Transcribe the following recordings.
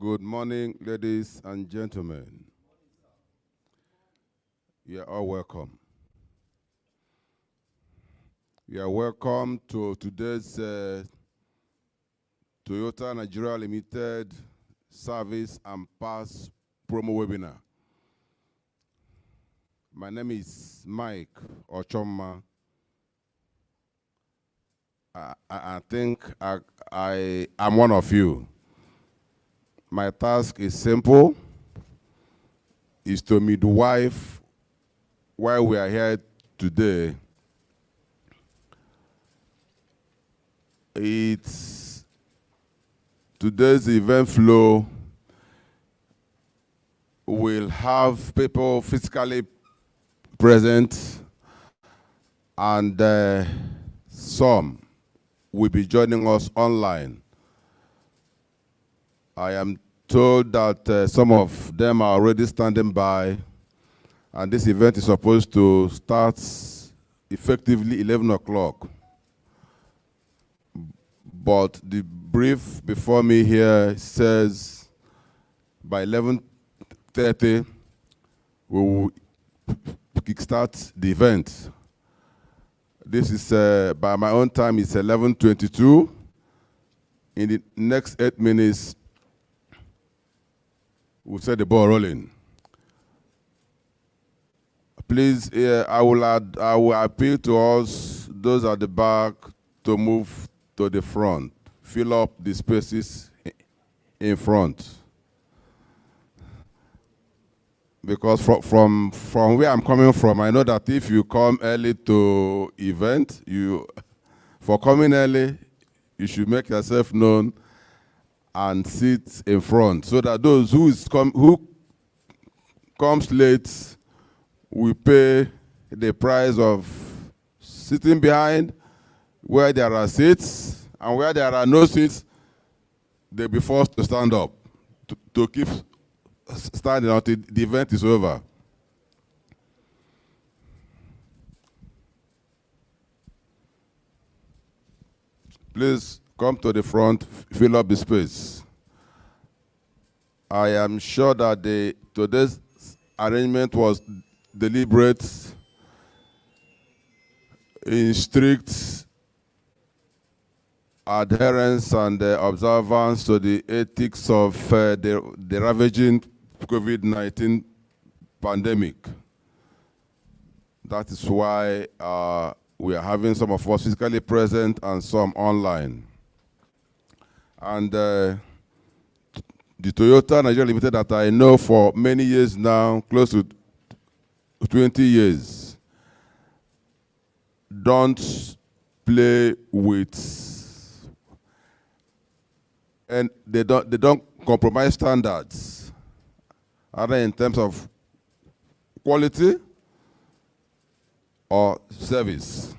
Good morning, ladies and gentlemen. You are all welcome. You are welcome to today's Toyota Nigeria Limited Service and Pass promo webinar. My name is Mike Ochoma. I think I am one of you. My task is simple, is to midwife why we are here today. It's today's event flow will have people physically present and some will be joining us online. I am told that some of them are already standing by, and this event is supposed to start effectively 11 o'clock. But the brief before me here says by 11:30 we will kickstart the event. This is, by my own time, it's 11:22. In the next 8 minutes, we'll set the ball rolling. Please, I will appeal to us, those at the back, to move to the front. Fill up the spaces in front. Because from where I'm coming from, I know that if you come early to event, for coming early, you should make yourself known and sit in front, so that those who comes late will pay the price of sitting behind where there are seats, and where there are no seats, they'll be forced to stand up to keep standing until the event is over. Please come to the front, fill up the space. I am sure that today's arrangement was deliberate, in strict adherence and observance to the ethics of the ravaging COVID-19 pandemic. That is why we are having some of us physically present and some online. And the Toyota Nigeria Limited that I know for many years now, close to 20 years, don't play with, and they don't compromise standards, either in terms of quality or service.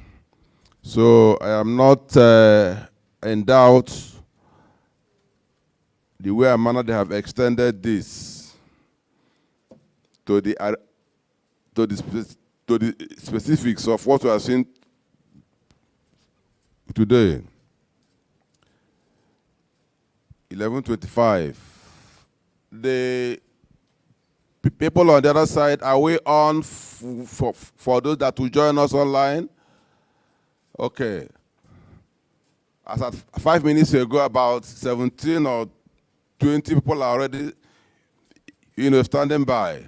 So I am not in doubt the way and manner they have extended this to the specifics of what we are seeing today. 11:25. The people on the other side, are we on for those that will join us online? Okay. As at 5 minutes ago, about 17 or 20 people are already, standing by.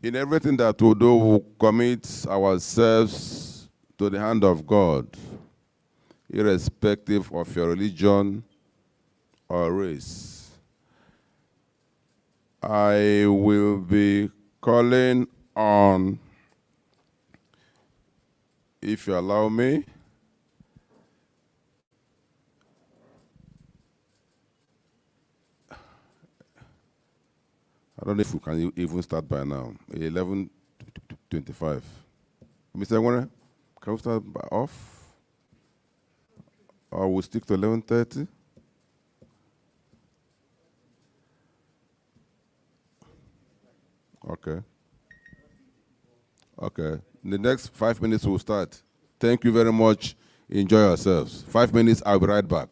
In everything that we do, we commit ourselves to the hand of God, irrespective of your religion or race. I will be calling on, if you allow me, I don't know if we can even start by now. 11:25. Mr. Warren, can we start off? Or we'll stick to 11:30? Okay. Okay. In the next 5 minutes, we'll start. Thank you very much. Enjoy yourselves. 5 minutes, I'll be right back.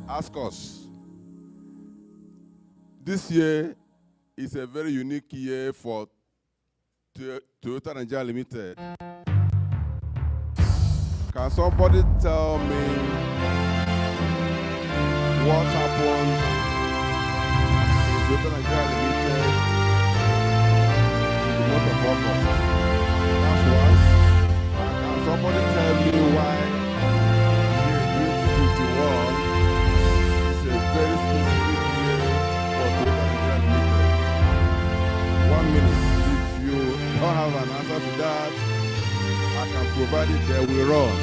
ask us. This year is a very unique year for Toyota Nigeria Limited. Can somebody tell me what happened in Toyota Nigeria Limited in the month of August? That's one. Can somebody tell me why year 2021 is a very specific year for Toyota Nigeria Limited? 1 minute. If you don't have an answer to that, I can provide it, there we run.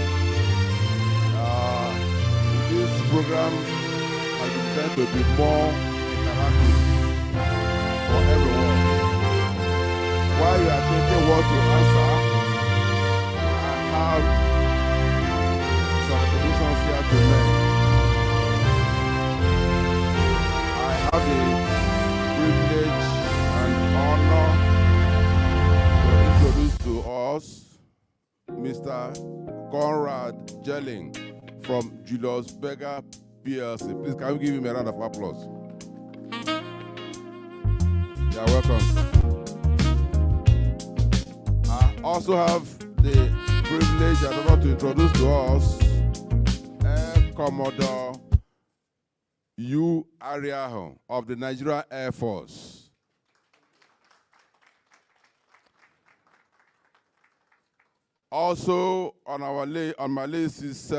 This program has been meant to be more interactive for everyone. While you are thinking what to answer, I have some solutions here to make. I have the privilege and honor to introduce to us Mr. Conrad Jelling from Julius Berger PLC. Please, can we give him a round of applause? You're welcome. I also have the privilege and honor to introduce to us Air Commodore U. Ariaho of the Nigerian Air Force. Also on my list is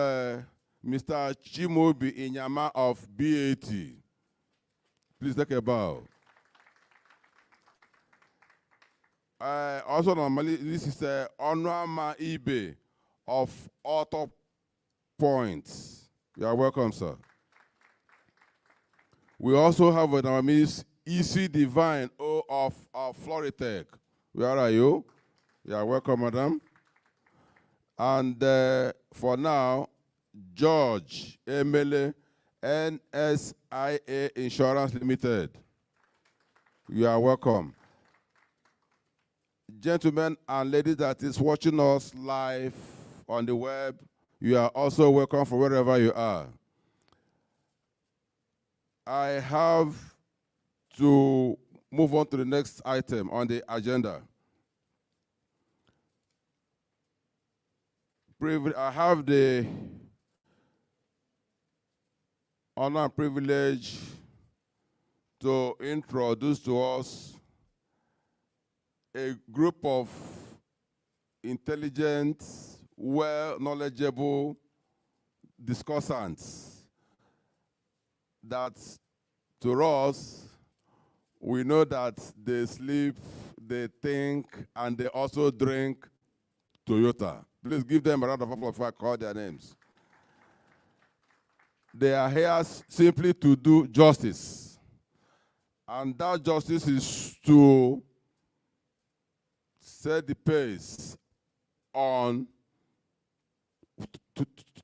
Mr. Chimobi Inyama of BAT. Please take a bow. Also on my list is Onwama Ibe of Auto Points. You are welcome, sir. We also have on our list EC Divine of Floritech. Where are you? You are welcome, madam. And for now, George Emele, NSIA Insurance Limited. You are welcome. Gentlemen and ladies that is watching us live on the web, you are also welcome from wherever you are. I have to move on to the next item on the agenda. I have the honor and privilege to introduce to us a group of intelligent, well-knowledgeable discussants that, to us, we know that they sleep, they think, and they also drink Toyota. Please give them a round of applause before I call their names. They are here simply to do justice. And that justice is to set the pace on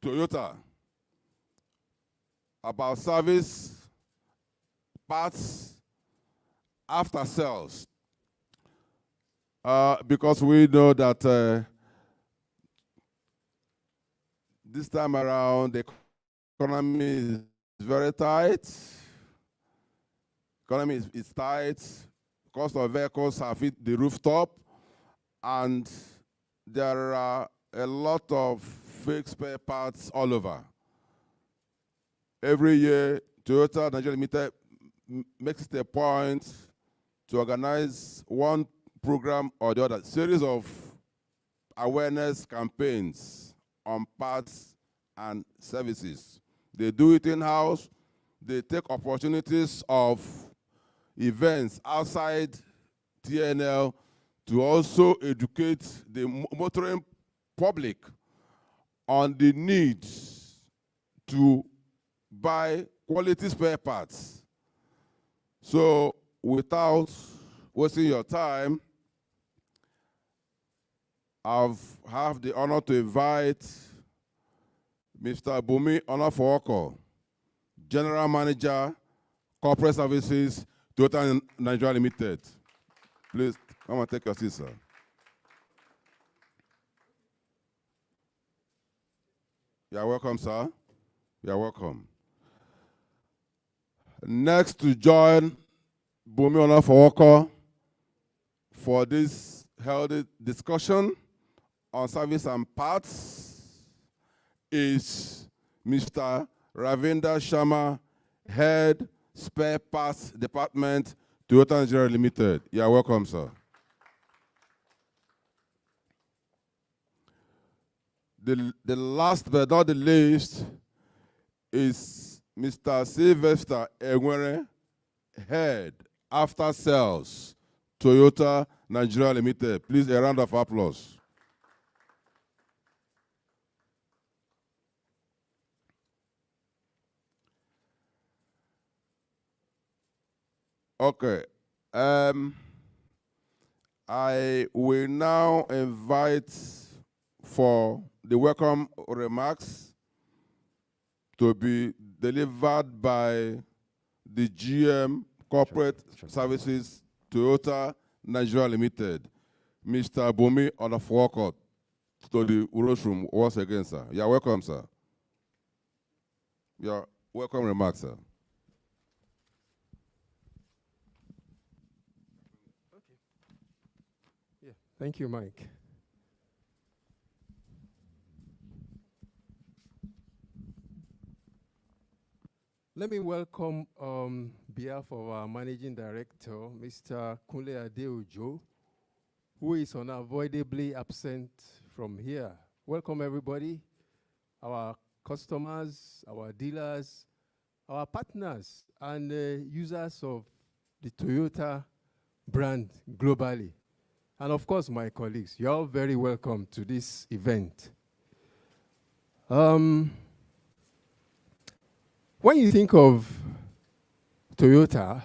Toyota about service, parts, after sales. Because we know that this time around, the economy is very tight. Economy is tight. Cost of vehicles have hit the rooftop. And there are a lot of fake spare parts all over. Every year, Toyota Nigeria Limited makes it a point to organize one program or the other, series of awareness campaigns on parts and services. They do it in-house. They take opportunities of events outside TNL to also educate the motoring public on the need to buy quality spare parts. So without wasting your time, I have the honor to invite Mr. Bumi Onafowoko, General Manager, Corporate Services, Toyota Nigeria Limited. Please come and take your seat, sir. You're welcome, sir. You're welcome. Next to join Bumi Onafowoko for this healthy discussion on service and parts is Mr. Ravinder Sharma, Head Spare Parts Department, Toyota Nigeria Limited. You are welcome, sir. The last but not the least is Mr. Sylvester Enwere, Head After Sales, Toyota Nigeria Limited. Please, a round of applause. Okay. I will now invite for the welcome remarks to be delivered by the GM Corporate Services Toyota Nigeria Limited, Mr. Bumi Onafowoko, to the washroom once again, sir. You're welcome, sir. Your welcome remarks, sir. Okay. Yeah, thank you, Mike. Let me welcome on behalf of our Managing Director, Mr. Kunle Adeojo, who is unavoidably absent from here. Welcome, everybody, our customers, our dealers, our partners, and users of the Toyota brand globally. And of course, my colleagues, you're all very welcome to this event. When you think of Toyota,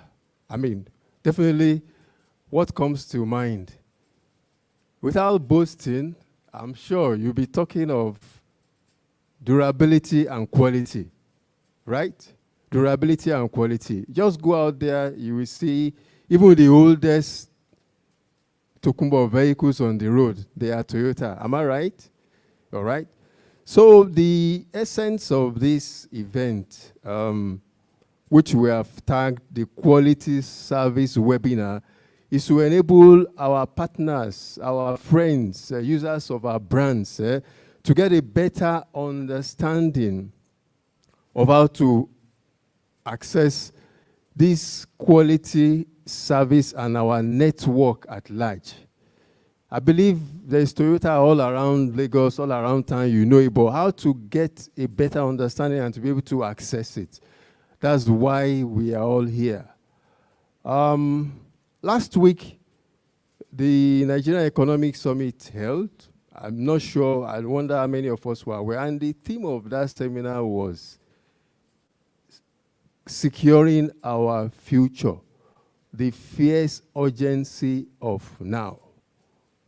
I mean, definitely what comes to mind? Without boasting, I'm sure you'll be talking of durability and quality, right? Durability and quality. Just go out there, you will see even the oldest Tokunbo vehicles on the road, they are Toyota. Am I right? All right. So the essence of this event, which we have tagged the Quality Service Webinar, is to enable our partners, our friends, users of our brands, to get a better understanding of how to access this quality service and our network at large. I believe there's Toyota all around Lagos, all around town, you know it, but how to get a better understanding and to be able to access it. That's why we are all here. Last week, the Nigerian Economic Summit held. I'm not sure, I wonder how many of us were aware, and the theme of that seminar was securing our future, the fierce urgency of now.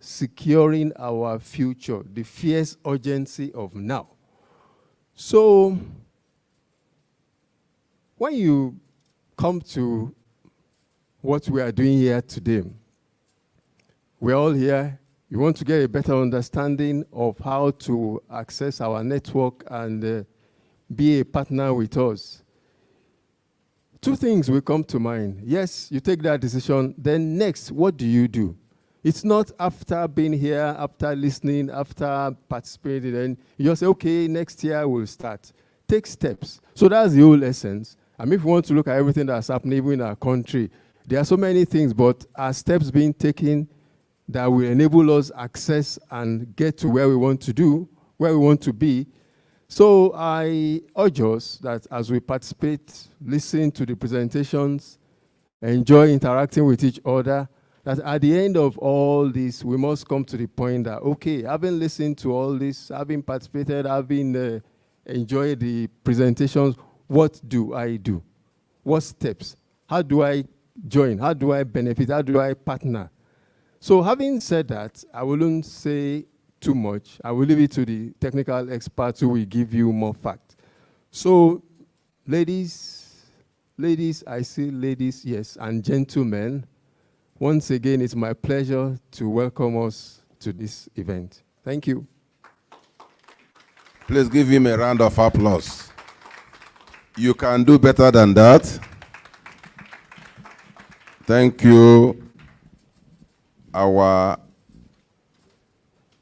Securing our future, the fierce urgency of now. So, when you come to what we are doing here today, we're all here. You want to get a better understanding of how to access our network and be a partner with us. Two things will come to mind. Yes, you take that decision. Then next, what do you do? It's not after being here, after listening, after participating, and you just say, okay, next year we'll start. Take steps. So that's the whole essence. I mean, if we want to look at everything that's happening even in our country, there are so many things, but are steps being taken that will enable us access and get to where we want to do, where we want to be. So I urge us that as we participate, listen to the presentations, enjoy interacting with each other, that at the end of all this, we must come to the point that, okay, having listened to all this, having participated, having enjoyed the presentations, what do I do? What steps? How do I join? How do I benefit? How do I partner? So having said that, I wouldn't say too much. I will leave it to the technical experts who will give you more facts. So ladies, I say ladies, yes, and gentlemen, once again, it's my pleasure to welcome us to this event. Thank you. Please give him a round of applause. You can do better than that. Thank you, our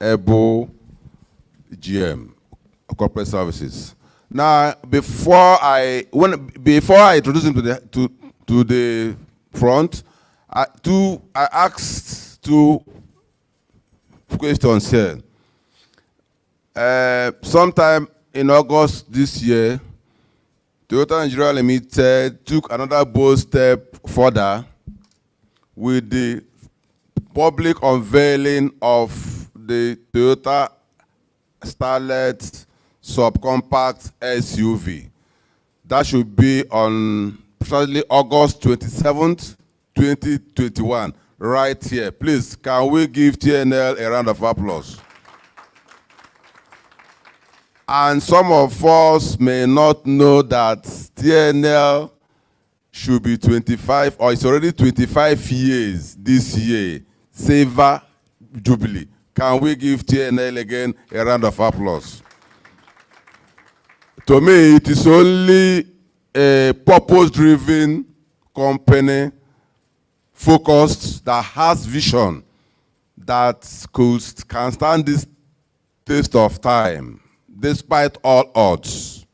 able GM, Corporate Services. Now, before I introduce him to the front, I asked two questions here. Sometime in August this year, Toyota Nigeria Limited took another bold step further with the public unveiling of the Toyota Starlet subcompact SUV. That should be on precisely August 27th, 2021, right here. Please, can we give TNL a round of applause? And some of us may not know that TNL should be 25, or it's already 25 years this year, Silver Jubilee. Can we give TNL again a round of applause? To me, it is only a purpose-driven company focused that has vision that can stand this test of time, despite all odds.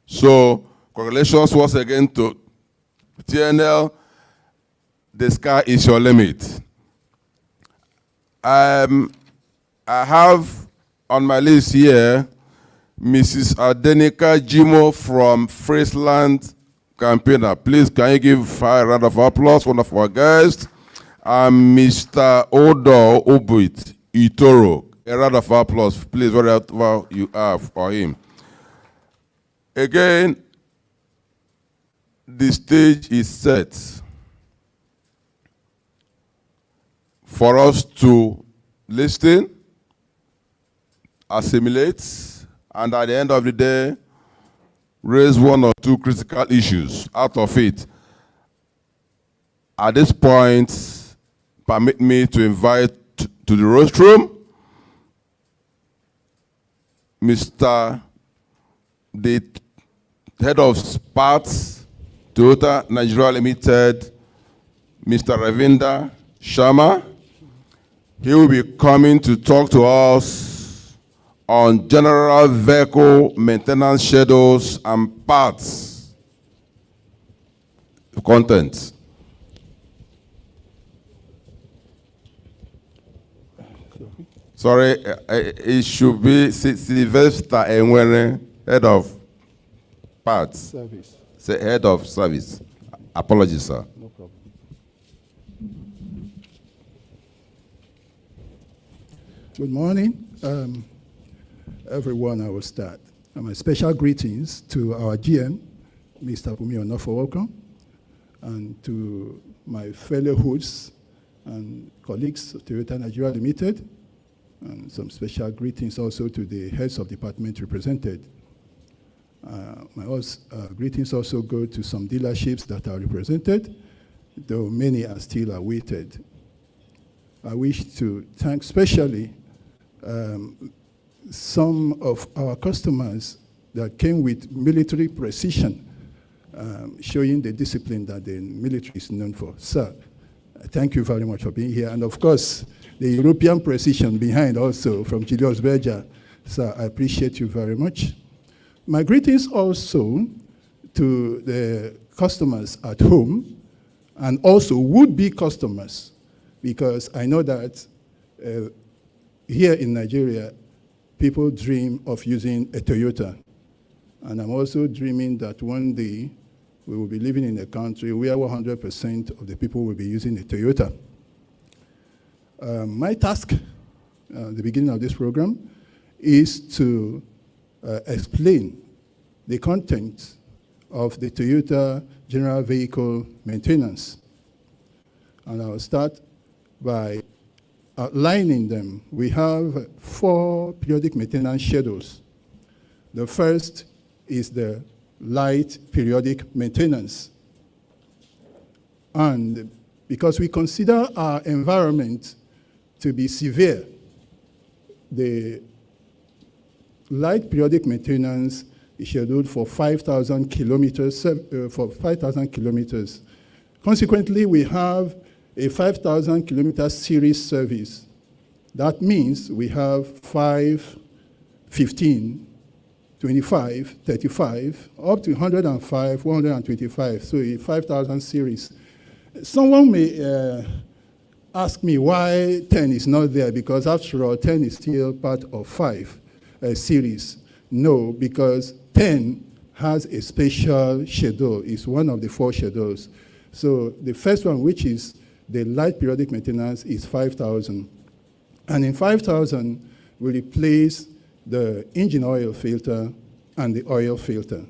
So, congratulations once again to TNL. The sky is your limit. I have on my list here Mrs. Adenika Jimo from Friesland Campaigner. Please, can you give her a round of applause, one of our guests? And Mr. Odo Obuit Itoro. A round of applause, please, whatever you have for him. Again, the stage is set for us to listen, assimilate, and at the end of the day, raise one or two critical issues out of it. At this point, permit me to invite to the rostrum Mr. the head of Parts, Toyota Nigeria Limited, Mr. Ravinder Sharma. He will be coming to talk to us on general vehicle maintenance schedules and parts content. Sorry, it should be Sylvester Enwere, head of parts. Service. Say head of service. Apologies, sir. No problem. Good morning, everyone. I will start. My special greetings to our GM, Mr. Bumi Onofo, and to my fellow hosts and colleagues of Toyota Nigeria Limited, and some special greetings also to the heads of department represented. My greetings also go to some dealerships that are represented, though many are still awaited. I wish to thank especially some of our customers that came with military precision, showing the discipline that the military is known for. Sir, thank you very much for being here. And of course, the European precision behind also from Julius Berger. Sir, I appreciate you very much. My greetings also to the customers at home and also would-be customers, because I know that here in Nigeria, people dream of using a Toyota. And I'm also dreaming that one day we will be living in a country where 100% of the people will be using a Toyota. My task at the beginning of this program is to explain the content of the Toyota General Vehicle Maintenance. And I'll start by outlining them. We have 4 periodic maintenance schedules. The first is the light periodic maintenance. And because we consider our environment to be severe, the light periodic maintenance is scheduled for 5,000 kilometers, Consequently, we have a 5,000 kilometer series service. That means we have 5, 15, 25, 35, up to 105, 125, so a 5,000 series. Someone may ask me why 10 is not there, because after all, 10 is still part of 5 series. No, because 10 has a special schedule. It's one of the 4 schedules. So the first one, which is the light periodic maintenance, is 5,000. And in 5,000, we replace the engine oil filter and the oil filter.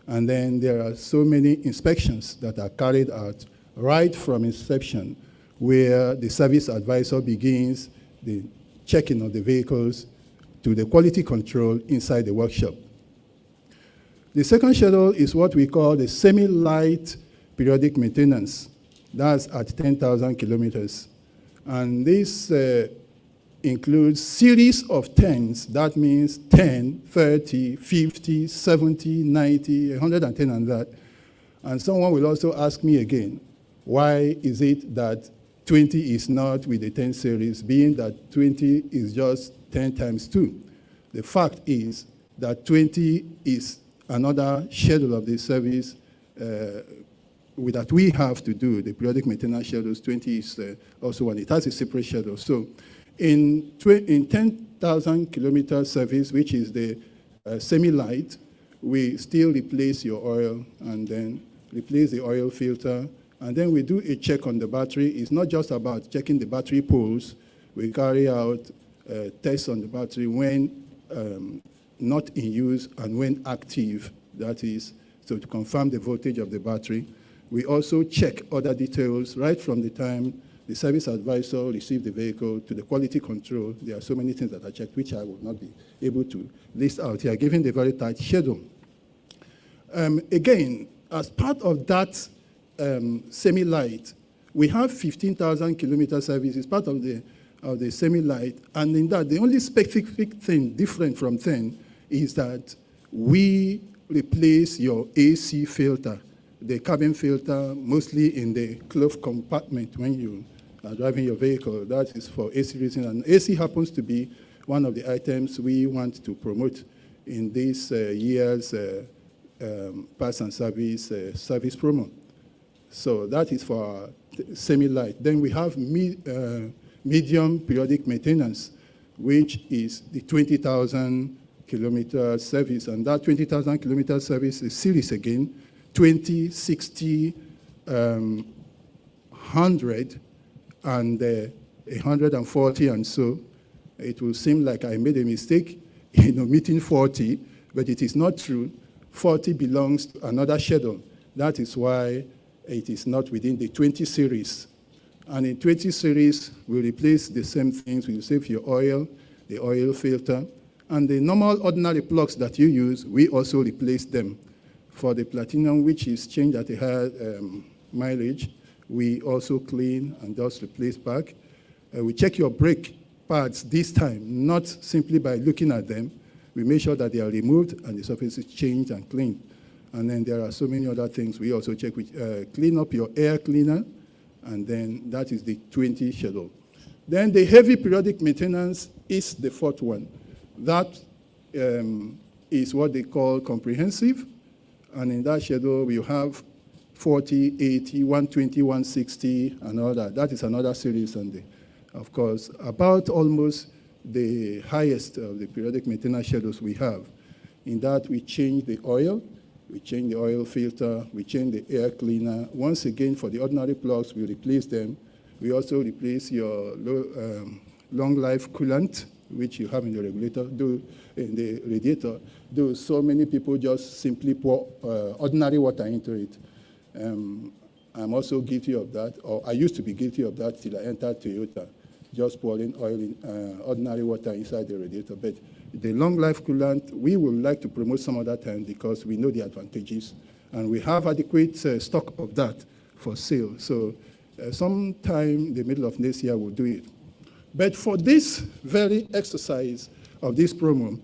And then there are so many inspections that are carried out right from inception, where the service advisor begins the checking of the vehicles to the quality control inside the workshop. The second schedule is what we call the semi-light periodic maintenance. That's at 10,000 kilometers. And this includes series of 10s. That means 10, 30, 50, 70, 90, 110 and that. And someone will also ask me again, why is it that 20 is not with the 10 series, being that 20 is just 10 times 2? The fact is that 20 is another schedule of the service that we have to do, the periodic maintenance schedules. 20 is also one. It has a separate schedule. So in 10,000 kilometer service, which is the semi-light, we still replace your oil and then replace the oil filter. And then we do a check on the battery. It's not just about checking the battery poles. We carry out tests on the battery when not in use and when active, that is, so to confirm the voltage of the battery. We also check other details right from the time the service advisor received the vehicle to the quality control. There are so many things that are checked, which I will not be able to list out here, given the very tight schedule. Again, as part of that semi-light, we have 15,000 kilometer service. It's part of the semi-light. And in that, the only specific thing different from 10 is that we replace your AC filter, the cabin filter, mostly in the glove compartment when you are driving your vehicle. That is for AC reasons. And AC happens to be one of the items we want to promote in this year's parts and service promo. So that is for our semi-light. Then we have medium periodic maintenance, which is the 20,000 kilometer service. And that 20,000 kilometer service is series again, 20, 60, 100, and 140 and so. It will seem like I made a mistake in omitting 40, but it is not true. 40 belongs to another schedule. That is why it is not within the 20 series. And in 20 series, we replace the same things. We save your oil, the oil filter, and the normal ordinary plugs that you use, we also replace them. For the platinum, which is changed at a higher mileage, we also clean and just replace back. We check your brake pads this time, not simply by looking at them. We make sure that they are removed and the surface is changed and cleaned. And then there are so many other things. We also check with clean up your air cleaner, and then that is the 20 schedule. Then the heavy periodic maintenance is the fourth one. That is what they call comprehensive. And in that schedule, we have 40, 80, 120, 160, and all that. That is another series, and of course, about almost the highest of the periodic maintenance schedules we have. In that, we change the oil, we change the oil filter, we change the air cleaner. Once again, for the ordinary plugs, we replace them. We also replace your long life coolant, which you have in the regulator, in the radiator. Though so many people just simply pour ordinary water into it. I'm also guilty of that, or I used to be guilty of that till I entered Toyota, just pouring oil in ordinary water inside the radiator. But the long life coolant, we would like to promote some other time because we know the advantages, and we have adequate stock of that for sale. So sometime in the middle of next year, we'll do it. But for this very exercise of this promo,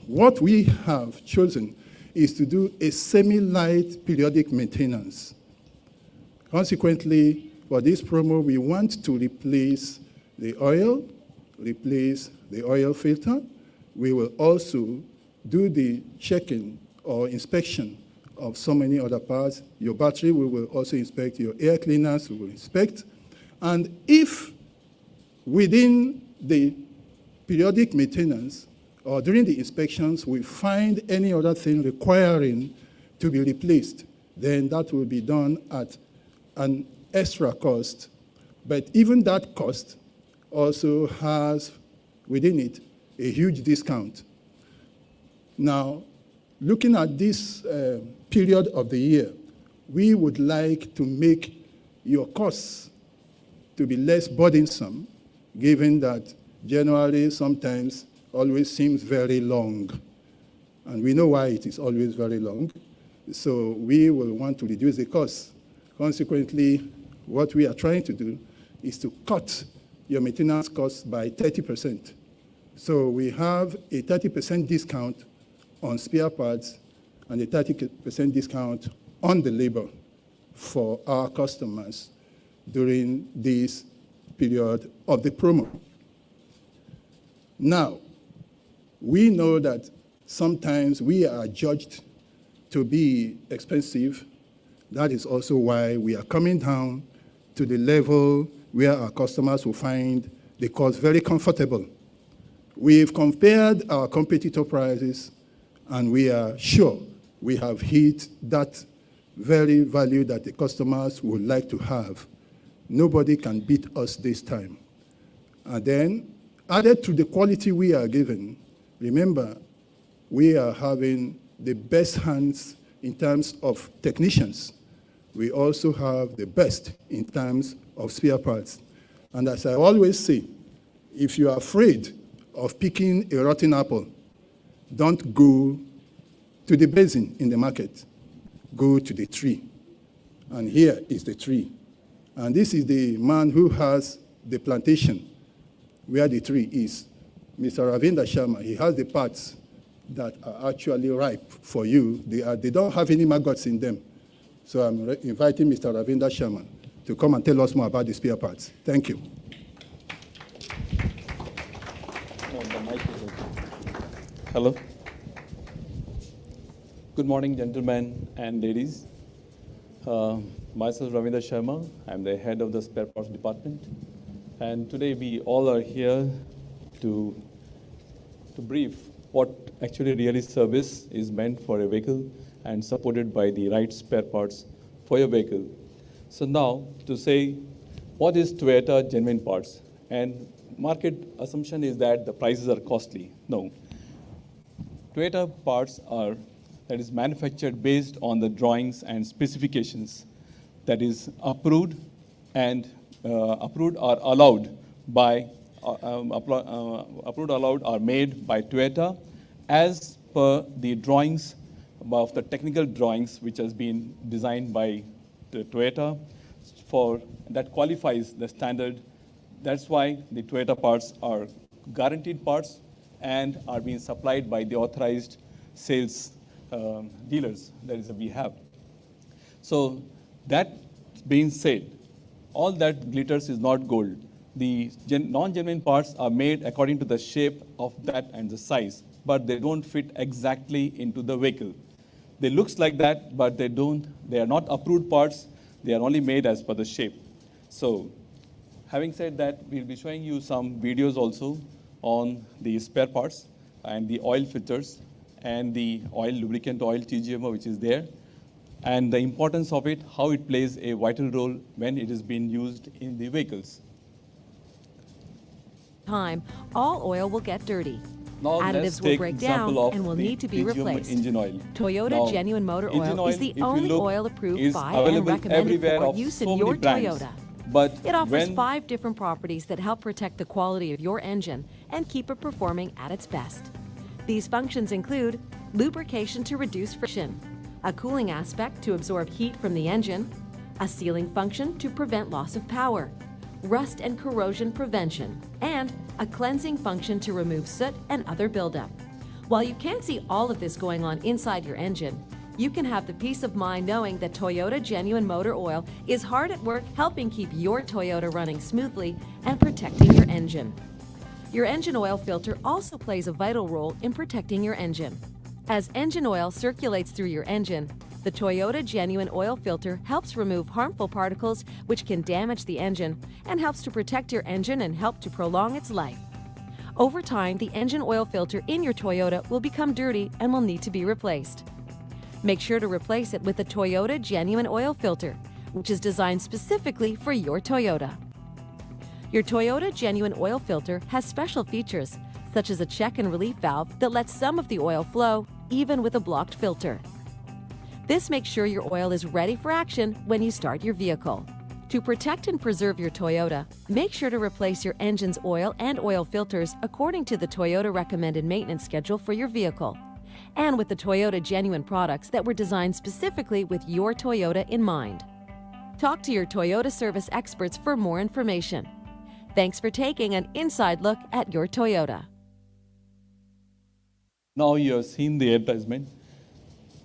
what we have chosen is to do a semi-light periodic maintenance. Consequently, for this promo, we want to replace the oil filter. We will also do the checking or inspection of so many other parts. Your battery, we will also inspect. Your air cleaners, we will inspect. And if within the periodic maintenance or during the inspections we find any other thing requiring to be replaced, then that will be done at an extra cost. But even that cost also has within it a huge discount. Now, looking at this period of the year, we would like to make your costs to be less burdensome, given that January sometimes always seems very long. And we know why it is always very long. So we will want to reduce the costs. Consequently, what we are trying to do is to cut your maintenance costs by 30%. So we have a 30% discount on spare parts and a 30% discount on the labor for our customers during this period of the promo. Now, we know that sometimes we are judged to be expensive. That is also why we are coming down to the level where our customers will find the cost very comfortable. We've compared our competitor prices, and we are sure we have hit that very value that the customers would like to have. Nobody can beat us this time. And then, added to the quality we are giving, remember, we are having the best hands in terms of technicians. We also have the best in terms of spare parts. And as I always say, if you are afraid of picking a rotten apple, don't go to the basin in the market. Go to the tree. And here is the tree. And this is the man who has the plantation where the tree is. Mr. Ravinder Sharma, he has the parts that are actually ripe for you. They don't have any maggots in them. So I'm inviting Mr. Ravinder Sharma to come and tell us more about the spare parts. Thank you. Hello. Good morning, gentlemen and ladies. Myself, Ravinder Sharma. I'm the head of the spare parts department. And today we all are here to brief what actually really service is meant for a vehicle and supported by the right spare parts for your vehicle. So now to say, what is Toyota genuine parts? And market assumption is that the prices are costly. No. Toyota parts are that is manufactured based on the drawings and specifications that is approved and approved or allowed by allowed or made by Toyota as per the drawings of the technical drawings which has been designed by the Toyota for that qualifies the standard. That's why the Toyota parts are guaranteed parts and are being supplied by the authorized sales dealers that is we have. So that being said, all that glitters is not gold. The non-genuine parts are made according to the shape of that and the size, but they don't fit exactly into the vehicle. They looks like that, but they are not approved parts. They are only made as per the shape. So having said that, we'll be showing you some videos also on the spare parts and the oil filters and the oil lubricant oil TGMO which is there, and the importance of it, how it plays a vital role when it is being used in the vehicles. Time, all oil will get dirty. Now let's Additives will take break example down of and will the need to be TGM replaced. engine oil. Toyota Now, Genuine Motor engine Oil is the if you only look, oil approved is by and available recommended everywhere for of use so in many your brands. Toyota. But It offers when 5 different properties that help protect the quality of your engine and keep it performing at its best. These functions include lubrication to reduce friction, a cooling aspect to absorb heat from the engine, a sealing function to prevent loss of power, rust and corrosion prevention, and a cleansing function to remove soot and other buildup. While you can't see all of this going on inside your engine, you can have the peace of mind knowing that Toyota Genuine Motor Oil is hard at work helping keep your Toyota running smoothly and protecting your engine. Your engine oil filter also plays a vital role in protecting your engine. As engine oil circulates through your engine, the Toyota Genuine Oil Filter helps remove harmful particles which can damage the engine and helps to protect your engine and help to prolong its life. Over time, the engine oil filter in your Toyota will become dirty and will need to be replaced. Make sure to replace it with the Toyota Genuine Oil Filter, which is designed specifically for your Toyota. Your Toyota Genuine Oil Filter has special features, such as a check and relief valve that lets some of the oil flow, even with a blocked filter. This makes sure your oil is ready for action when you start your vehicle. To protect and preserve your Toyota, make sure to replace your engine's oil and oil filters according to the Toyota recommended maintenance schedule for your vehicle, and with the Toyota Genuine products that were designed specifically with your Toyota in mind. Talk to your Toyota service experts for more information. Thanks for taking an inside look at your Toyota. Now you have seen the advertisement.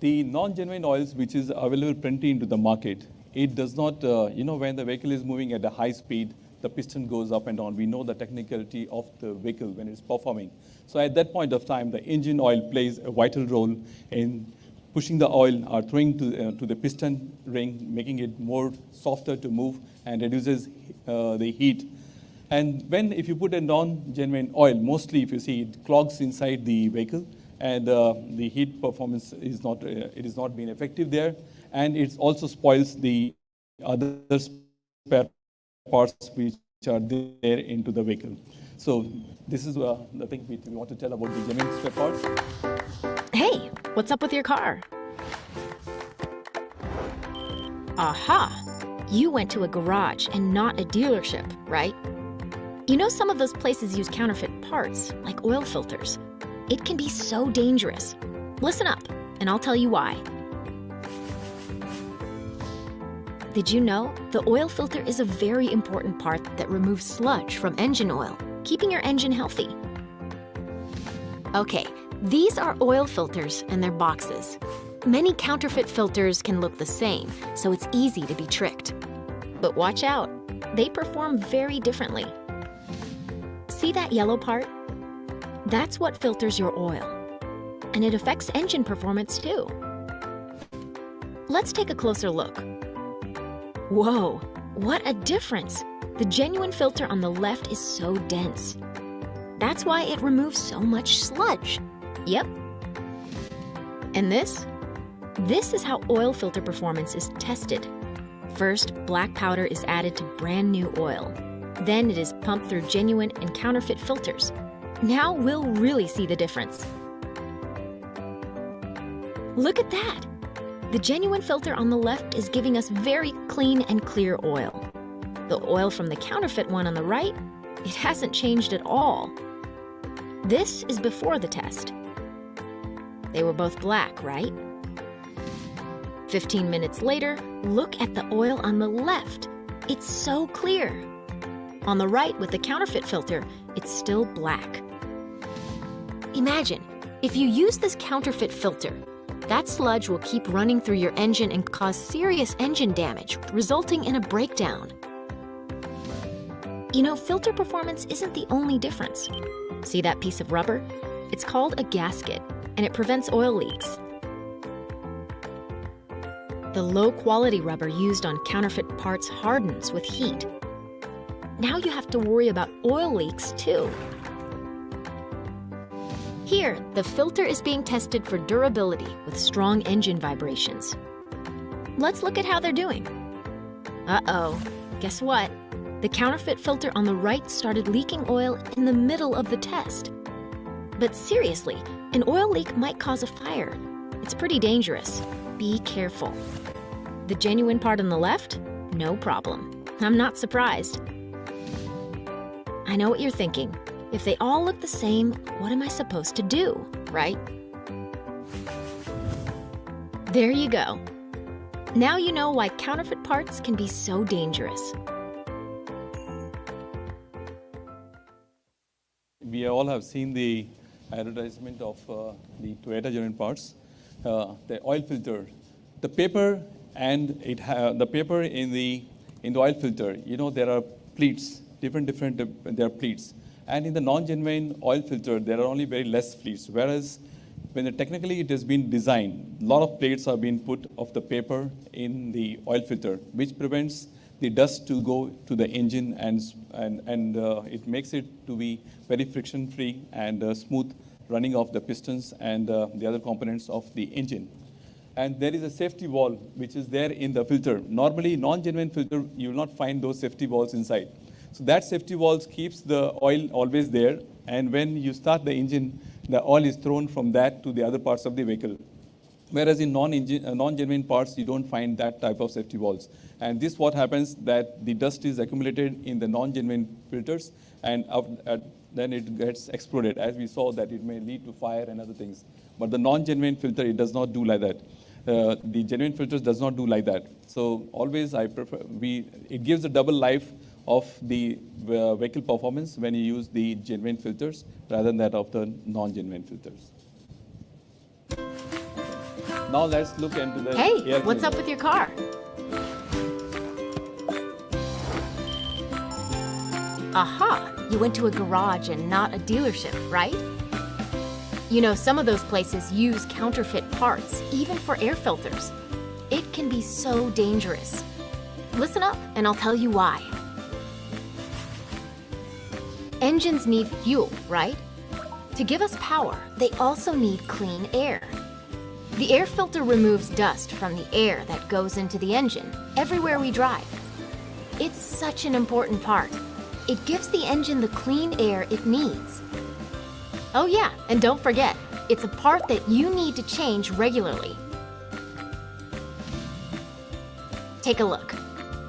The non-genuine oils which is available plenty into the market, it does not, when the vehicle is moving at a high speed, the piston goes up and down. We know the technicality of the vehicle when it's performing. So at that point of time, the engine oil plays a vital role in pushing the oil or throwing to the piston ring, making it more softer to move and reduces the heat. And if you put a non-genuine oil, mostly if you see it clogs inside the vehicle, and the heat performance is not being effective there, and it also spoils the other spare parts which are there into the vehicle. So this is the thing we want to tell about the genuine spare parts. Hey, what's up with your car? Aha! You went to a garage and not a dealership, right? You know some of those places use counterfeit parts, like oil filters. It can be so dangerous. Listen up, and I'll tell you why. Did you know the oil filter is a very important part that removes sludge from engine oil, keeping your engine healthy? Okay, these are oil filters and their boxes. Many counterfeit filters can look the same, so it's easy to be tricked. But watch out, they perform very differently. See that yellow part? That's what filters your oil. And it affects engine performance too. Let's take a closer look. Whoa, what a difference! The genuine filter on the left is so dense. That's why it removes so much sludge. Yep. And this? This is how oil filter performance is tested. First, black powder is added to brand new oil. Then it is pumped through genuine and counterfeit filters. Now we'll really see the difference. Look at that! The genuine filter on the left is giving us very clean and clear oil. The oil from the counterfeit one on the right, it hasn't changed at all. This is before the test. They were both black, right? 15 minutes later, look at the oil on the left. It's so clear. On the right, with the counterfeit filter, it's still black. Imagine, if you use this counterfeit filter, that sludge will keep running through your engine and cause serious engine damage, resulting in a breakdown. You know, filter performance isn't the only difference. See that piece of rubber? It's called a gasket, and it prevents oil leaks. The low-quality rubber used on counterfeit parts hardens with heat. Now you have to worry about oil leaks too. Here, the filter is being tested for durability with strong engine vibrations. Let's look at how they're doing. Uh-oh, guess what? The counterfeit filter on the right started leaking oil in the middle of the test. But seriously, an oil leak might cause a fire. It's pretty dangerous. Be careful. The genuine part on the left? No problem. I'm not surprised. I know what you're thinking. If they all look the same, what am I supposed to do, right? There you go. Now you know why counterfeit parts can be so dangerous. We all have seen the advertisement of the Toyota genuine parts. The oil filter, the paper and the paper in the oil filter. You know, there are pleats, different there are pleats, and in the non-genuine oil filter there are only very less pleats. Whereas when technically it has been designed, a lot of plates are being put of the paper in the oil filter, which prevents the dust to go to the engine, and it makes it to be very friction-free and smooth running of the pistons and the other components of the engine. And there is a safety valve which is there in the filter. Normally, non-genuine filter, you will not find those safety valves inside. So that safety valve keeps the oil always there, and when you start the engine, the oil is thrown from that to the other parts of the vehicle. Whereas in non-genuine parts, you don't find that type of safety valves. And this what happens, that the dust is accumulated in the non-genuine filters, and then it gets exploded. As we saw, that it may lead to fire and other things. But the non-genuine filter, it does not do like that. The genuine filters does not do like that. So always I prefer, it gives a double life of the vehicle performance when you use the genuine filters rather than that of the non-genuine filters. Now let's look into the Hey, air what's cleaner. up with your car? Aha, you went to a garage and not a dealership, right? You know, some of those places use counterfeit parts, even for air filters. It can be so dangerous. Listen up, and I'll tell you why. Engines need fuel, right? To give us power, they also need clean air. The air filter removes dust from the air that goes into the engine everywhere we drive. It's such an important part. It gives the engine the clean air it needs. Oh yeah, and don't forget, it's a part that you need to change regularly. Take a look.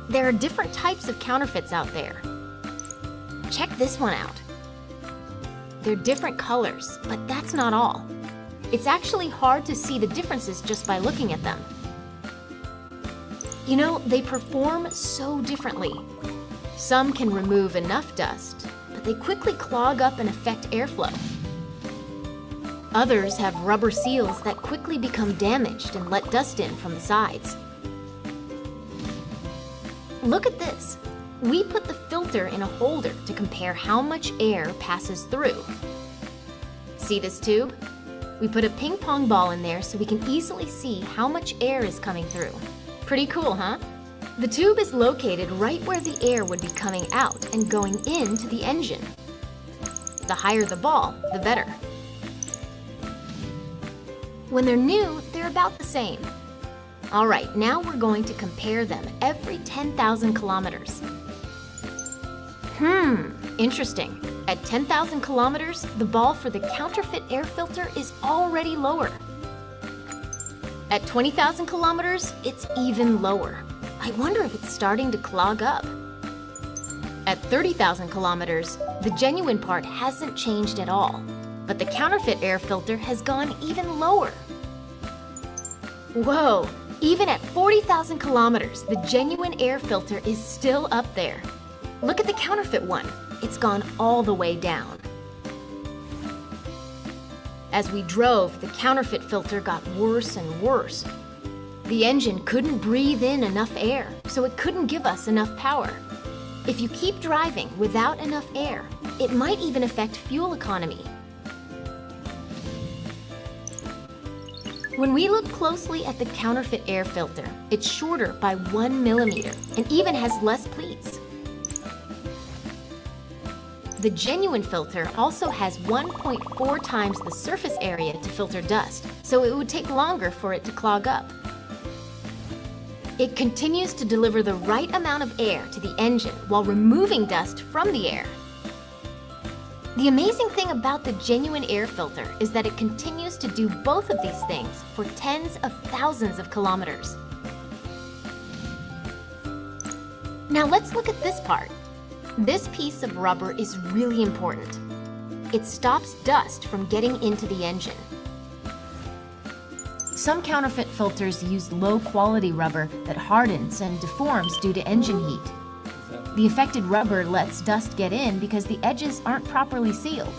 There are different types of counterfeits out there. Check this one out. They're different colors, but that's not all. It's actually hard to see the differences just by looking at them. You know, they perform so differently. Some can remove enough dust, but they quickly clog up and affect airflow. Others have rubber seals that quickly become damaged and let dust in from the sides. Look at this. We put the filter in a holder to compare how much air passes through. See this tube? We put a ping pong ball in there so we can easily see how much air is coming through. Pretty cool, huh? The tube is located right where the air would be coming out and going into the engine. The higher the ball, the better. When they're new, they're about the same. All right, now we're going to compare them every 10,000 kilometers. Interesting. At 10,000 kilometers, the ball for the counterfeit air filter is already lower. At 20,000 kilometers, it's even lower. I wonder if it's starting to clog up. At 30,000 kilometers, the genuine part hasn't changed at all, but the counterfeit air filter has gone even lower. Whoa, even at 40,000 kilometers, the genuine air filter is still up there. Look at the counterfeit one. It's gone all the way down. As we drove, the counterfeit filter got worse and worse. The engine couldn't breathe in enough air, so it couldn't give us enough power. If you keep driving without enough air, it might even affect fuel economy. When we look closely at the counterfeit air filter, it's shorter by 1 millimeter and even has less pleats. The genuine filter also has 1.4 times the surface area to filter dust, so it would take longer for it to clog up. It continues to deliver the right amount of air to the engine while removing dust from the air. The amazing thing about the genuine air filter is that it continues to do both of these things for tens of thousands of kilometers. Now let's look at this part. This piece of rubber is really important. It stops dust from getting into the engine. Some counterfeit filters use low-quality rubber that hardens and deforms due to engine heat. The affected rubber lets dust get in because the edges aren't properly sealed.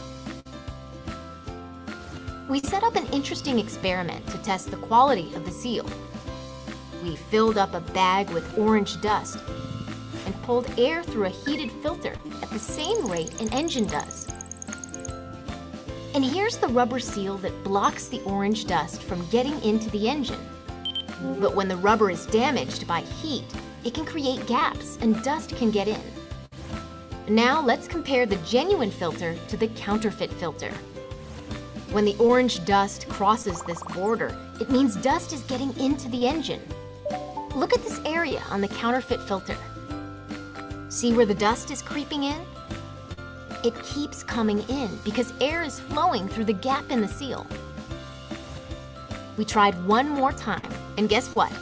We set up an interesting experiment to test the quality of the seal. We filled up a bag with orange dust and pulled air through a heated filter at the same rate an engine does. And here's the rubber seal that blocks the orange dust from getting into the engine. But when the rubber is damaged by heat, it can create gaps and dust can get in. Now let's compare the genuine filter to the counterfeit filter. When the orange dust crosses this border, it means dust is getting into the engine. Look at this area on the counterfeit filter. See where the dust is creeping in? It keeps coming in because air is flowing through the gap in the seal. We tried one more time, and guess what?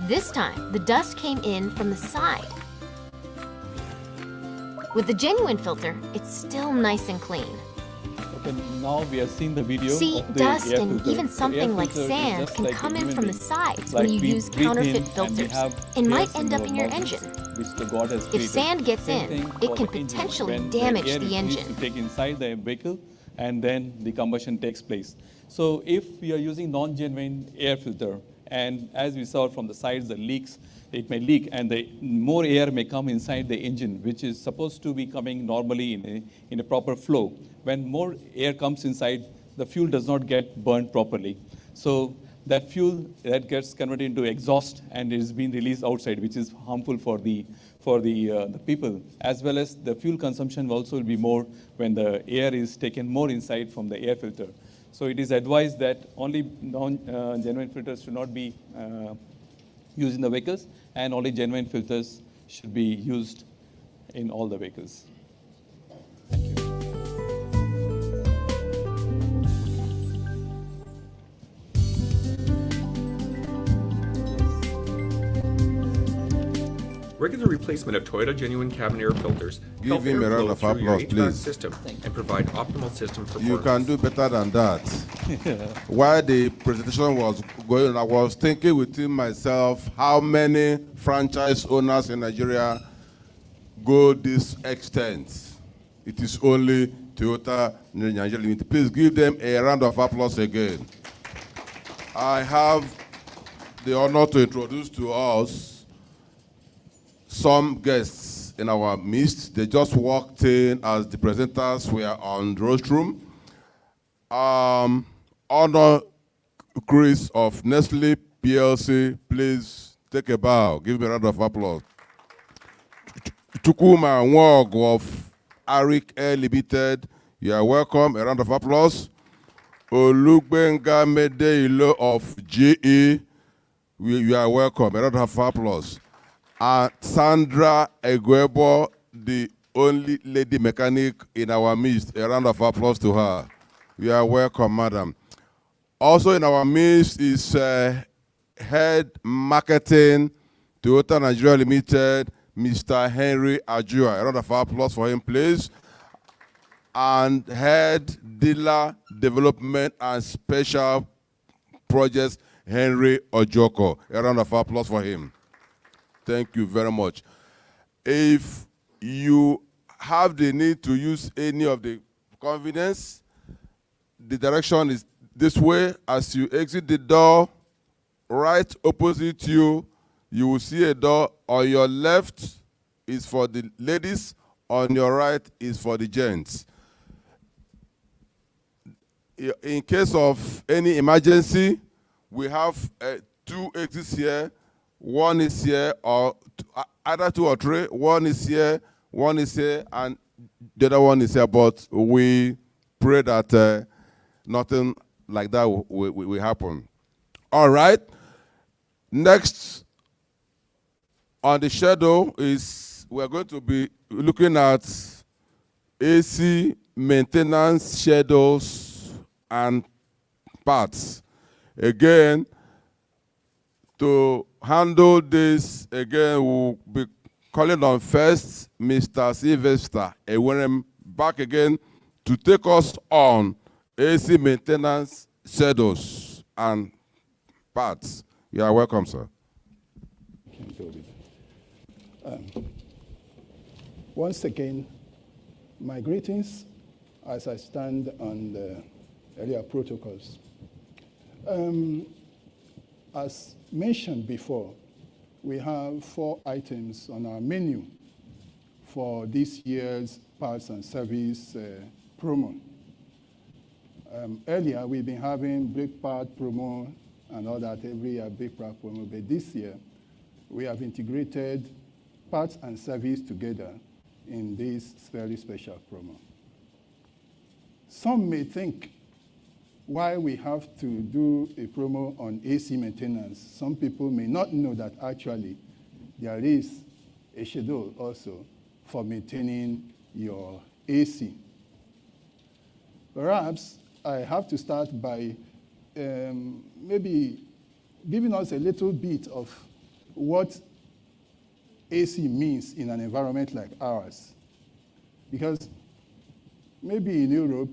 This time, the dust came in from the side. With the genuine filter, it's still nice and clean. Okay, now we have seen the video. See, of the dust air and filter. even The something air like filter is sand just can like come a in human from the being. sides Like when you we use breathe counterfeit in and we filters have and might hairs end in up in your our engine. mouths, which the God has If created. sand gets Same in, thing it for can the engine. potentially When damage air the is used engine. to take inside the vehicle, and then the combustion takes place. So if we are using non-genuine air filter, and as we saw from the sides, the leaks, it may leak, and the more air may come inside the engine, which is supposed to be coming normally in a proper flow. When more air comes inside, the fuel does not get burned properly. So that fuel that gets converted into exhaust and is being released outside, which is harmful for the people, as well as the fuel consumption also will be more when the air is taken more inside from the air filter. So it is advised that only non-genuine filters should not be used in the vehicles, and only genuine filters should be used in all the vehicles. Thank you. Regular replacement of Toyota genuine cabin air filters Give help him a round airflow of through your applause, HVAC please. system and provide optimal system performance. You can do better than that. While the presentation was going on, I was thinking within myself how many franchise owners in Nigeria go this extent. It is only Toyota Nigeria Limited. Please give them a round of applause again. I have the honor to introduce to us some guests in our midst. They just walked in as the presenters were on the rostrum. Honor Chris of Nestle PLC, please take a bow. Give me a round of applause. Chukuma Nwog of Arik Air Limited, you are welcome. A round of applause. Olugbenga Medeilo of GE, you are welcome. A round of applause. Sandra Eguebo, the only lady mechanic in our midst. A round of applause to her. You are welcome, madam. Also in our midst is Head Marketing, Toyota Nigeria Limited, Mr. Henry Ajua. A round of applause for him, please. And Head Dealer Development and Special Projects, Henry Ojoko. A round of applause for him. Thank you very much. If you have the need to use any of the convenience, the direction is this way. As you exit the door, right opposite you, you will see a door. On your left is for the ladies, on your right is for the gents. In case of any emergency, we have 2 exits here. One is here, or either 2 or 3. One is here, and the other one is here. But we pray that nothing like that will happen. All right. Next on the schedule is we're going to be looking at AC maintenance schedules and parts. Again, to handle this, again, we'll be calling on first Mr. Sylvester Ewerem back again to take us on AC maintenance schedules and parts. You are welcome, sir. Once again, my greetings as I stand on the earlier protocols. As mentioned before, we have 4 items on our menu for this year's parts and service promo. Earlier, we've been having brake part promo and all that every year, brake part promo, but this year, we have integrated parts and service together in this very special promo. Some may think why we have to do a promo on AC maintenance. Some people may not know that actually there is a schedule also for maintaining your AC. Perhaps I have to start by maybe giving us a little bit of what AC means in an environment like ours. Because maybe in Europe,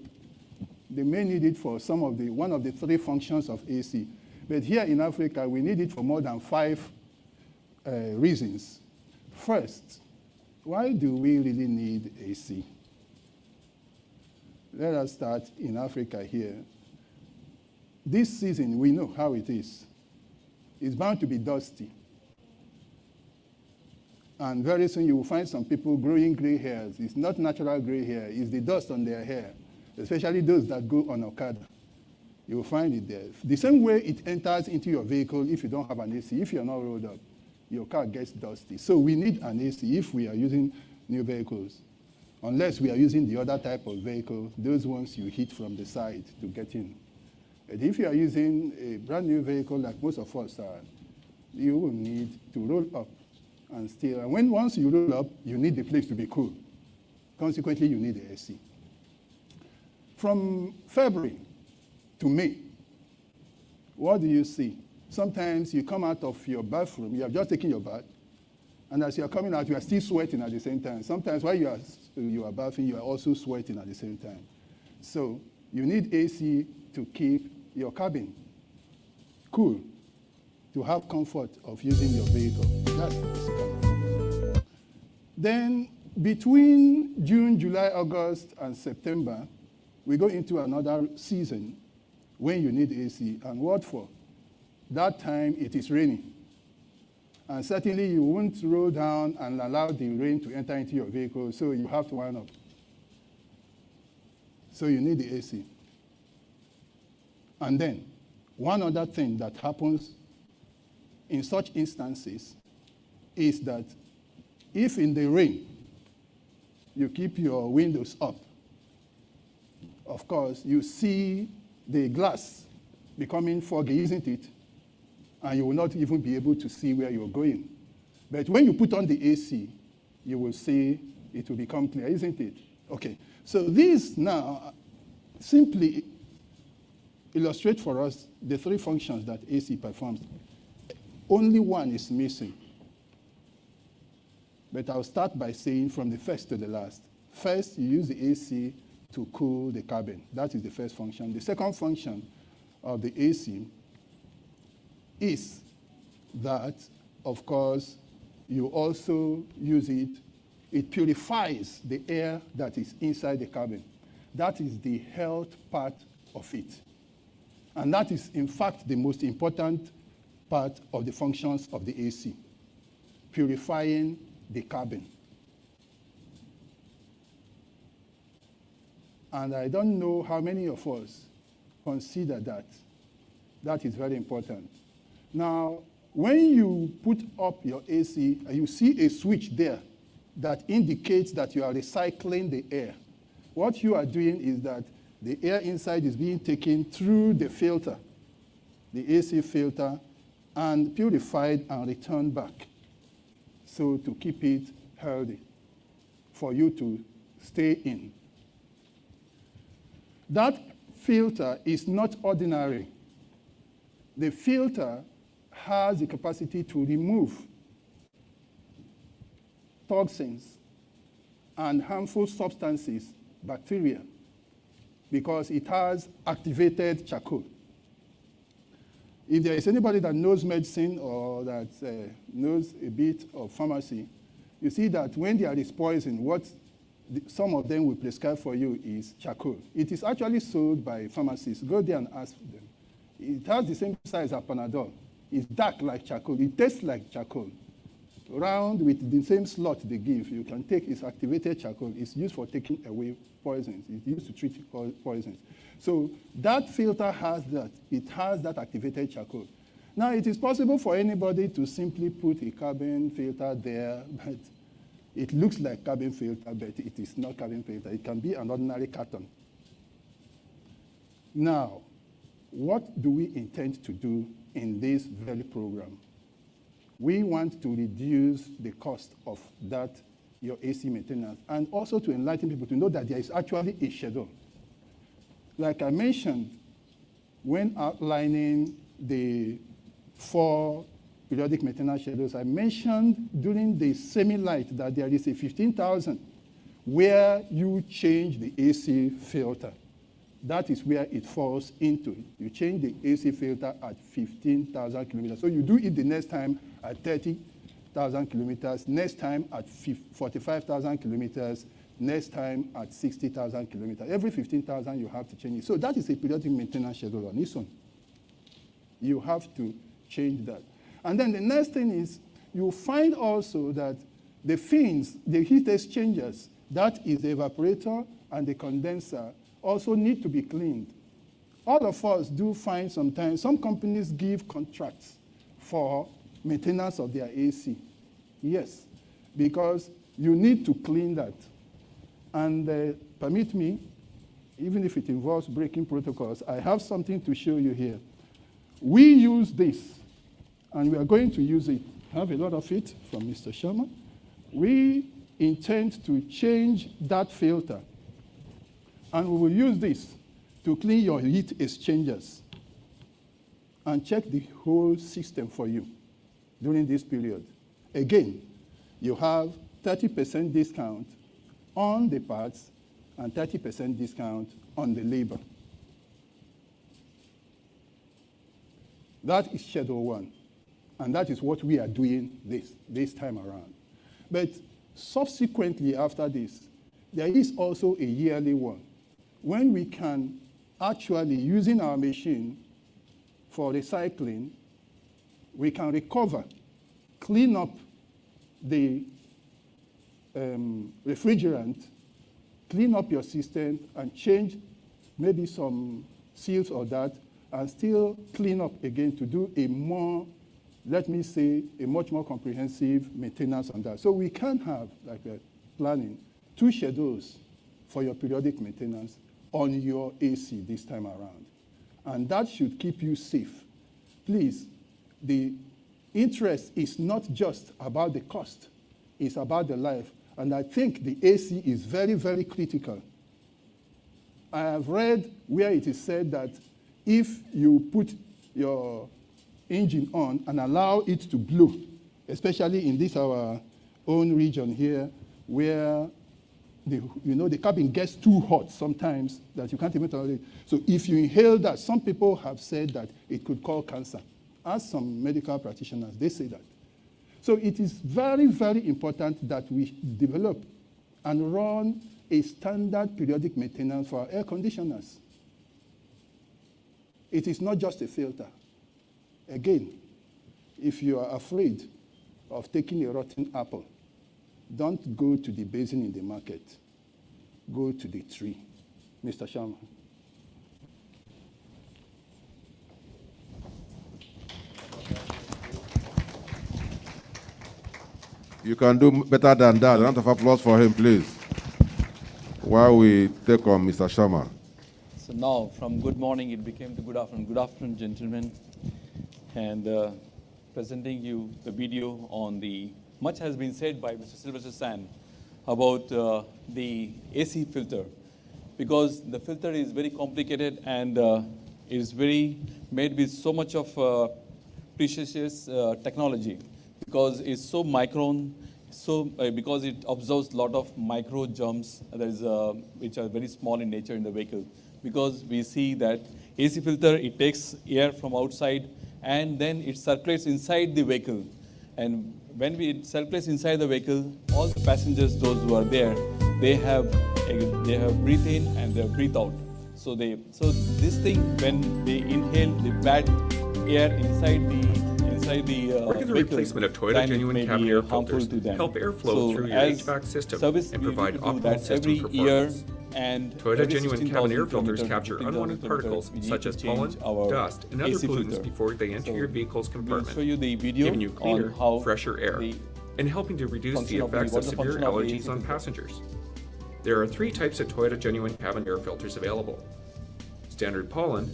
they may need it for one of the 3 functions of AC. But here in Africa, we need it for more than 5 reasons. First, why do we really need AC? Let us start in Africa here. This season, we know how it is. It's bound to be dusty. And very soon you will find some people growing gray hairs. It's not natural gray hair, it's the dust on their hair, especially those that go on Okada. You will find it there. The same way it enters into your vehicle if you don't have an AC, if you're not rolled up, your car gets dusty. So we need an AC if we are using new vehicles. Unless we are using the other type of vehicle, those ones you hit from the side to get in. But if you are using a brand new vehicle like most of us are, you will need to roll up and still. And once you roll up, you need the place to be cool. Consequently, you need the AC. From February to May, what do you see? Sometimes you come out of your bathroom, you have just taken your bath, and as you are coming out, you are still sweating at the same time. Sometimes while you are bathing, you are also sweating at the same time. So you need AC to keep your cabin cool, to have comfort of using your vehicle. That's basically. Then between June, July, August, and September, we go into another season when you need AC. And what for? That time it is raining. And certainly you won't roll down and allow the rain to enter into your vehicle, so you have to wind up. So you need the AC. And then, one other thing that happens in such instances is that if in the rain, you keep your windows up, of course, you see the glass becoming foggy, isn't it? And you will not even be able to see where you're going. But when you put on the AC, you will see it will become clear, isn't it? Okay, so these now simply illustrate for us the 3 functions that AC performs. Only one is missing. But I'll start by saying from the first to the last. First, you use the AC to cool the cabin. That is the first function. The second function of the AC is that, of course, you also use it. It purifies the air that is inside the cabin. That is the health part of it. And that is, in fact, the most important part of the functions of the AC, purifying the cabin. And I don't know how many of us consider that. That is very important. Now, when you put up your AC, you see a switch there that indicates that you are recycling the air. What you are doing is that the air inside is being taken through the filter, the AC filter, and purified and returned back. So to keep it healthy, for you to stay in. That filter is not ordinary. The filter has the capacity to remove toxins and harmful substances, bacteria, because it has activated charcoal. If there is anybody that knows medicine or that knows a bit of pharmacy, you see that when there is poison, what some of them will prescribe for you is charcoal. It is actually sold by pharmacists. Go there and ask them. It has the same size as Panadol. It's dark like charcoal. It tastes like charcoal. Round with the same slot they give. You can take its activated charcoal. It's used for taking away poisons. It's used to treat poisons. So that filter has that. It has that activated charcoal. Now, it is possible for anybody to simply put a carbon filter there, but it looks like carbon filter, but it is not carbon filter. It can be an ordinary carton. Now, what do we intend to do in this very program? We want to reduce the cost of that, your AC maintenance, and also to enlighten people to know that there is actually a schedule. Like I mentioned, when outlining the 4 periodic maintenance schedules, I mentioned during the semi-light that there is a 15,000 where you change the AC filter. That is where it falls into. You change the AC filter at 15,000 kilometers. So you do it the next time at 30,000 kilometers, next time at 45,000 kilometers, next time at 60,000 kilometers. Every 15,000 you have to change it. So that is a periodic maintenance schedule on its own. You have to change that. And then the next thing is you find also that the fins, the heat exchangers, that is the evaporator and the condenser, also need to be cleaned. All of us do find sometimes, some companies give contracts for maintenance of their AC. Yes, because you need to clean that. And permit me, even if it involves breaking protocols, I have something to show you here. We use this, and we are going to use it. I have a lot of it from Mr. Sharma. We intend to change that filter, and we will use this to clean your heat exchangers and check the whole system for you during this period. Again, you have 30% discount on the parts and 30% discount on the labor. That is Schedule 1, and that is what we are doing this time around. But subsequently after this, there is also a yearly one, when we can actually, using our machine for recycling, we can recover, clean up the refrigerant, clean up your system, and change maybe some seals or that, and still clean up again to do a more, let me say, a much more comprehensive maintenance on that. So we can have, like planning, 2 schedules for your periodic maintenance on your AC this time around. And that should keep you safe. Please, the interest is not just about the cost, it's about the life. And I think the AC is very, very critical. I have read where it is said that if you put your engine on and allow it to blow, especially in this our own region here, where the cabin gets too hot sometimes that you can't even tolerate. So if you inhale that, some people have said that it could cause cancer. Ask some medical practitioners, they say that. So it is very, very important that we develop and run a standard periodic maintenance for our air conditioners. It is not just a filter. Again, if you are afraid of taking a rotten apple, don't go to the basin in the market. Go to the tree. Mr. Sharma. You can do better than that. A round of applause for him, please. While we take on Mr. Sharma. So now, from good morning, it became to good afternoon. Good afternoon, gentlemen. And presenting you the video on the, much has been said by Mr. Sylvester San about the AC filter, because the filter is very complicated and is very made with so much of precious technology, because it's so micron, because it absorbs a lot of micro germs which are very small in nature in the vehicle. Because we see that AC filter, it takes air from outside and then it circulates inside the vehicle. And when it circulates inside the vehicle, all the passengers, those who are there, they have breathe in and they breathe out. So this thing, when they inhale the bad air inside the Regular vehicle, replacement of Toyota then it Genuine may cabin be air harmful filters to them. help airflow So through your as HVAC system service, and we provide need to do optimal that system every year. performance. And Toyota every Genuine cabin air 16,000 filters kilometers, capture 15,000 unwanted particles kilometers, we need such to as pollen, change our dust, and other AC pollutants filter. before they enter So your vehicle's we'll compartment, show you the video giving you cleaner, on how fresher air, the and helping to reduce the function of the- effects of what's the severe function of the allergies AC on filter. passengers. There are 3 types of Toyota Genuine cabin air filters available: standard pollen,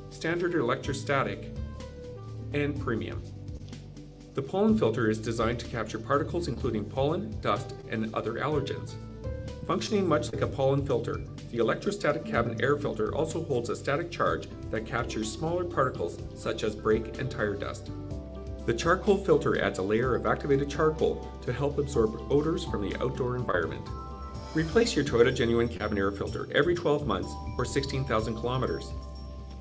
standard electrostatic, and premium. The pollen filter is designed to capture particles including pollen, dust, and other allergens. Functioning much like a pollen filter, the electrostatic cabin air filter also holds a static charge that captures smaller particles such as brake and tire dust. The charcoal filter adds a layer of activated charcoal to help absorb odors from the outdoor environment. Replace your Toyota Genuine cabin air filter every 12 months or 16,000 kilometers.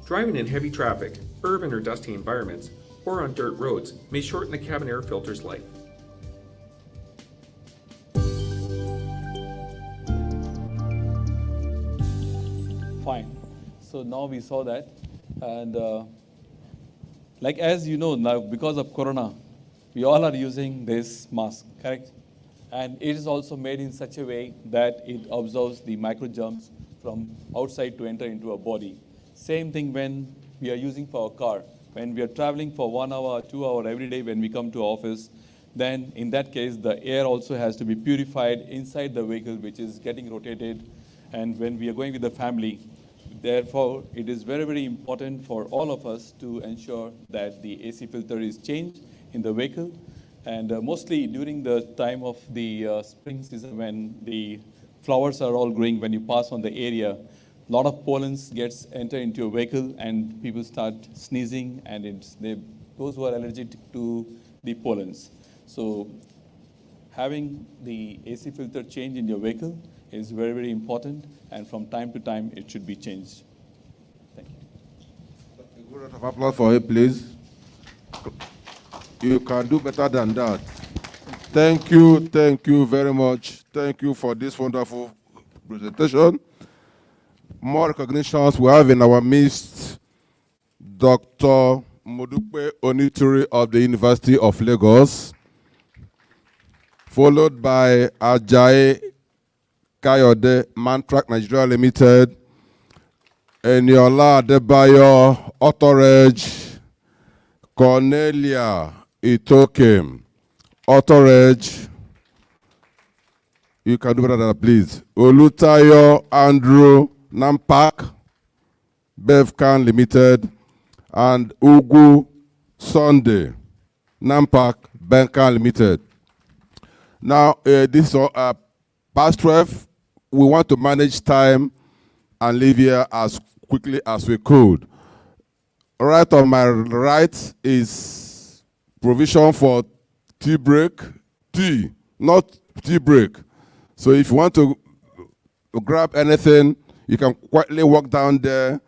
Driving in heavy traffic, urban or dusty environments, or on dirt roads may shorten the cabin air filter's life. Fine. So now we saw that, and like as you know now, because of Corona, we all are using this mask, correct? And it is also made in such a way that it absorbs the microgerms from outside to enter into our body. Same thing when we are using for our car. When we are traveling for 1 hour, 2 hours every day when we come to office, then in that case, the air also has to be purified inside the vehicle, which is getting rotated. And when we are going with the family, therefore, it is very, very important for all of us to ensure that the AC filter is changed in the vehicle. And mostly during the time of the spring season, when the flowers are all growing, when you pass on the area, a lot of pollens gets enter into your vehicle, and people start sneezing, and those who are allergic to the pollens. So having the AC filter change in your vehicle is very, very important, and from time to time, it should be changed. Thank you. A good round of applause for him, please. You can do better than that. Thank you very much. Thank you for this wonderful presentation. More recognitions we have in our midst. Dr. Modupe Onitiri of the University of Lagos, followed by Ajayi Kayode, Mantrack Nigeria Limited, Eniola Adebayo, Autoreg, Cornelia Itokim, Autoreg. You can do better than that, please. Olutayo Andrew, Nampak, Bevcan Limited, and Ugu Sunday, Nampak, Bevcan Limited. Now, this is past 12. We want to manage time and leave here as quickly as we could. Right on my right is provision for tea break. Tea, not tea break. So if you want to grab anything, you can quietly walk down there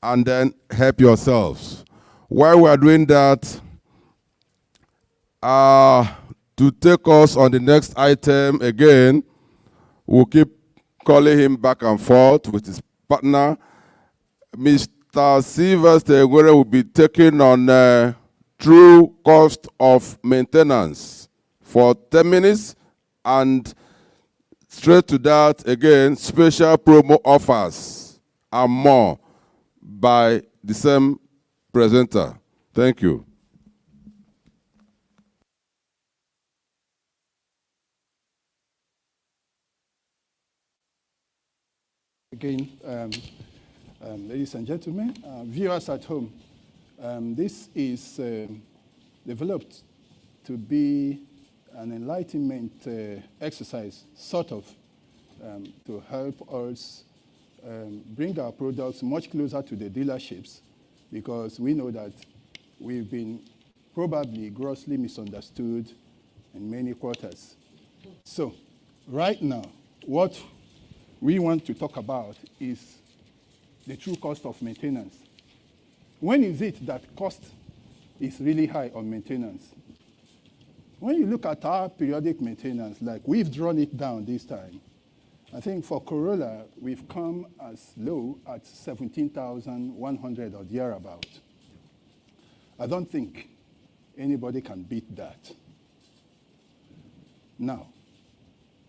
and then help yourselves. While we are doing that, to take us on the next item again, we'll keep calling him back and forth with his partner. Mr. Sylvester Egwere will be taking on true cost of maintenance for 10 minutes, and straight to that again, special promo offers and more by the same presenter. Thank you. Again, ladies and gentlemen, viewers at home, this is developed to be an enlightenment exercise, sort of, to help us bring our products much closer to the dealerships, because we know that we've been probably grossly misunderstood in many quarters. So, right now, what we want to talk about is the true cost of maintenance. When is it that cost is really high on maintenance? When you look at our periodic maintenance, like we've drawn it down this time, I think for Corolla, we've come as low at 17,100 or thereabout. I don't think anybody can beat that. Now,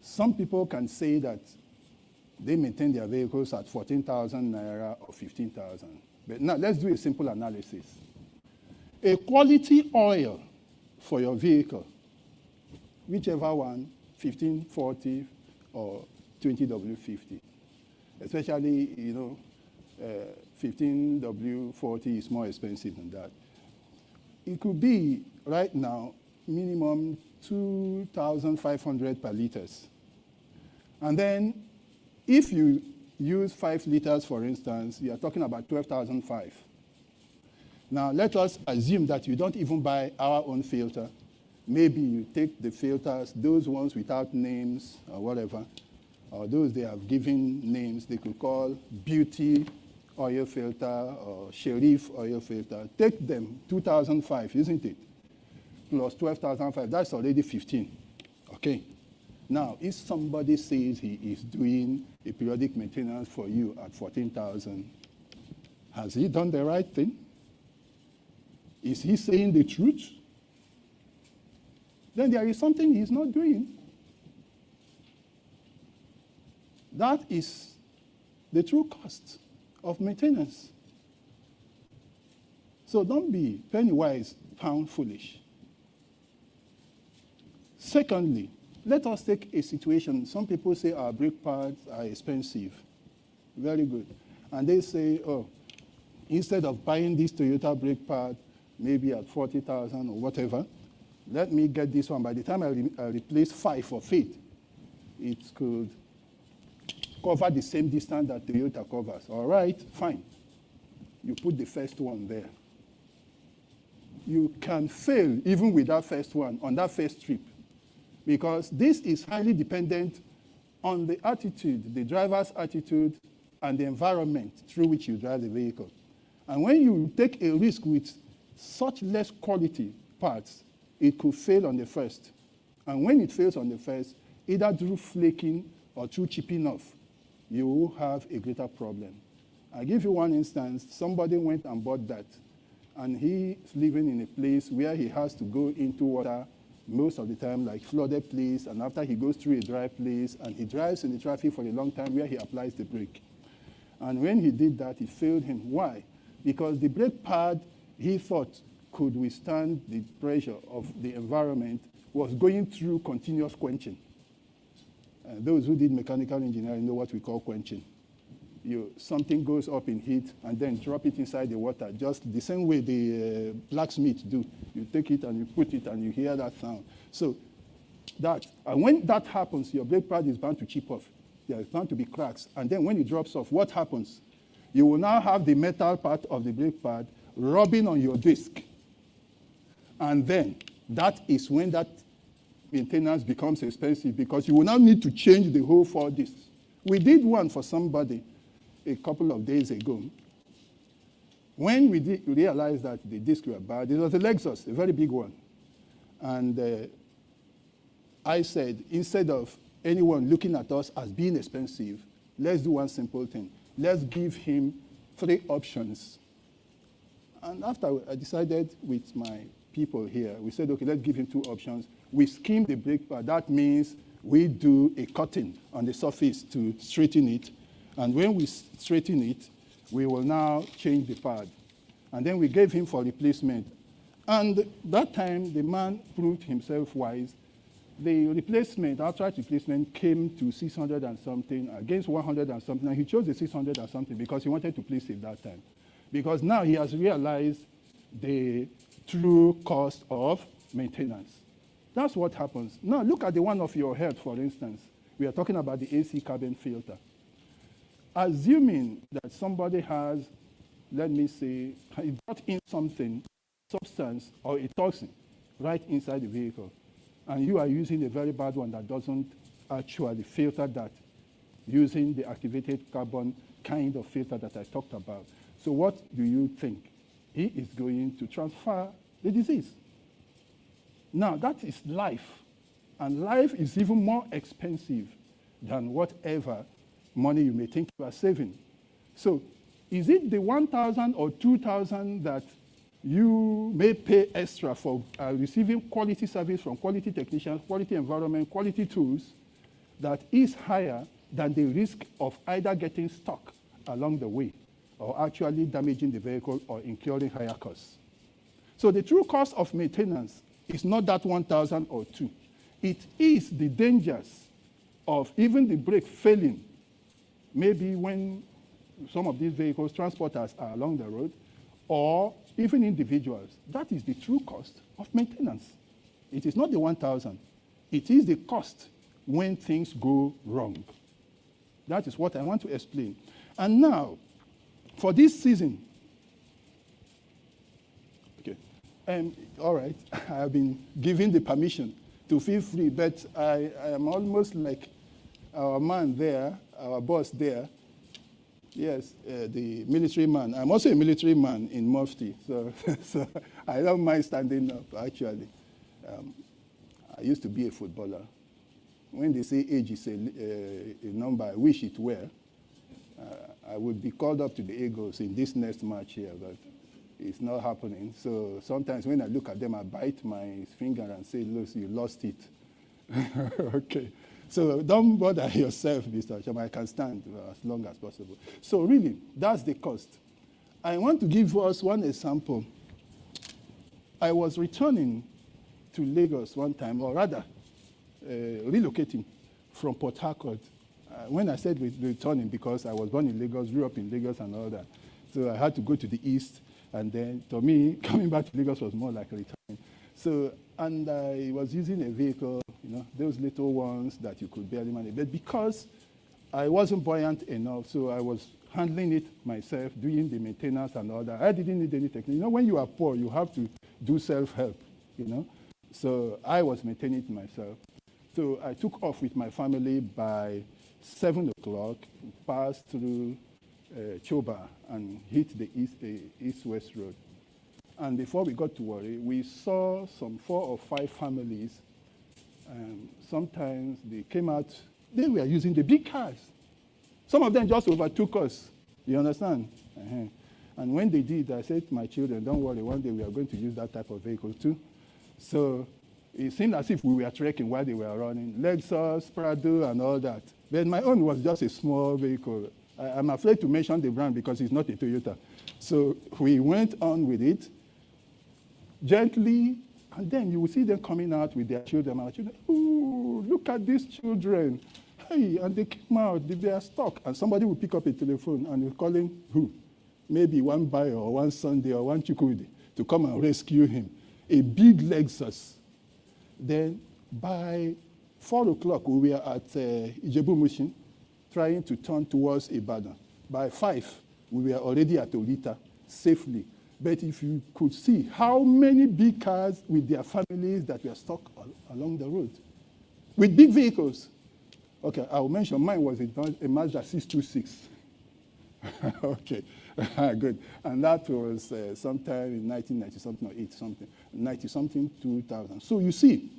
some people can say that they maintain their vehicles at 14,000 naira or 15,000. But now let's do a simple analysis. A quality oil for your vehicle, whichever one, 1540 or 20W50, especially, 15W40 is more expensive than that. It could be right now minimum 2,500 per liters. And then if you use 5 liters, for instance, you are talking about 12,500. Now, let us assume that you don't even buy our own filter. Maybe you take the filters, those ones without names or whatever, or those they have given names, they could call beauty oil filter or sheriff oil filter. Take them, 2,500, isn't it? Plus 12,500, that's already 15, okay? Now, if somebody says he is doing a periodic maintenance for you at 14,000, has he done the right thing? Is he saying the truth? Then there is something he's not doing. That is the true cost of maintenance. So don't be penny wise, pound foolish. Secondly, let us take a situation. Some people say our brake pads are expensive. Very good. And they say, oh, instead of buying this Toyota brake pad, maybe at 40,000 or whatever, let me get this one. By the time I replace 5 of it, it could cover the same distance that Toyota covers. All right, fine. You put the first one there. You can fail even with that first one on that first trip, because this is highly dependent on the attitude, the driver's attitude, and the environment through which you drive the vehicle. And when you take a risk with such less quality parts, it could fail on the first. And when it fails on the first, either through flaking or through chipping off, you will have a greater problem. I'll give you one instance. Somebody went and bought that, and he's living in a place where he has to go into water most of the time, like flooded place, and after he goes through a dry place, and he drives in the traffic for a long time where he applies the brake. And when he did that, it failed him. Why? Because the brake pad he thought could withstand the pressure of the environment was going through continuous quenching. Those who did mechanical engineering know what we call quenching. Something goes up in heat and then drop it inside the water, just the same way the blacksmiths do. You take it and you put it and you hear that sound. So that, and when that happens, your brake pad is bound to chip off. There is bound to be cracks. And then when it drops off, what happens? You will now have the metal part of the brake pad rubbing on your disc. And then that is when that maintenance becomes expensive, because you will now need to change the whole 4 discs. We did one for somebody a couple of days ago. When we realized that the discs were bad, it was a Lexus, a very big one. And I said, instead of anyone looking at us as being expensive, let's do one simple thing. Let's give him 3 options. And after I decided with my people here, we said, okay, let's give him 2 options. We skim the brake pad. That means we do a cutting on the surface to straighten it. And when we straighten it, we will now change the pad. And then we gave him for replacement. And that time, the man proved himself wise. The replacement, outright replacement, came to 600 and something against 100 and something. And he chose the 600 and something because he wanted to play safe that time. Because now he has realized the true cost of maintenance. That's what happens. Now look at the one of your head, for instance. We are talking about the AC cabin filter. Assuming that somebody has, let me say, he brought in something, substance or a toxin right inside the vehicle, and you are using a very bad one that doesn't actually filter that, using the activated carbon kind of filter that I talked about. So what do you think? He is going to transfer the disease. Now, that is life. And life is even more expensive than whatever money you may think you are saving. So is it the 1,000 or 2,000 that you may pay extra for receiving quality service from quality technicians, quality environment, quality tools, that is higher than the risk of either getting stuck along the way or actually damaging the vehicle or incurring higher costs? So the true cost of maintenance is not that 1,000 or 2. It is the dangers of even the brake failing, maybe when some of these vehicles, transporters, are along the road, or even individuals. That is the true cost of maintenance. It is not the 1,000. It is the cost when things go wrong. That is what I want to explain. And now, for this season, okay, all right, I have been given the permission to feel free, but I am almost like our man there, our boss there. Yes, the military man. I'm also a military man in Mufti, so, so I don't mind standing up, actually. I used to be a footballer. When they say age is a number, I wish it were. I would be called up to the Eagles in this next match here, but it's not happening. So sometimes when I look at them, I bite my finger and say, look, you lost it. Okay. So don't bother yourself, Mr. Chairman. I can stand as long as possible. So really, that's the cost. I want to give us one example. I was returning to Lagos one time, or rather, relocating from Port Harcourt. When I said returning, because I was born in Lagos, grew up in Lagos and all that. So I had to go to the east, and then to me, coming back to Lagos was more like returning. So, and I was using a vehicle, you know, those little ones that you could barely manage. But because I wasn't buoyant enough, so I was handling it myself, doing the maintenance and all that. I didn't need any technique. You know, when you are poor, you have to do self-help, you know. So I was maintaining it myself. So I took off with my family by 7 o'clock, passed through Choba and hit the east-west road. And before we got to Warri, we saw some 4 or 5 families. Sometimes they came out, they were using the big cars. Some of them just overtook us, you understand? And when they did, I said to my children, don't worry, one day we are going to use that type of vehicle too. So it seemed as if we were trekking while they were running, Lexus, Prado, and all that. But my own was just a small vehicle. I'm afraid to mention the brand because it's not a Toyota. So we went on with it gently, and then you will see them coming out with their children. And our children, ooh, look at these children. Hey, and they came out, they are stuck. And somebody will pick up a telephone and they're calling who? Maybe one Bayo or one Sunday or one Chukwudi to come and rescue him. A big Lexus. Then by 4 o'clock, we were at Ijebu-Mushin, trying to turn towards Ibadan. By 5, we were already at Olita, safely. But if you could see how many big cars with their families that were stuck along the road, with big vehicles. Okay, I'll mention mine was a Mazda 626. Okay, good. And that was sometime in 1990-something or 8-something, 90-something, 2000. So you see,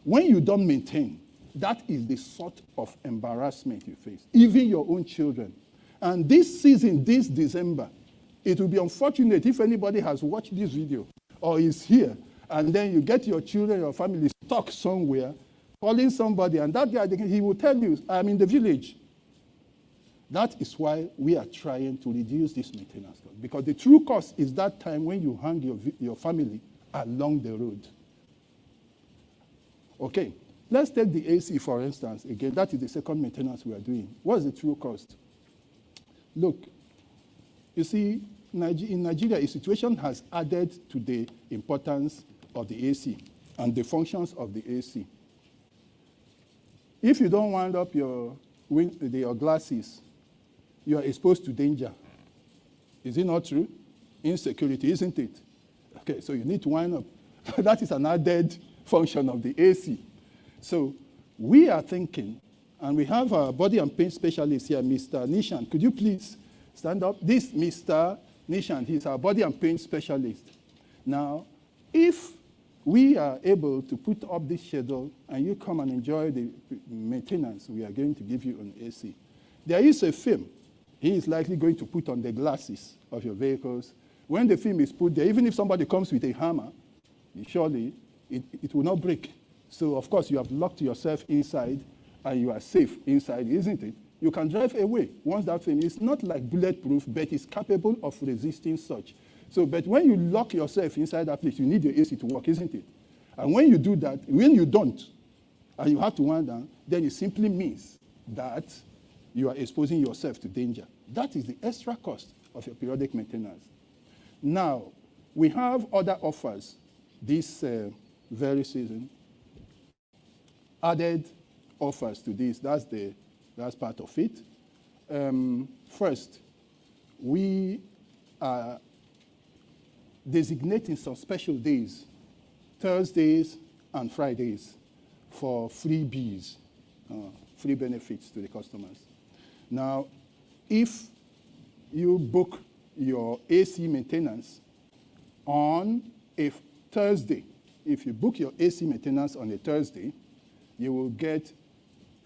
when you don't maintain, that is the sort of embarrassment you face, even your own children. And this season, this December, it will be unfortunate if anybody has watched this video or is here, and then you get your children, your family stuck somewhere, calling somebody, and that guy, he will tell you, I'm in the village. That is why we are trying to reduce this maintenance cost, because the true cost is that time when you hang your family along the road. Okay, let's take the AC, for instance. Again, that is the second maintenance we are doing. What is the true cost? Look, you see, in Nigeria, a situation has added to the importance of the AC and the functions of the AC. If you don't wind up your glasses, you are exposed to danger. Is it not true? Insecurity, isn't it? Okay, so you need to wind up. That is an added function of the AC. So we are thinking, and we have a body and paint specialist here, Mr. Nishan. Could you please stand up? This Mr. Nishan, he's our body and paint specialist. Now, if we are able to put up this schedule and you come and enjoy the maintenance we are going to give you on AC. There is a film he is likely going to put on the glasses of your vehicles. When the film is put there, even if somebody comes with a hammer, surely it will not break. So, of course, you have locked yourself inside and you are safe inside, isn't it? You can drive away once that film is not like bulletproof, but it's capable of resisting such. So, but when you lock yourself inside that place, you need your AC to work, isn't it? And when you do that, when you don't, and you have to wind down, then it simply means that you are exposing yourself to danger. That is the extra cost of your periodic maintenance. Now, we have other offers this very season. Added offers to this, that's part of it. First, we are designating some special days, Thursdays and Fridays, for freebies, free benefits to the customers. Now, if you book your AC maintenance on a Thursday, if you book your AC maintenance on a Thursday, you will get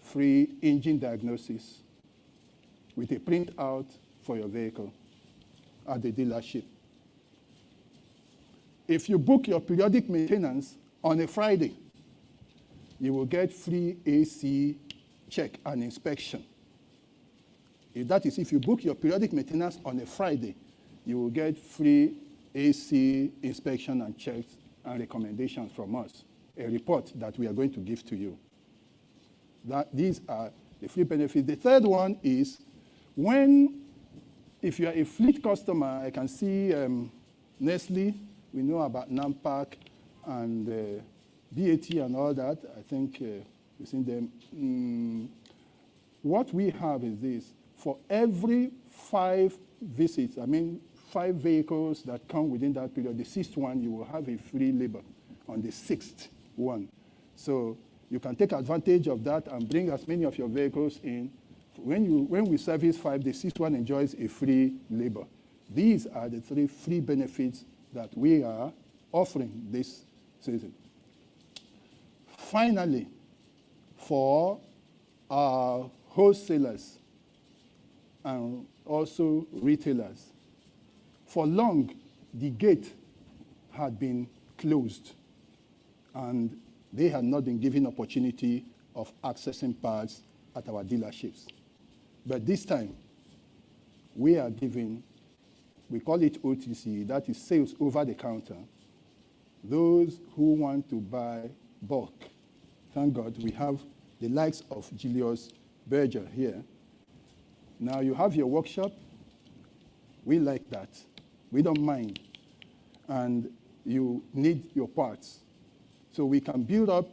free engine diagnosis with a printout for your vehicle at the dealership. If you book your periodic maintenance on a Friday, you will get free AC check and inspection. That is, if you book your periodic maintenance on a Friday, you will get free AC inspection and checks and recommendations from us, a report that we are going to give to you. These are the free benefits. The third one is if you are a fleet customer, I can see Nestle, we know about Nampak and BAT and all that. I think you've seen them. What we have is this. For every 5 visits, 5 vehicles that come within that period, the 6th one, you will have a free labor on the 6th one. So you can take advantage of that and bring as many of your vehicles in. When we service 5, the 6th one enjoys a free labor. These are the 3 free benefits that we are offering this season. Finally, for our wholesalers and also retailers, for long, the gate had been closed and they had not been given opportunity of accessing parts at our dealerships. But this time, we are giving, we call it OTC, that is sales over the counter, those who want to buy bulk. Thank God we have the likes of Julius Berger here. Now you have your workshop. We like that. We don't mind. And you need your parts. So we can build up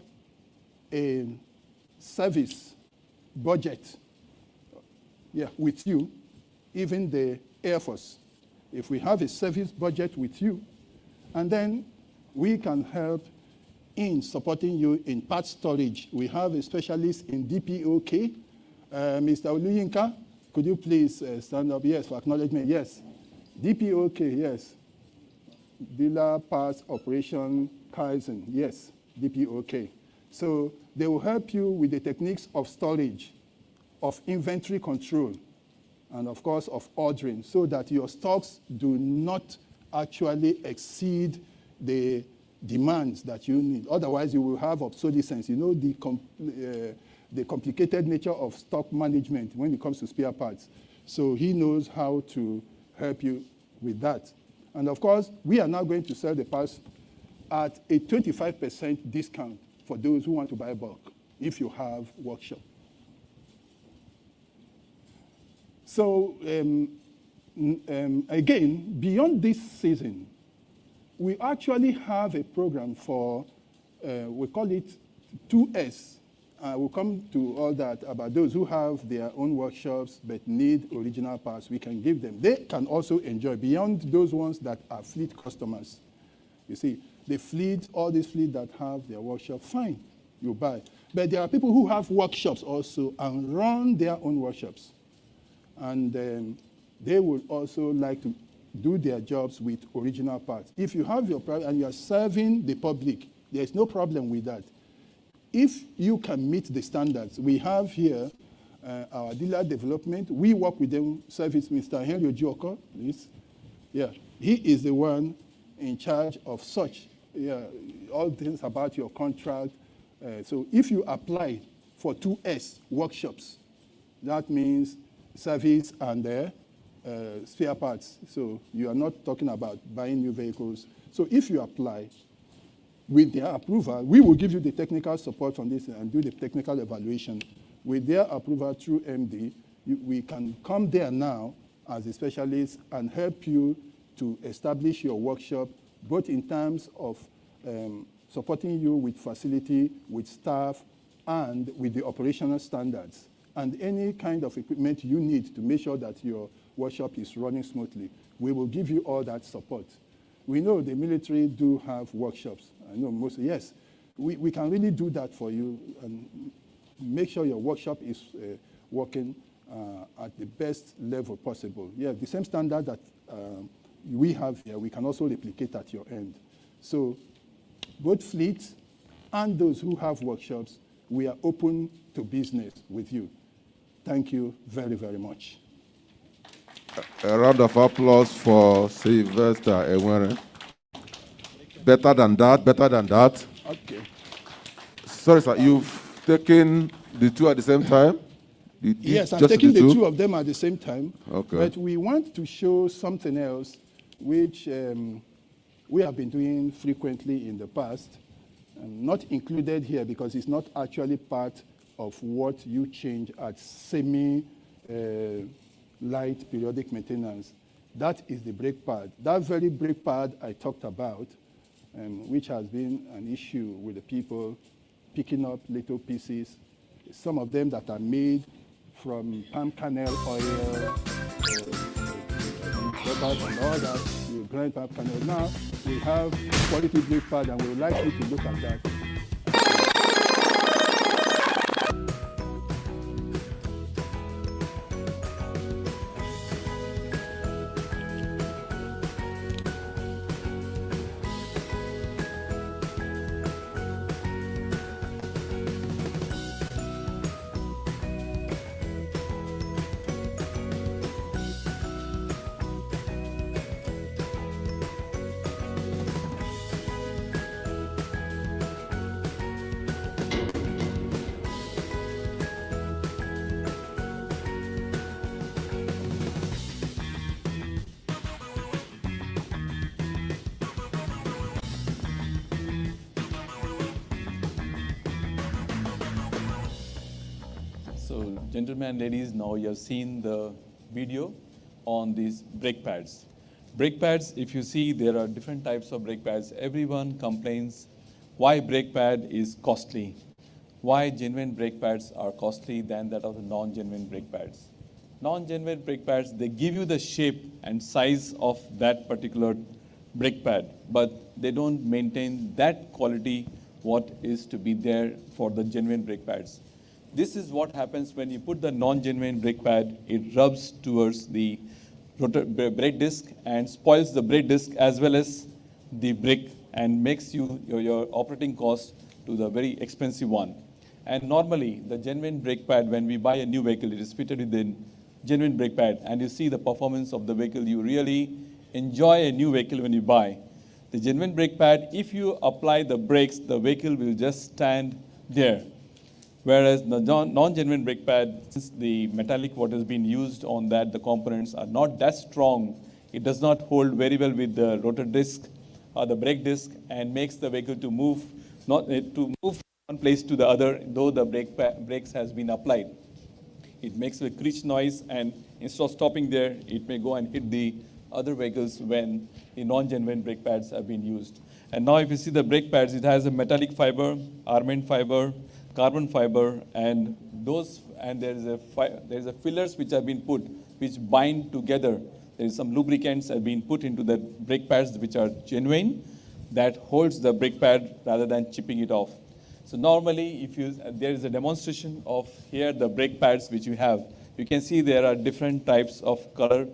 a service budget with you, even the Air Force. If we have a service budget with you, and then we can help in supporting you in part storage. We have a specialist in DPOK. Mr. Oluyinka, could you please stand up? Yes, for acknowledgement. Yes. DPOK, yes. Dealer Parts Operation Kaizen, yes, DPOK. So they will help you with the techniques of storage, of inventory control, and of course of ordering, so that your stocks do not actually exceed the demands that you need. Otherwise, you will have obsolescence. You know the complicated nature of stock management when it comes to spare parts. So he knows how to help you with that. And of course, we are now going to sell the parts at a 25% discount for those who want to buy bulk, if you have workshop. So again, beyond this season, we actually have a program for, we call it 2S. We'll come to all that about those who have their own workshops but need original parts. We can give them. They can also enjoy beyond those ones that are fleet customers. You see, the fleet, all these fleet that have their workshop, fine, you buy. But there are people who have workshops also and run their own workshops. And they would also like to do their jobs with original parts. If you have your product and you are serving the public There's no problem with that. If you can meet the standards, we have here our dealer development. We work with them, service Mr. Henry Ojuoko, please. Yeah, he is the one in charge of such, all things about your contract. So if you apply for 2S workshops, that means service and spare parts. So you are not talking about buying new vehicles. So if you apply, with their approval, we will give you the technical support on this and do the technical evaluation. With their approval through MD, we can come there now as a specialist and help you to establish your workshop, both in terms of supporting you with facility, with staff, and with the operational standards, and any kind of equipment you need to make sure that your workshop is running smoothly. We will give you all that support. We know the military do have workshops. I know most, yes. We can really do that for you and make sure your workshop is working at the best level possible. Yeah, the same standard that we have here, we can also replicate at your end. So both fleets and those who have workshops, we are open to business with you. Thank you very, very much. A round of applause for Sylvester Enwere. Better than that, better than that. Okay. Sorry, sir, you've taken the two at the same time? Yes, I'm taking the two of them at the same time. Okay. But we want to show something else which we have been doing frequently in the past, not included here because it's not actually part of what you change at semi-light periodic maintenance. That is the brake pad. That very brake pad I talked about, which has been an issue with the people picking up little pieces, some of them that are made from palm kernel oil, rubber and all that, you grind palm kernel. Now we have quality brake pad and we would like you to look at that. So, gentlemen and ladies, now you have seen the video on these brake pads. Brake pads, if you see, there are different types of brake pads. Everyone complains why brake pad is costly. Why genuine brake pads are costly than that of the non-genuine brake pads. Non-genuine brake pads, they give you the shape and size of that particular brake pad, but they don't maintain that quality what is to be there for the genuine brake pads. This is what happens when you put the non-genuine brake pad. It rubs towards the brake disc and spoils the brake disc as well as the brake and makes your operating cost to the very expensive one. And normally, the genuine brake pad, when we buy a new vehicle, it is fitted with the genuine brake pad, and you see the performance of the vehicle. You really enjoy a new vehicle when you buy. The genuine brake pad, if you apply the brakes, the vehicle will just stand there. Whereas the non-genuine brake pad, since the metallic what has been used on that, the components are not that strong, it does not hold very well with the rotor disc or the brake disc and makes the vehicle to move, from one place to the other, though the brakes has been applied. It makes a creak noise, and instead of stopping there, it may go and hit the other vehicles when the non-genuine brake pads have been used. And now if you see the brake pads, it has a metallic fiber, armament fiber, carbon fiber, and there is a fillers which have been put, which bind together. There is some lubricants have been put into the brake pads which are genuine, that holds the brake pad rather than chipping it off. So normally, there is a demonstration of here the brake pads which you have. You can see there are different types of color,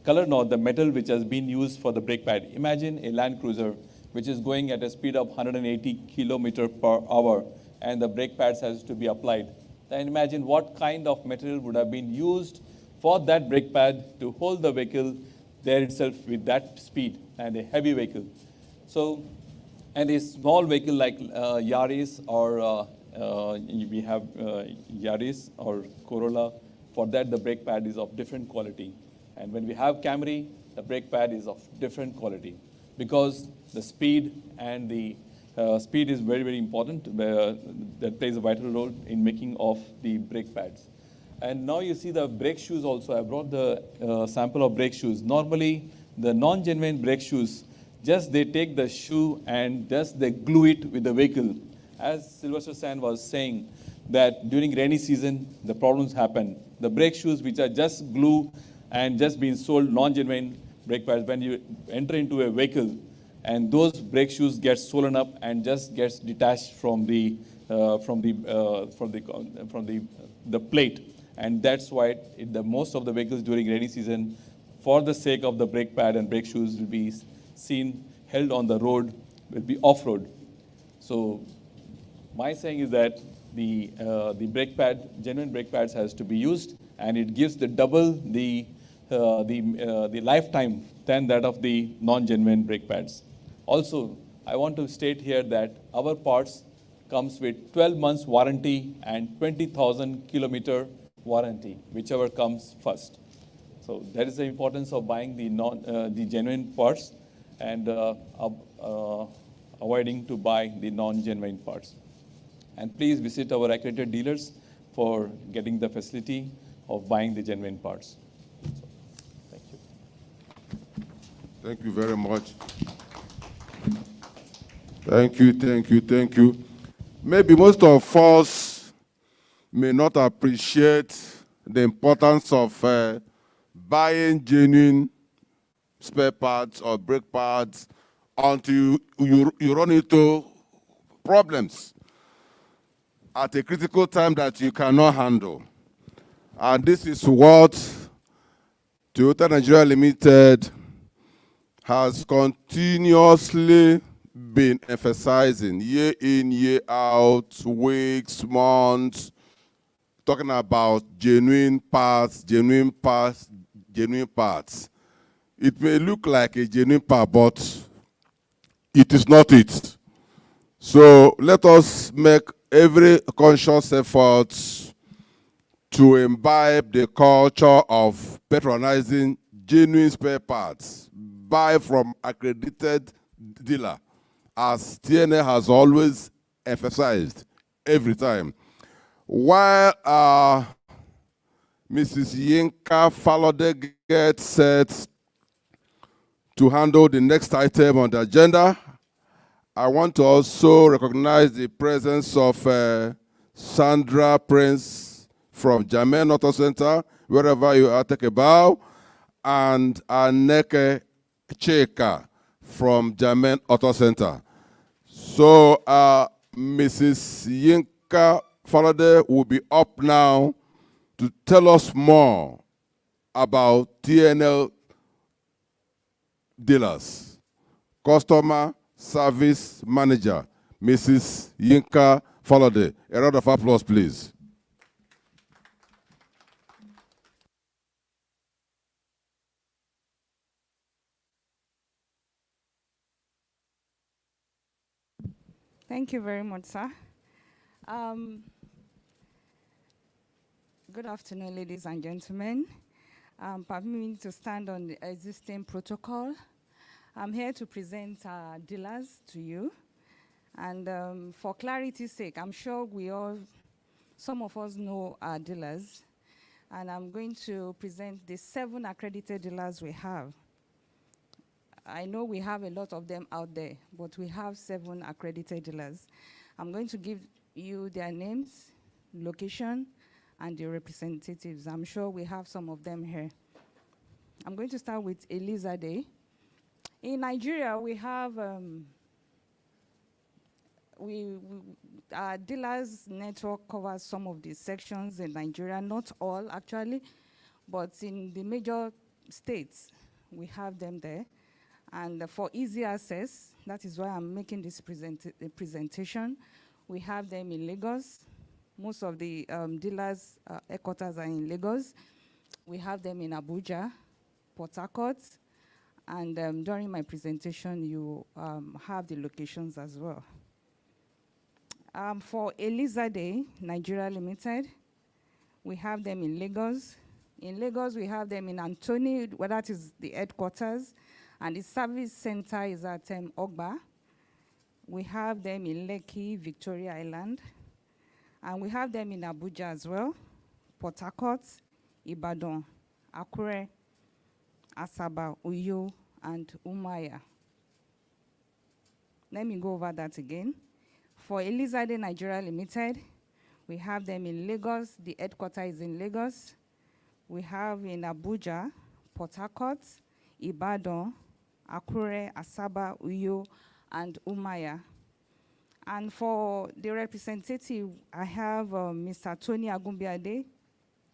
not the metal which has been used for the brake pad. Imagine a Land Cruiser which is going at a speed of 180 kilometer per hour, and the brake pads has to be applied. Then imagine what kind of material would have been used for that brake pad to hold the vehicle there itself with that speed, and a heavy vehicle. So, and a small vehicle like Yaris, or we have Yaris or Corolla, for that the brake pad is of different quality. And when we have Camry, the brake pad is of different quality, because the speed and the speed is very, very important. That plays a vital role in making of the brake pads. And now you see the brake shoes also. I brought the sample of brake shoes. Normally, the non-genuine brake shoes, just they take the shoe and just they glue it with the vehicle. As Sylvester Sand was saying, that during rainy season, the problems happen. The brake shoes, which are just glue and just being sold non-genuine brake pads, when you enter into a vehicle, and those brake shoes get swollen up and just gets detached from the plate, and that's why the most of the vehicles during rainy season, for the sake of the brake pad and brake shoes, will be seen held on the road, will be off-road. So my saying is that the brake pad, genuine brake pads, has to be used, and it gives the double the lifetime than that of the non-genuine brake pads. Also, I want to state here that our parts comes with 12 months warranty and 20,000 kilometer warranty, whichever comes first. So that is the importance of buying the genuine parts, and avoiding to buy the non-genuine parts. And please visit our accredited dealers for getting the facility of buying the genuine parts. So, thank you. Thank you very much. Thank you, thank you, thank you. Maybe most of us may not appreciate the importance of buying genuine spare parts or brake pads until you run into problems at a critical time that you cannot handle. And this is what Toyota Nigeria Limited has continuously been emphasizing year in, year out, weeks, months, talking about genuine parts, genuine parts, genuine parts. It may look like a genuine part, but it is not it. So let us make every conscious effort to imbibe the culture of patronizing genuine spare parts. Buy from accredited dealer, as TNA has always emphasized every time. While Mrs. Yinka Falode gets set to handle the next item on the agenda, I want to also recognize the presence of Sandra Prince from Jamen Auto Center, wherever you are, take a bow, and Aneke Cheka from Jamen Auto Center. So Mrs. Yinka Falode will be up now to tell us more about TNL dealers. Customer Service Manager, Mrs. Yinka Falode. A round of applause, please. Thank you very much, sir. Good afternoon, ladies and gentlemen. Permit me to stand on the existing protocol. I'm here to present our dealers to you. And for clarity's sake, I'm sure some of us know our dealers. And I'm going to present the 7 accredited dealers we have. I know we have a lot of them out there, but we have 7 accredited dealers. I'm going to give you their names, location, and the representatives. I'm sure we have some of them here. I'm going to start with Elizade. In Nigeria, we have our dealers network covers some of the sections in Nigeria, not all actually, but in the major states, we have them there. And for easy access, that is why I'm making this presentation. We have them in Lagos. Most of the dealers' headquarters are in Lagos. We have them in Abuja, Port Harcourt, and during my presentation, you have the locations as well. For Elizade Nigeria Limited, we have them in Lagos. In Lagos, we have them in Antony, where that is the headquarters, and the service center is at Ogba. We have them in Lekki, Victoria Island, and we have them in Abuja as well, Port Harcourt, Ibadan, Akure, Asaba, Uyo, and Umaya. Let me go over that again. For Elizade Nigeria Limited, we have them in Lagos. The headquarters is in Lagos. We have in Abuja, Port Harcourt, Ibadan, Akure, Asaba, Uyo, and Umaya. And for the representative, I have Mr. Tony Agumbiade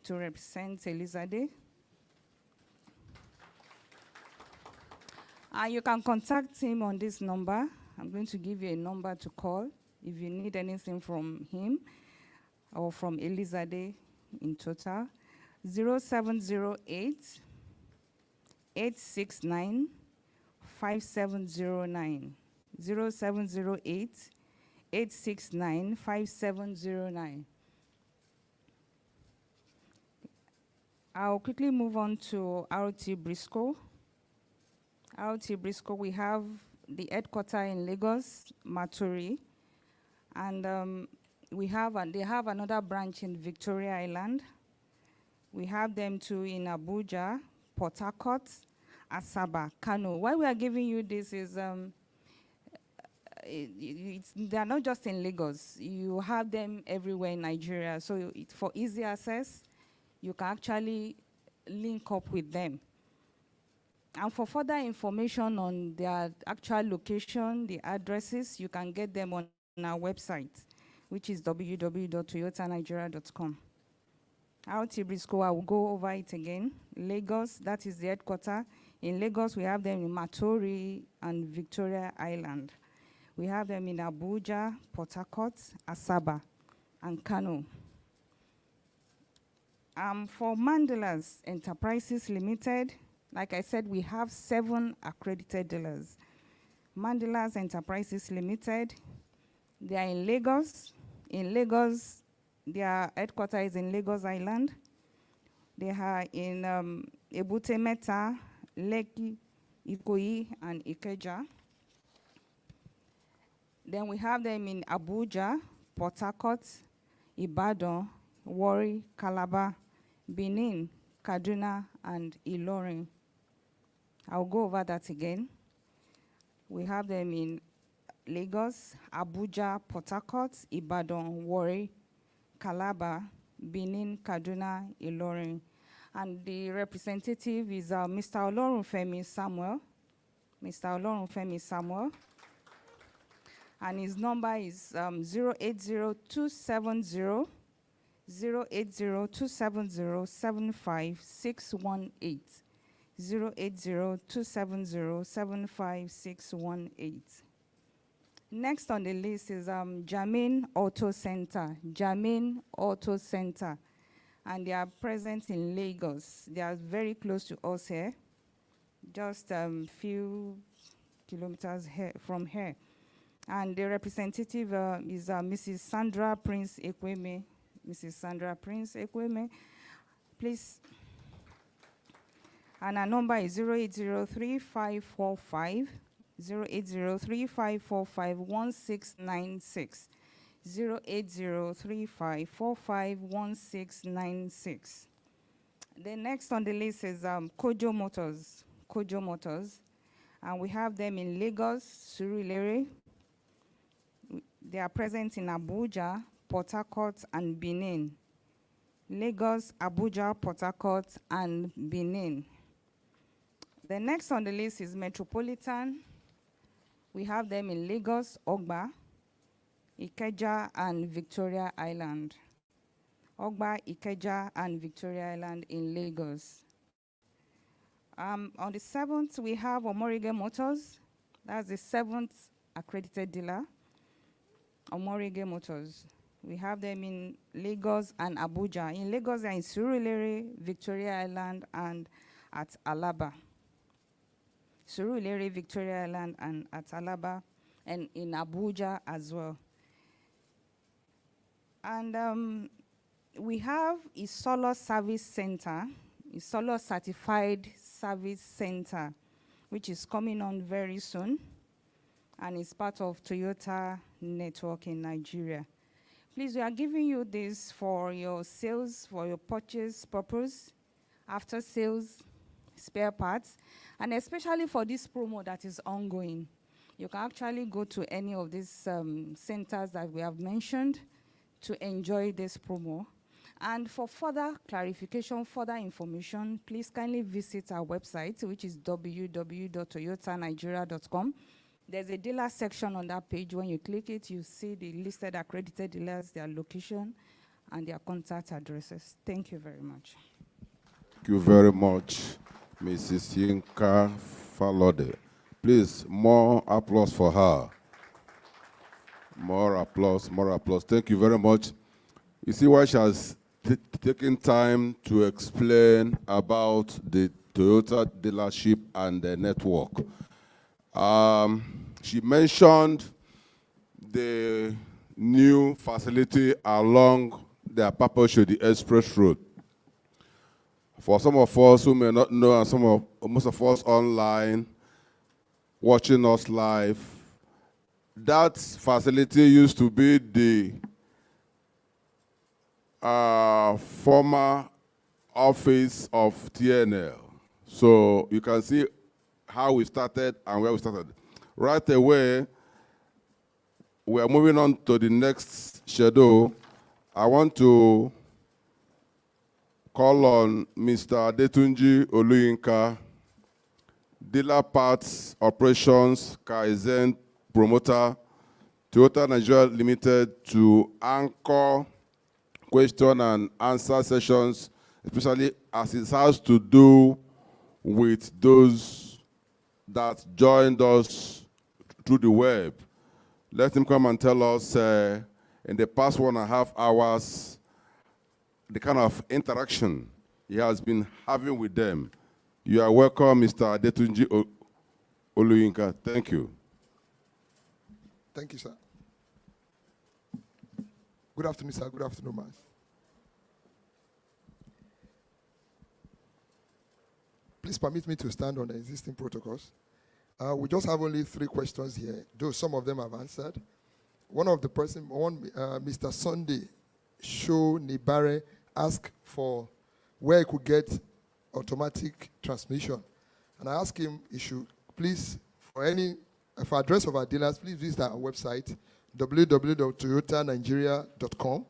to represent Elizade. And you can contact him on this number. I'm going to give you a number to call if you need anything from him or from Elizade in total. 0708 869 5709. 0708 869 5709. I'll quickly move on to RT Briscoe. RT Briscoe, we have the headquarters in Lagos, Maturi, and they have another branch in Victoria Island. We have them too in Abuja, Port Harcourt, Asaba, Kano. Why we are giving you this is they are not just in Lagos. You have them everywhere in Nigeria. So for easy access, you can actually link up with them. And for further information on their actual location, the addresses, you can get them on our website, which is www.toyotanigeria.com. RT Briscoe, I will go over it again. Lagos, that is the headquarters. In Lagos, we have them in Maturi and Victoria Island. We have them in Abuja, Port Harcourt, Asaba, and Kano. For Mandela's Enterprises Limited, like I said, we have 7 accredited dealers. Mandela's Enterprises Limited, they are in Lagos. In Lagos, their headquarters is in Lagos Island. They are in Ebute Metta, Lekki, Ikoyi, and Ikeja. Then we have them in Abuja, Port Harcourt, Ibadan, Warri, Calabar, Benin, Kaduna, and Ilorin. I'll go over that again. We have them in Lagos, Abuja, Port Harcourt, Ibadan, Warri, Calabar, Benin, Kaduna, Ilorin. And the representative is Mr. Olorunfemi Samuel. Mr. Olorunfemi Samuel. And his number is 080-270 75618. 080-270 75618. Next on the list is Jamin Auto Center. Jamin Auto Center. And they are present in Lagos. They are very close to us here, just a few kilometers from here. And the representative is Mrs. Sandra Prince Ekweme. Mrs. Sandra Prince Ekweme, please. And our number is 0803545 1696. 08035451696. The next on the list is Kojo Motors. Kojo Motors. And we have them in Lagos, Surulere. They are present in Abuja, Port Harcourt, and Benin. Lagos, Abuja, Port Harcourt, and Benin. The next on the list is Metropolitan. We have them in Lagos, Ogba, Ikeja, and Victoria Island. Ogba, Ikeja, and Victoria Island in Lagos. On the 7th, we have Omorige Motors. That's the 7th accredited dealer, Omorige Motors. We have them in Lagos and Abuja. In Lagos, they're in Surulere, Victoria Island, and at Alaba. Surulere, Victoria Island, and at Alaba, and in Abuja as well. And we have a solar service center, a solar certified service center, which is coming on very soon, and it's part of Toyota network in Nigeria. Please, we are giving you this for your sales, for your purchase purpose, after sales, spare parts, and especially for this promo that is ongoing. You can actually go to any of these centers that we have mentioned to enjoy this promo. And for further clarification, further information, please kindly visit our website, which is www.toyotanigeria.com. There's a dealer section on that page. When you click it, you see the listed accredited dealers, their location, and their contact addresses. Thank you very much. Thank you very much, Mrs. Yinka Falode. Please, more applause for her. More applause, more applause. Thank you very much. You see why she has taken time to explain about the Toyota dealership and the network. She mentioned the new facility along the Apapa Oshodi Express Road. For some of us who may not know, and most of us online, watching us live, that facility used to be the former office of TNL. So you can see how we started and where we started. Right away, we are moving on to the next schedule. I want to call on Mr. Adetunji Oluyinka, dealer parts operations Kaizen promoter, Toyota Nigeria Limited, to anchor question and answer sessions, especially as it has to do with those that joined us through the web. Let him come and tell us in the past 1.5 hours the kind of interaction he has been having with them. You are welcome, Mr. Adetunji Oluyinka. Thank you. Thank you, sir. Good afternoon, sir. Good afternoon, ma'am. Please permit me to stand on the existing protocols. We just have only 3 questions here, though some of them have answered. One of the person, Mr. Sunday Show Nibare, asked for where he could get automatic transmission. And I asked him he should please, for address of our dealers, please visit our website, www.toyotanigeria.com.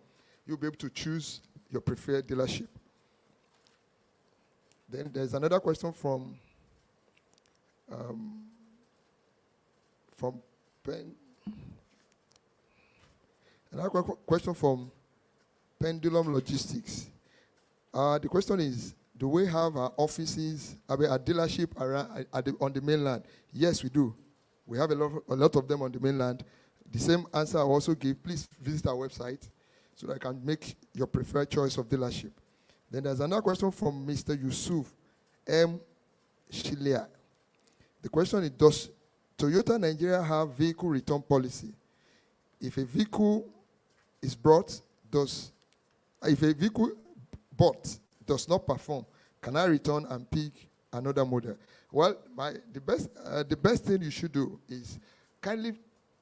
You'll be able to choose your preferred dealership. Then there's another question from question from Pendulum Logistics. The question is, do we have our offices, our dealership around, on the mainland? Yes, we do. We have a lot of them on the mainland. The same answer I also give. Please visit our website so that I can make your preferred choice of dealership. Then there's another question from Mr. Yusuf M. Shilia. The question is, does Toyota Nigeria have vehicle return policy? If a vehicle is bought, does not perform, can I return and pick another model? Well, the best thing you should do is kindly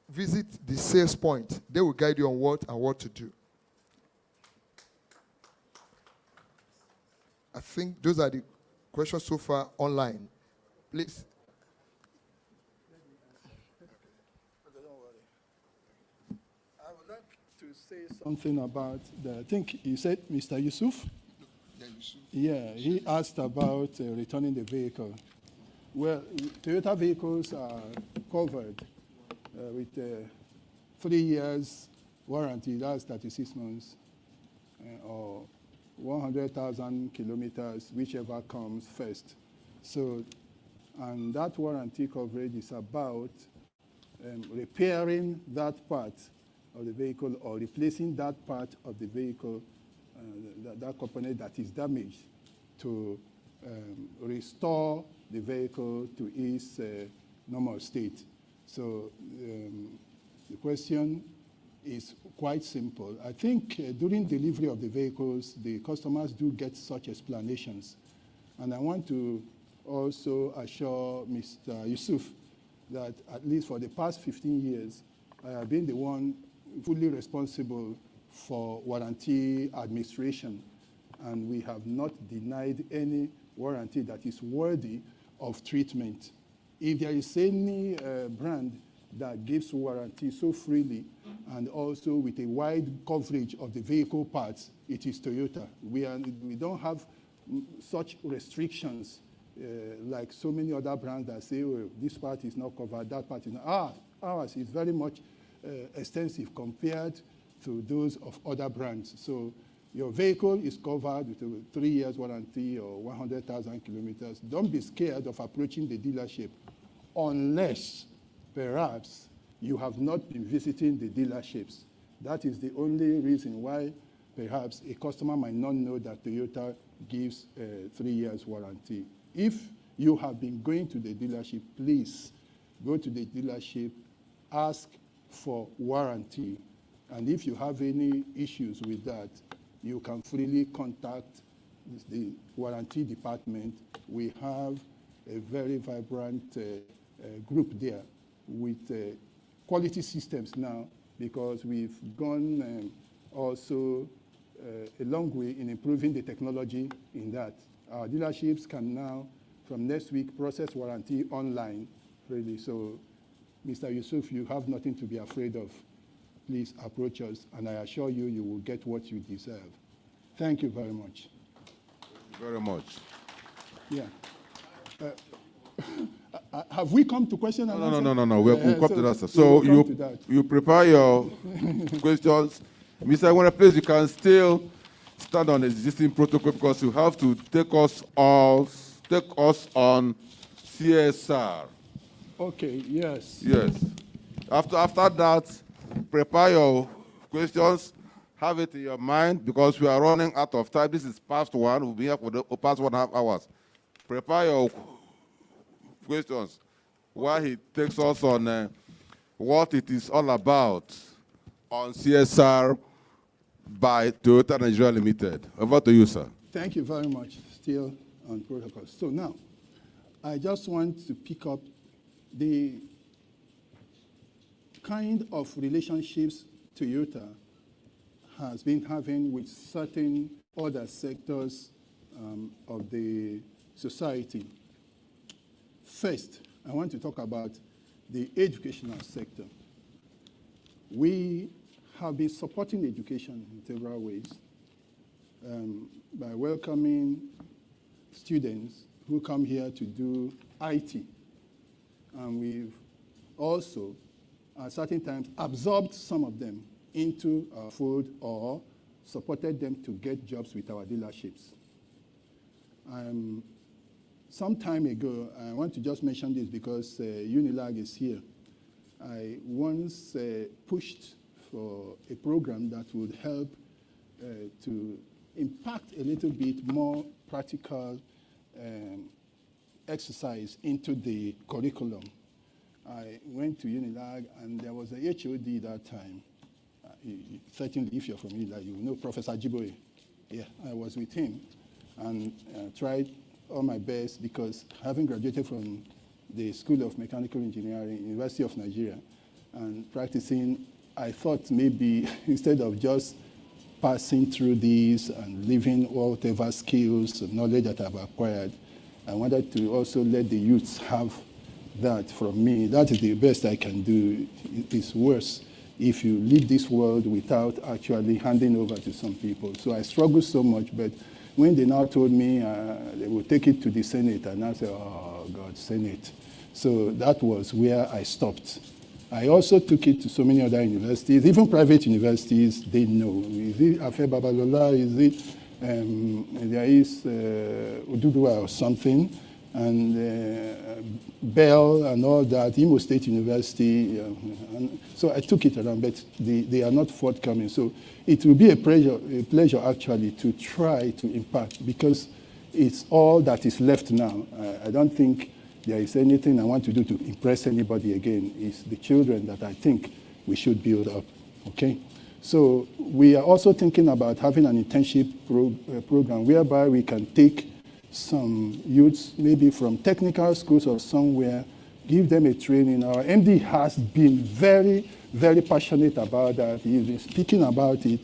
visit the sales point. They will guide you on what to do. I think those are the questions so far online. Please. I would like to say something about I think you said Mr. Yusuf? Yeah, Yusuf. Yeah, he asked about returning the vehicle. Well, Toyota vehicles are covered with 3 years warranty, that's 36 months, or 100,000 kilometers, whichever comes first. So, and that warranty coverage is about repairing that part of the vehicle or replacing that part of the vehicle, that component that is damaged, to restore the vehicle to its normal state. So the question is quite simple. I think during delivery of the vehicles, the customers do get such explanations. And I want to also assure Mr. Yusuf that at least for the past 15 years, I have been the one fully responsible for warranty administration. And we have not denied any warranty that is worthy of treatment. If there is any brand that gives warranty so freely and also with a wide coverage of the vehicle parts, it is Toyota. We don't have such restrictions like so many other brands that say, oh, this part is not covered, that part is not. Ours is very much extensive compared to those of other brands. So your vehicle is covered with a 3 years warranty or 100,000 kilometers. Don't be scared of approaching the dealership unless perhaps you have not been visiting the dealerships. That is the only reason why perhaps a customer might not know that Toyota gives a 3 years warranty. If you have been going to the dealership, please go to the dealership, ask for warranty. And if you have any issues with that, you can freely contact the warranty department. We have a very vibrant group there with quality systems now, because we've gone also a long way in improving the technology in that. Our dealerships can now, from next week, process warranty online, really. So, Mr. Yusuf, you have nothing to be afraid of. Please approach us, and I assure you, you will get what you deserve. Thank you very much. Thank you very much. Yeah. Have we come to question and answer? No. We'll come to that, sir. So you prepare your questions. Mr. Iwere, please, you can still stand on the existing protocol because you have to take us on CSR. Okay, yes. Yes. After that, prepare your questions, have it in your mind, because we are running out of time. This is past one. We'll be here for the past 1.5 hours. Prepare your questions while he takes us on what it is all about on CSR by Toyota Nigeria Limited. Over to you, sir. Thank you very much. Still on protocol. So now, I just want to pick up the kind of relationships Toyota has been having with certain other sectors of the society. First, I want to talk about the educational sector. We have been supporting education in several ways by welcoming students who come here to do IT. And we've also, at certain times, absorbed some of them into our fold or supported them to get jobs with our dealerships. Some time ago, I want to just mention this because Unilag is here. I once pushed for a program that would help to impact a little bit more practical exercise into the curriculum. I went to Unilag, and there was a HOD that time. Certainly, if you're from Unilag, you know Professor Jiboye. Yeah, I was with him and tried all my best, because having graduated from the School of Mechanical Engineering, University of Nigeria, and practicing, I thought maybe instead of just passing through these and leaving whatever skills and knowledge that I've acquired, I wanted to also let the youths have that from me. That is the best I can do. It is worse if you leave this world without actually handing over to some people. So I struggled so much, but when they now told me they would take it to the Senate, and I said, oh, God, Senate. So that was where I stopped. I also took it to so many other universities, even private universities. They know. Is it Afe Babalola? Is it, there is Ududua or something? and Bell and all that, Imo State University. And so I took it around, but they are not forthcoming. So it will be a pleasure actually to try to impact, because it's all that is left now. I don't think there is anything I want to do to impress anybody again. It's the children that I think we should build up, okay? So we are also thinking about having an internship program whereby we can take some youths, maybe from technical schools or somewhere, give them a training. Our MD has been very, very passionate about that. He's been speaking about it,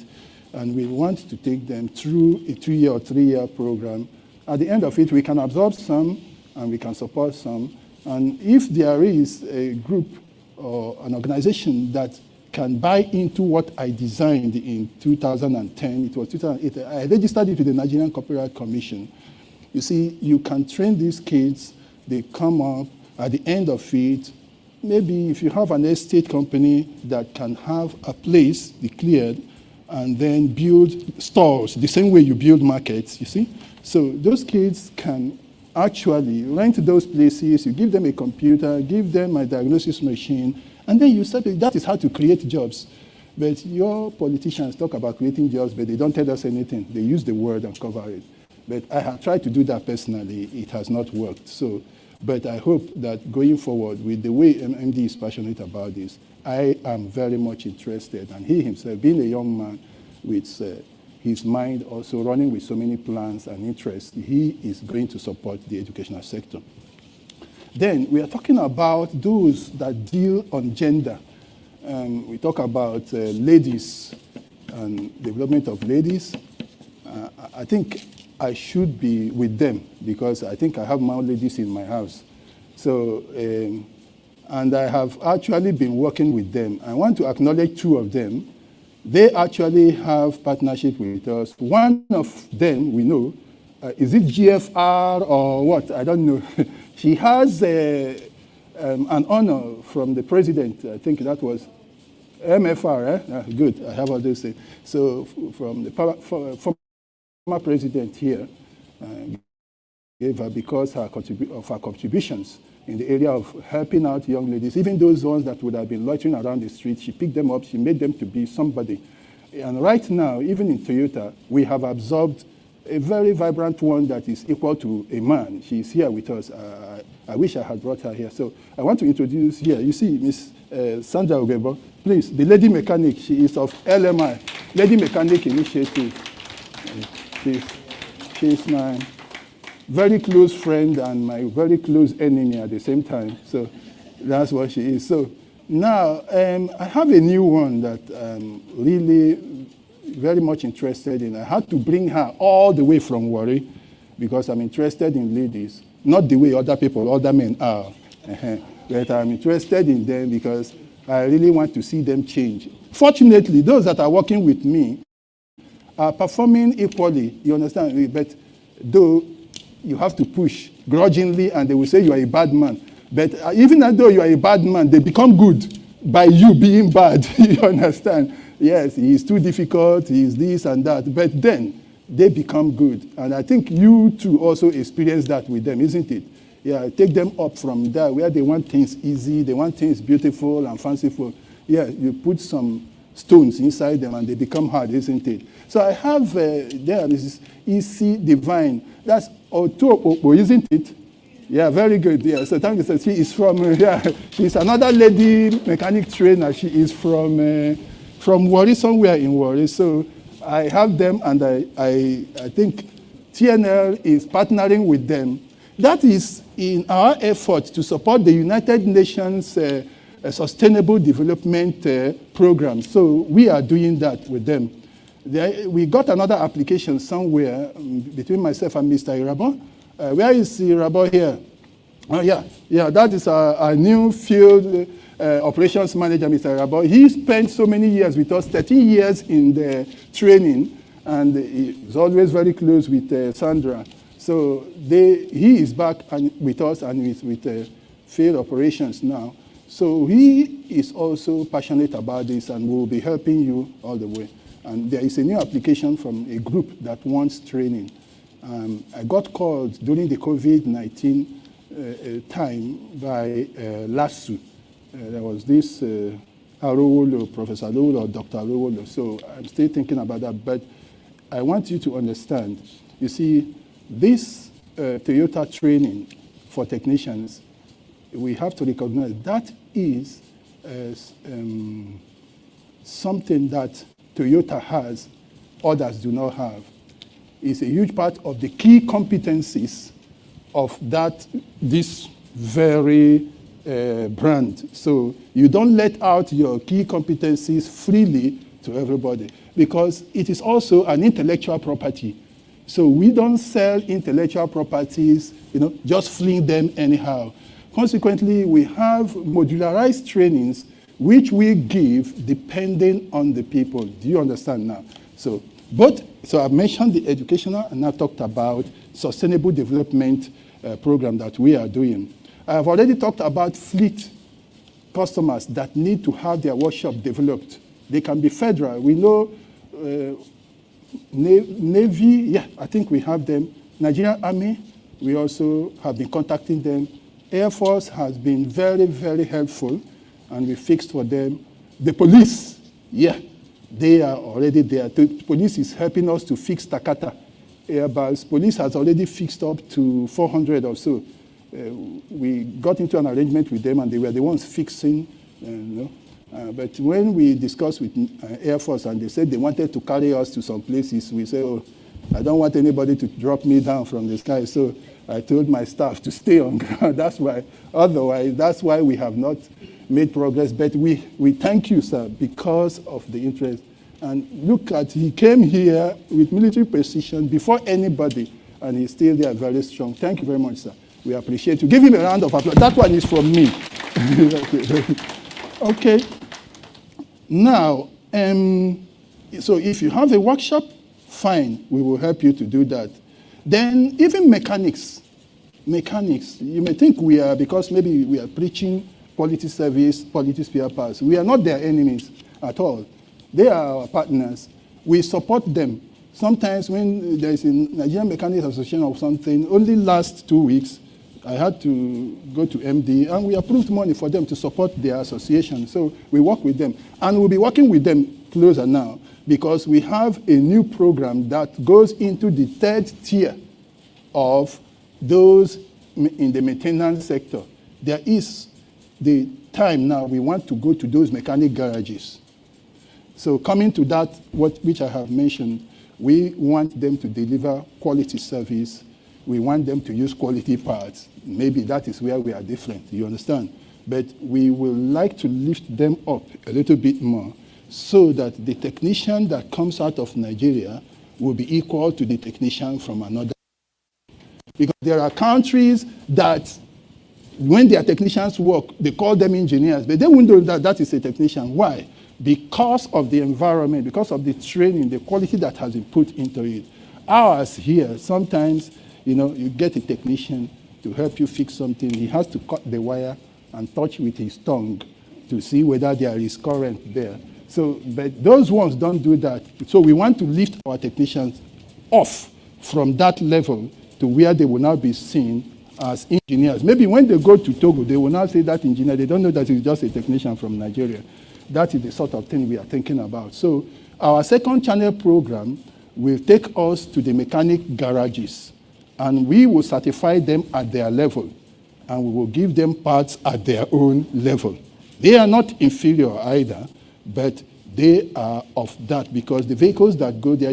and we want to take them through a 2-year or 3-year program. At the end of it, we can absorb some, and we can support some. And if there is a group or an organization that can buy into what I designed in 2010, it was 2008, I registered it with the Nigerian Copyright Commission. You see, you can train these kids, they come up, at the end of it, maybe if you have an estate company that can have a place declared and then build stores, the same way you build markets, you see? So those kids can actually rent those places, you give them a computer, give them a diagnosis machine, and then you say that is how to create jobs. But your politicians talk about creating jobs, but they don't tell us anything. They use the word and cover it. But I have tried to do that personally. It has not worked. So, but I hope that going forward, with the way MD is passionate about this, I am very much interested. And he himself, being a young man with his mind also running with so many plans and interests, he is going to support the educational sector. Then we are talking about those that deal on gender. We talk about ladies and development of ladies. I think I should be with them because I think I have more ladies in my house. So, and I have actually been working with them. I want to acknowledge 2 of them. They actually have partnership with us. One of them we know, is it GFR or what? I don't know. She has an honor from the president. I think that was MFR, eh? Good, I have all those things. So from the former president here, gave her because of her contributions in the area of helping out young ladies, even those ones that would have been loitering around the street. She picked them up, she made them to be somebody. And right now, even in Toyota, we have absorbed a very vibrant one that is equal to a man. She's here with us. I wish I had brought her here. So I want to introduce here, you see Miss Sandra Ogebo. Please, the lady mechanic, she is of LMI, Lady Mechanic Initiative. She's my very close friend and my very close enemy at the same time. So that's what she is. So now I have a new one that I'm really very much interested in. I had to bring her all the way from Warri because I'm interested in ladies, not the way other people, other men are. But I'm interested in them because I really want to see them change. Fortunately, those that are working with me are performing equally, you understand? But though you have to push grudgingly and they will say you are a bad man. But even though you are a bad man, they become good by you being bad, you understand? Yes, he is too difficult, he is this and that, but then they become good. And I think you too also experience that with them, isn't it? Yeah, take them up from there where they want things easy, they want things beautiful and fanciful. Yeah, you put some stones inside them and they become hard, isn't it? So I have there this EC Divine. That's Oto, isn't it? Yeah, very good. Yeah, so thank you. So she is from, she's another lady mechanic trainer. She is from Warri, somewhere in Warri. So I have them and I think TNL is partnering with them. That is in our effort to support the United Nations Sustainable Development Program. So we are doing that with them. We got another application somewhere between myself and Mr. Irabo. Where is Irabo here? Oh, yeah, that is our new field operations manager, Mr. Irabo. He spent so many years with us, 13 years in the training, and he's always very close with Sandra. So he is back with us and with field operations now. So he is also passionate about this and will be helping you all the way. And there is a new application from a group that wants training. I got called during the COVID-19 time by LASU. There was this Arowolo, Professor Arowolo or Dr. Arowolo. So I'm still thinking about that. But I want you to understand, you see, this Toyota training for technicians, we have to recognize that is something that Toyota has, others do not have. It's a huge part of the key competencies of this very brand. So you don't let out your key competencies freely to everybody, because it is also an intellectual property. So we don't sell intellectual properties, just fling them anyhow. Consequently, we have modularized trainings which we give depending on the people. Do you understand now? So I've mentioned the educational, and I've talked about sustainable development program that we are doing. I've already talked about fleet customers that need to have their workshop developed. They can be federal. We know Navy, yeah, I think we have them. Nigerian Army, we also have been contacting them. Air Force has been very, very helpful, and we fixed for them. The police, yeah, they are already there. The police is helping us to fix Takata Airbus. Police has already fixed up to 400 or so. We got into an arrangement with them, and they were the ones fixing, but when we discussed with Air Force and they said they wanted to carry us to some places, we said, oh, I don't want anybody to drop me down from the sky. So I told my staff to stay on ground. That's why we have not made progress. But we thank you, sir, because of the interest. And look at, he came here with military precision before anybody, and he's still there very strong. Thank you very much, sir. We appreciate you. Give him a round of applause. That one is from me. Okay. Now, so if you have a workshop, fine, we will help you to do that. Then even mechanics, you may think we are, because maybe we are preaching quality service, quality spare parts. We are not their enemies at all. They are our partners. We support them. Sometimes when there is a Nigerian Mechanics Association or something, only last 2 weeks, I had to go to MD, and we approved money for them to support their association. So we work with them. And we'll be working with them closer now, because we have a new program that goes into the third tier of those in the maintenance sector. There is the time now we want to go to those mechanic garages. So coming to that, which I have mentioned, we want them to deliver quality service. We want them to use quality parts. Maybe that is where we are different, you understand? But we will like to lift them up a little bit more so that the technician that comes out of Nigeria will be equal to the technician from another. Because there are countries that when their technicians work, they call them engineers, but they won't know that that is a technician. Why? Because of the environment, because of the training, the quality that has been put into it. Ours here, sometimes, you get a technician to help you fix something. He has to cut the wire and touch with his tongue to see whether there is current there. So, but those ones don't do that. So we want to lift our technicians off from that level to where they will now be seen as engineers. Maybe when they go to Togo, they will now say that engineer. They don't know that he's just a technician from Nigeria. That is the sort of thing we are thinking about. So our second channel program will take us to the mechanic garages, and we will certify them at their level, and we will give them parts at their own level. They are not inferior either, but they are of that, because the vehicles that go there,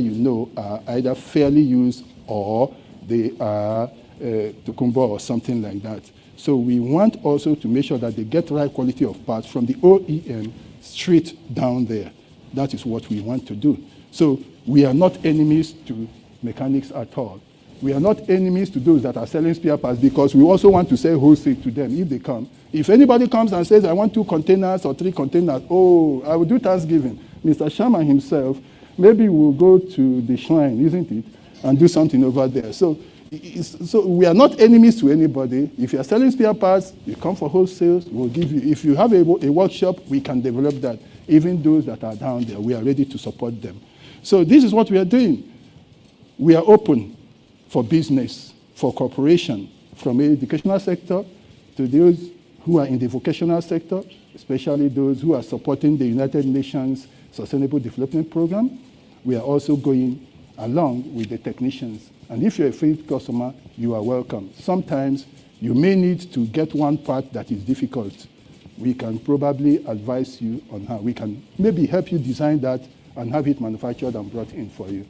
are either fairly used or they are Tokumbo or something like that. So we want also to make sure that they get the right quality of parts from the OEM straight down there. That is what we want to do. So we are not enemies to mechanics at all. We are not enemies to those that are selling spare parts, because we also want to sell wholesale to them if they come. If anybody comes and says, I want 2 containers or 3 containers, oh, I will do Thanksgiving. Mr. Sharma himself, maybe we'll go to the shrine, isn't it, and do something over there. So we are not enemies to anybody. If you are selling spare parts, you come for wholesales, we'll give you. If you have a workshop, we can develop that. Even those that are down there, we are ready to support them. So this is what we are doing. We are open for business, for corporation, from the educational sector to those who are in the vocational sector, especially those who are supporting the United Nations Sustainable Development Program. We are also going along with the technicians. And if you're a field customer, you are welcome. Sometimes you may need to get one part that is difficult. We can probably advise you on how. We can maybe help you design that and have it manufactured and brought in for you.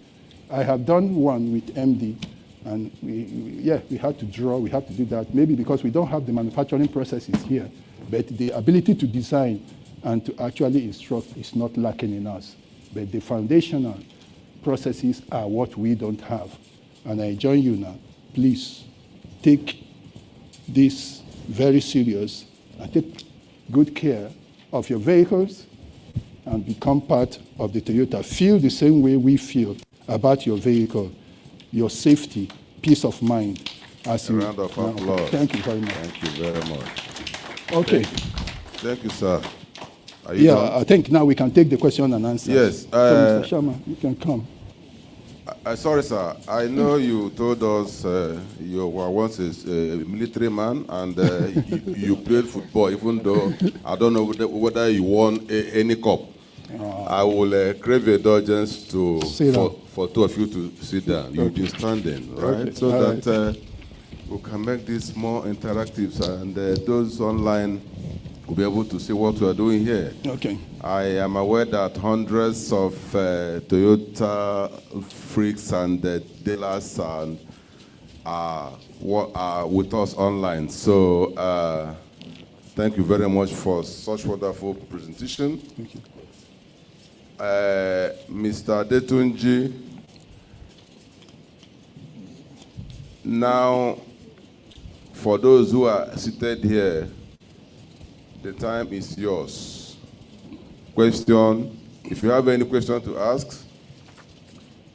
I have done one with MD, and we had to draw, we had to do that, maybe because we don't have the manufacturing processes here, but the ability to design and to actually instruct is not lacking in us. But the foundational processes are what we don't have. And I join you now. Please take this very serious and take good care of your vehicles and become part of the Toyota. Feel the same way we feel about your vehicle, your safety, peace of mind. As A round of applause. Thank you very much. Thank you very much. Okay. Thank you, sir. Are you done? I think now we can take the question and answer. Yes, So, Mr. Sharma, you can come. Sorry, sir. I know you told us you were once a military man and you played football, even though I don't know whether you won any cup. I will crave your indulgence for two of you to sit down. You've been standing, right? Okay. So All that we can make this more interactive, sir, and those online will be able to see what we are doing here. Okay. I am aware that hundreds of Toyota freaks and dealers are with us online. So thank you very much for such wonderful presentation. Thank you. Mr. Detunji, now for those who are seated here, the time is yours. Question, if you have any question to ask,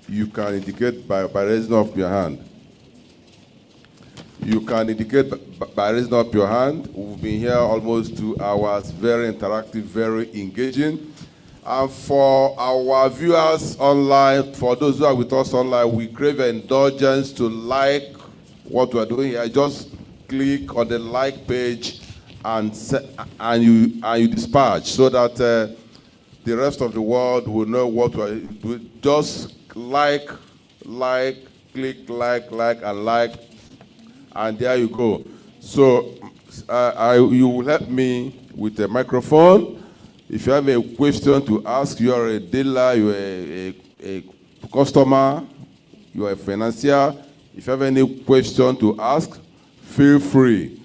you can indicate by raising up your hand. You can indicate by raising up your hand. We've been here almost 2 hours, very interactive, very engaging. And for our viewers online, for those who are with us online, we crave indulgence to like what we're doing here. Just click on the like page and you dispatch so that the rest of the world will know what we're doing. Just click, and like, and there you go. So you will help me with a microphone. If you have a question to ask, you are a dealer, you are a customer, you are a financier. If you have any question to ask, feel free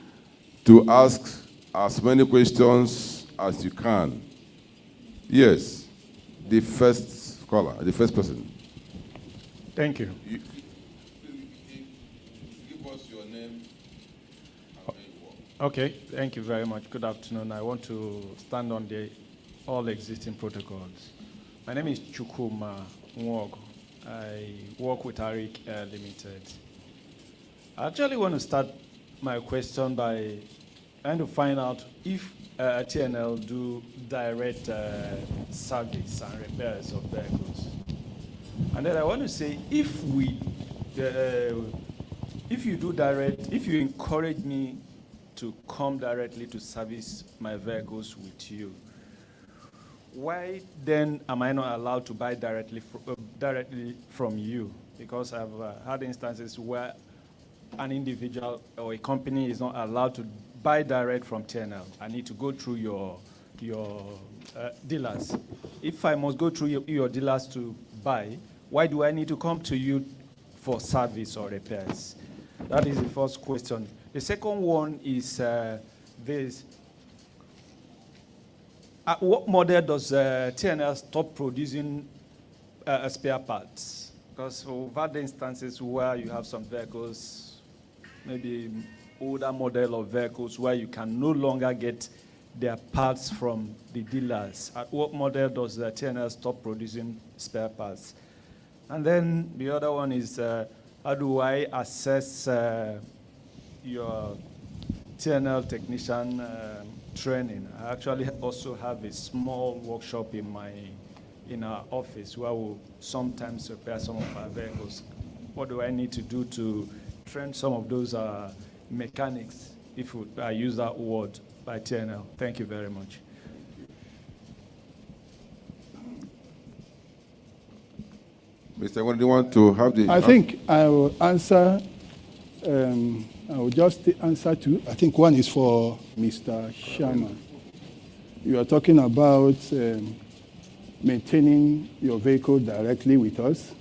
to ask as many questions as you can. Yes, the first caller, the first person. Thank you. Give us your name and where you work. Okay, thank you very much. Good afternoon. I want to stand on all existing protocols. My name is Chukuma Nwogo. I work with Arik Limited. I actually want to start my question by trying to find out if TNL do direct service and repairs of vehicles. And then I want to say, if you do direct, if you encourage me to come directly to service my vehicles with you, why then am I not allowed to buy directly from you? Because I've had instances where an individual or a company is not allowed to buy direct from TNL. I need to go through your dealers. If I must go through your dealers to buy, why do I need to come to you for service or repairs? That is the first question. The second one is this. At what model does TNL stop producing spare parts? Because we've had instances where you have some vehicles, maybe older model of vehicles, where you can no longer get their parts from the dealers. At what model does TNL stop producing spare parts? And then the other one is, how do I assess your TNL technician training? I actually also have a small workshop in our office where we'll sometimes repair some of our vehicles. what do I need to do to train some of those mechanics, if I use that word, by TNL? Thank you very much. Mr. What do you want to have the... I think I will answer, I will just answer two. I think one is for Mr. Sharma. You are talking about maintaining your vehicle directly with us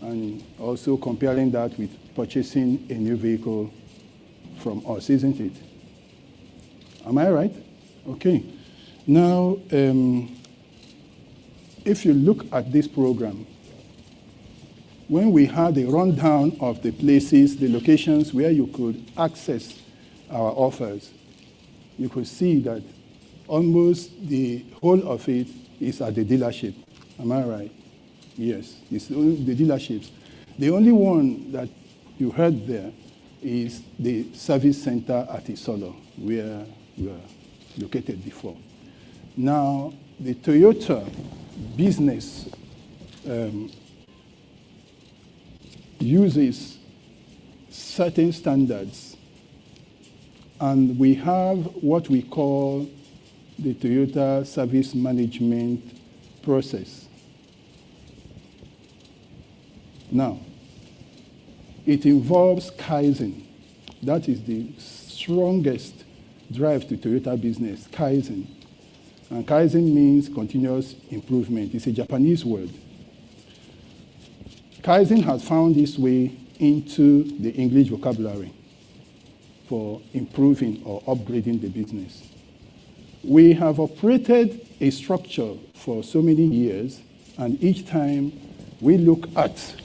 and also comparing that with purchasing a new vehicle from us, isn't it? Am I right? Okay. Now, if you look at this program, when we had a rundown of the places, the locations where you could access our offers, you could see that almost the whole of it is at the dealership. Am I right? Yes, it's the dealerships. The only one that you heard there is the service center at Isolo, where we were located before. Now, the Toyota business uses certain standards, and we have what we call the Toyota service management process. Now, it involves Kaizen. That is the strongest drive to Toyota business, Kaizen. And Kaizen means continuous improvement. It's a Japanese word. Kaizen has found its way into the English vocabulary for improving or upgrading the business. We have operated a structure for so many years, and each time we look at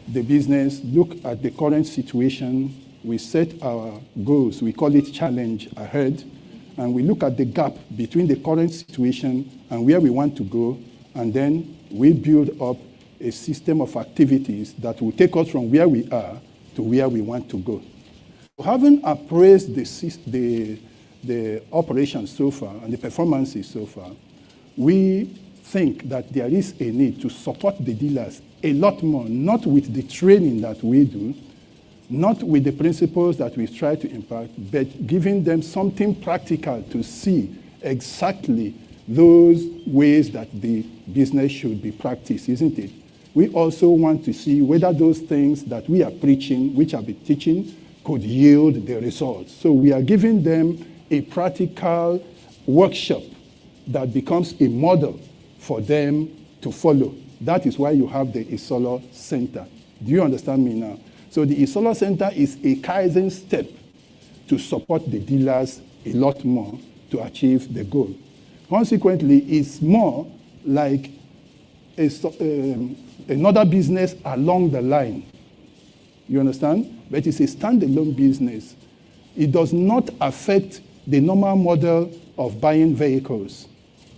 the business, look at the current situation, we set our goals, we call it challenge ahead, and we look at the gap between the current situation and where we want to go, and then we build up a system of activities that will take us from where we are to where we want to go. Having appraised the operations so far and the performances so far, we think that there is a need to support the dealers a lot more, not with the training that we do, not with the principles that we try to impart, but giving them something practical to see exactly those ways that the business should be practiced, isn't it? We also want to see whether those things that we are preaching, which I've been teaching, could yield the results. So we are giving them a practical workshop that becomes a model for them to follow. That is why you have the Isolo Center. Do you understand me now? So the Isolo Center is a Kaizen step to support the dealers a lot more to achieve the goal. Consequently, it's more like another business along the line. You understand? But it's a standalone business. It does not affect the normal model of buying vehicles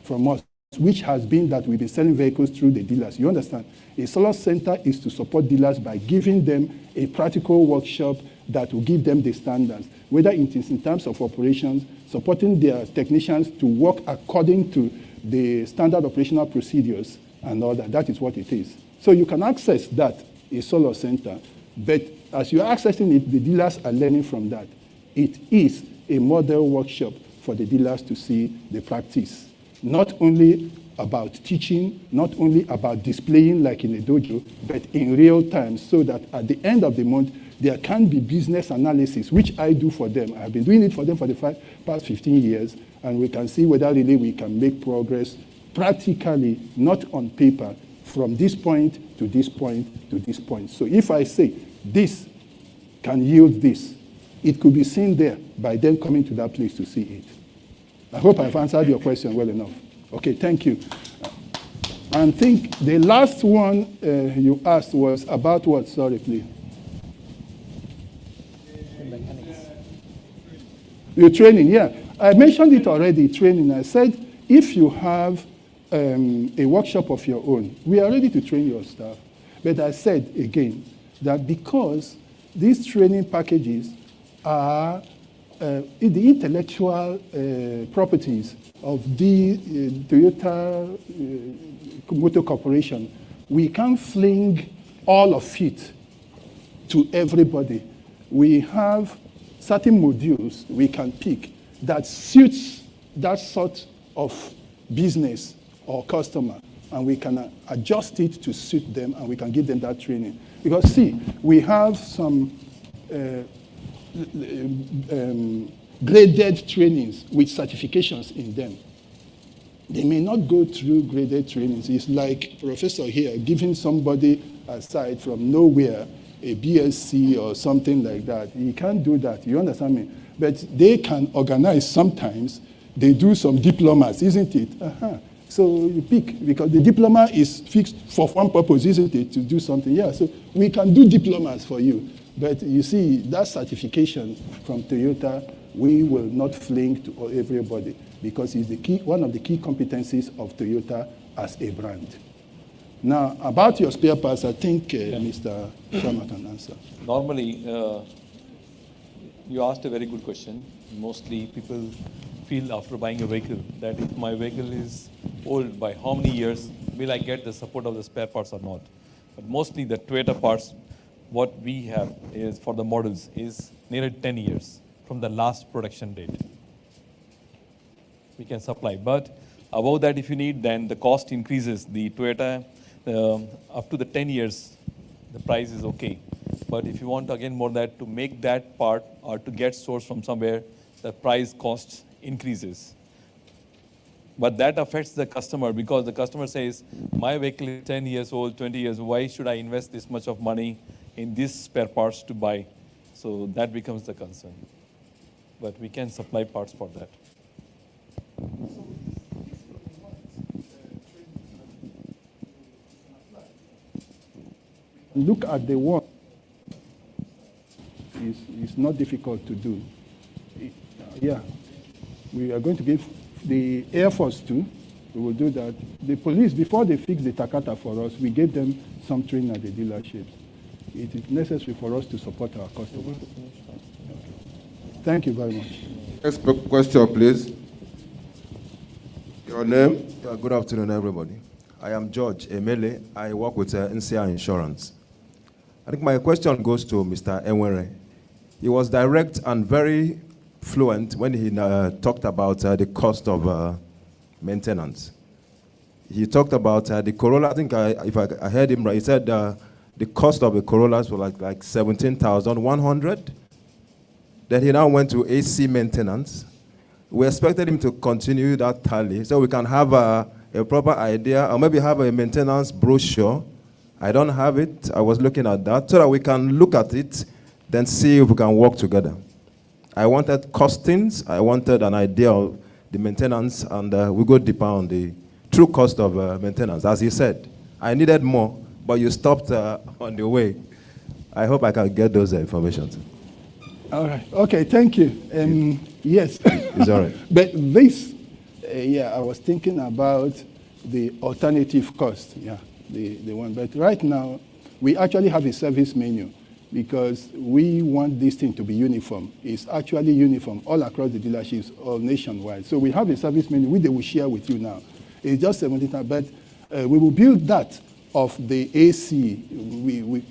from us, which has been that we've been selling vehicles through the dealers. You understand? A solar center is to support dealers by giving them a practical workshop that will give them the standards, whether it is in terms of operations, supporting their technicians to work according to the standard operational procedures and all that. That is what it is. So you can access that, a solar center, but as you're accessing it, the dealers are learning from that. It is a model workshop for the dealers to see the practice. Not only about teaching, not only about displaying like in a dojo, but in real time, so that at the end of the month, there can be business analysis, which I do for them. I've been doing it for them for the past 15 years, and we can see whether really we can make progress practically, not on paper, from this point to this point to this point. So if I say this can yield this, it could be seen there by them coming to that place to see it. I hope I've answered your question well enough. Okay, thank you. And I think the last one you asked was about what? Sorry, please. Your training, yeah. I mentioned it already, training. I said, if you have a workshop of your own, we are ready to train your staff. But I said again that because these training packages are the intellectual properties of the Toyota Motor Corporation, we can't fling all of it to everybody. We have certain modules we can pick that suits that sort of business or customer, and we can adjust it to suit them, and we can give them that training. Because see, we have some graded trainings with certifications in them. They may not go through graded trainings. It's like Professor here giving somebody aside from nowhere a BSc or something like that. You can't do that, you understand me? But they can organize sometimes. They do some diplomas, isn't it? So you pick, because the diploma is fixed for one purpose, isn't it? To do something, yeah. So we can do diplomas for you. But you see, that certification from Toyota, we will not fling to everybody, because it's the key, one of the key competencies of Toyota as a brand. Now, about your spare parts, I think Mr. Sharma can answer. Normally, you asked a very good question. Mostly people feel after buying a vehicle that if my vehicle is old, by how many years will I get the support of the spare parts or not? But mostly the Toyota parts, what we have is for the models is nearly 10 years from the last production date. We can supply, but above that if you need, then the cost increases. The Toyota, up to the 10 years, the price is okay. But if you want again more that to make that part or to get source from somewhere, the price cost increases. But that affects the customer, because the customer says, my vehicle is 10 years old, 20 years, why should I invest this much of money in these spare parts to buy? So that becomes the concern. But we can supply parts for that. Look at the one. It's not difficult to do. Yeah, we are going to give the Air Force too. We will do that. The police, before they fix the Takata for us, we gave them some training at the dealerships. It is necessary for us to support our customers. Thank you very much. Next question, please. Your name? Good afternoon, everybody. I am George Emele. I work with NCR Insurance. I think my question goes to Mr. Enwere. He was direct and very fluent when he talked about the cost of maintenance. He talked about the Corolla. I think if I heard him right, he said the cost of the Corollas was like 17,100. Then he now went to AC maintenance. We expected him to continue that tally so we can have a proper idea, or maybe have a maintenance brochure. I don't have it. I was looking at that so that we can look at it, then see if we can work together. I wanted costings. I wanted an idea of the maintenance, and we go deeper on the true cost of maintenance. As he said, I needed more, but you stopped on the way. I hope I can get those information. All right. Okay, thank you. Yes. It's all right. But this, yeah, I was thinking about the alternative cost, yeah, the one. But right now, we actually have a service menu because we want this thing to be uniform. It's actually uniform all across the dealerships, all nationwide. So we have a service menu which they will share with you now. It's just 17, but we will build that of the AC.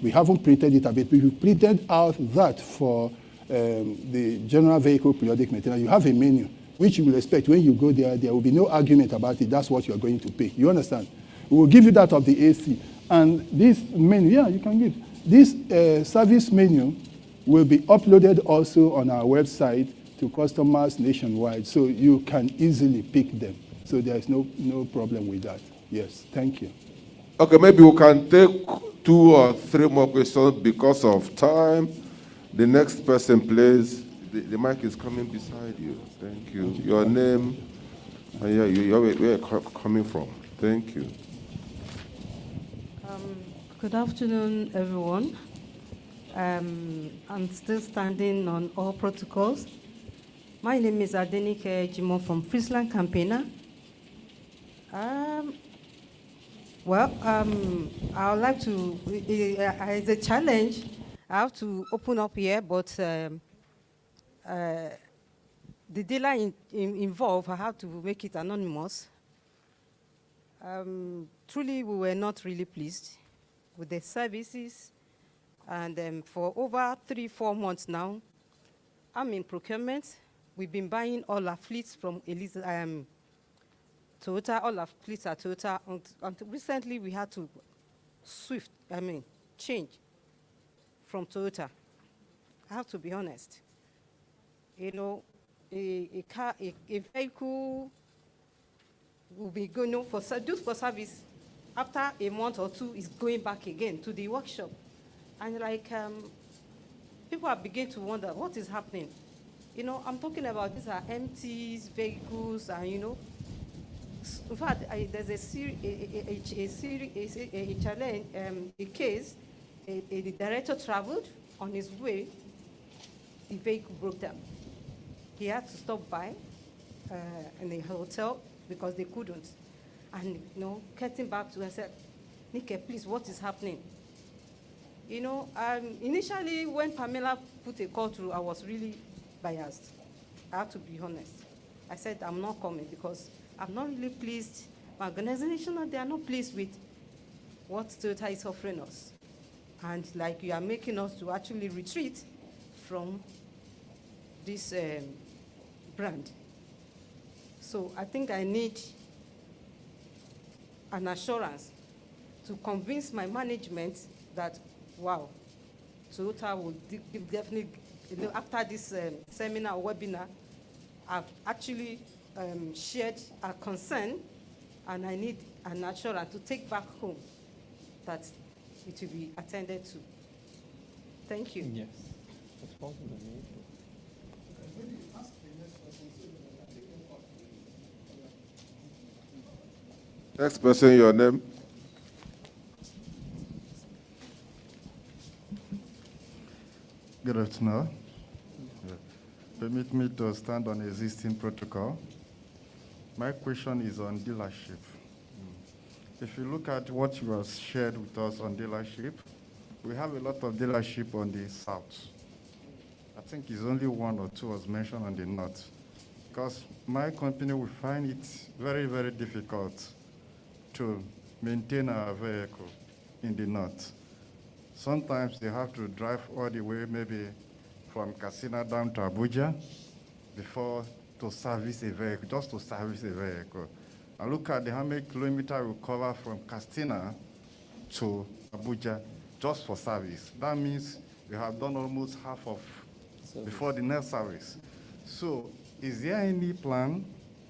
We haven't printed it a bit. We printed out that for the general vehicle periodic maintenance. You have a menu, which you will expect when you go there. There will be no argument about it. That's what you are going to pay. You understand? We will give you that of the AC. And this menu, yeah, you can give. This service menu will be uploaded also on our website to customers nationwide, so you can easily pick them. So there is no problem with that. Yes, thank you. Okay, maybe we can take 2 or 3 more questions because of time. The next person, please. The mic is coming beside you. Thank you. Your name, where you're coming from. Thank you. Good afternoon, everyone. I'm still standing on all protocols. My name is Adenike Jimo from Friesland Campaigner. I would like to, it's a challenge. I have to open up here, but the dealer involved, I have to make it anonymous. Truly, we were not really pleased with the services And for over 3-4 months now, I'm in procurement. We've been buying all our fleets from Toyota. All our fleets are Toyota. Until recently, we had to change from Toyota. I have to be honest. You know, a vehicle will be going for service. After a month or two, is going back again to the workshop. And people are beginning to wonder what is happening. You know, I'm talking about these are empty vehicles, and you know, in fact, there's a challenge, a case. The director traveled on his way. The vehicle broke down. He had to stop by in the hotel because they couldn't. And you know, getting back to her, I said, Nike, please, what is happening? You know, initially when Pamela put a call through, I was really biased. I have to be honest. I said, I'm not coming because I'm not really pleased. My organization, they are not pleased with what Toyota is offering us. And like you are making us to actually retreat from this brand. So I think I need an assurance to convince my management that, wow, Toyota will definitely, you know, after this seminar or webinar, I've actually shared a concern, and I need an assurance to take back home that it will be attended to. Thank you. Yes. Next person, your name. Good afternoon. Permit me to stand on existing protocol. My question is on dealership. If you look at what you have shared with us on dealership, we have a lot of dealership on the south. I think it's only 1 or 2 was mentioned on the north. Because my company will find it very, very difficult to maintain our vehicle in the north. Sometimes they have to drive all the way, maybe from Katsina down to Abuja before to service a vehicle, just to service a vehicle. And look at how many kilometers we cover from Katsina to Abuja just for service. That means we have done almost half of before the next service. So is there any plan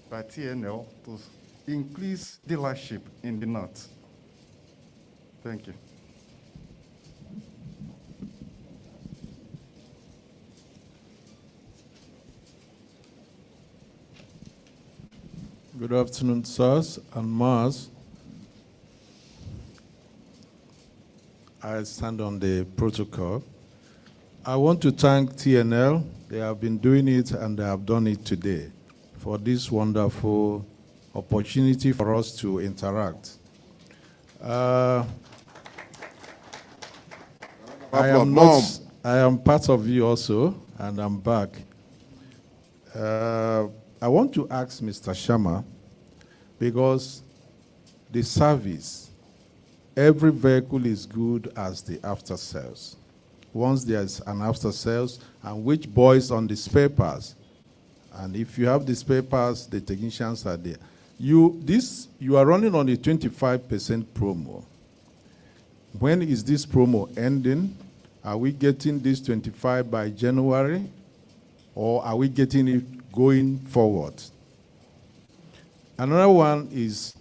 by TNL to increase dealership in the north? Thank you. Good afternoon, sirs and Mars. I stand on the protocol. I want to thank TNL. They have been doing it and they have done it today for this wonderful opportunity for us to interact. I am part of you also, and I'm back. I want to ask Mr. Sharma, because the service, every vehicle is good as the after sales. Once there's an after sales, and which boils on the spare parts. And if you have the spare parts, the technicians are there. You are running on a 25% promo. When is this promo ending? Are we getting this 25 by January? Or are we getting it going forward? Another one is,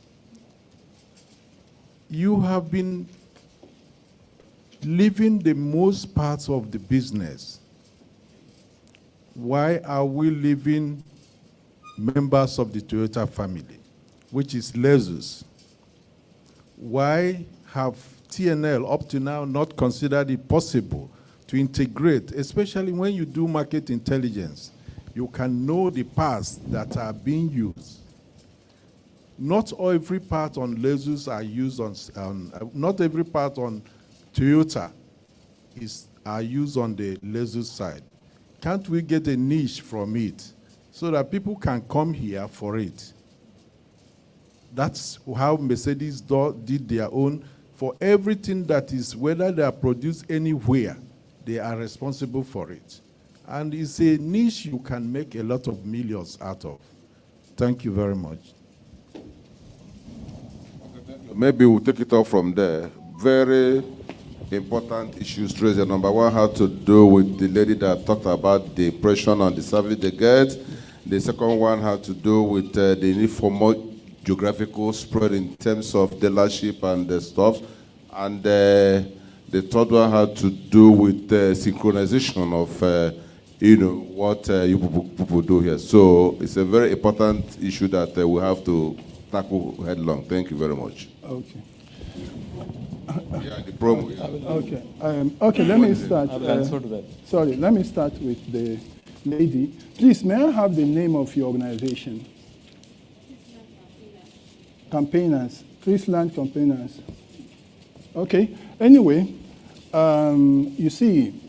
you have been leaving the most parts of the business. Why are we leaving members of the Toyota family, which is Lexus? Why have TNL up to now not considered it possible to integrate, especially when you do market intelligence? You can know the parts that are being used. Not every part on Lexus are used on, not every part on Toyota are used on the Lexus side. Can't we get a niche from it so that people can come here for it? That's how Mercedes did their own for everything that is, whether they are produced anywhere, they are responsible for it. And it's a niche you can make a lot of millions out of. Thank you very much. Maybe we'll take it off from there. Very important issues raised. Number one had to do with the lady that talked about the impression on the service they get. The second one had to do with the need for more geographical spread in terms of dealership and the stuff. And the third one had to do with synchronization of what you people do here. So it's a very important issue that we have to tackle headlong. Thank you very much. Okay. Yeah, the promo. Yeah. Okay. Okay, let me start. I will answer to that. Sorry, let me start with the lady. Please, may I have the name of your organization? Campaigners. Chrisland Campaigners. Okay. Anyway, you see,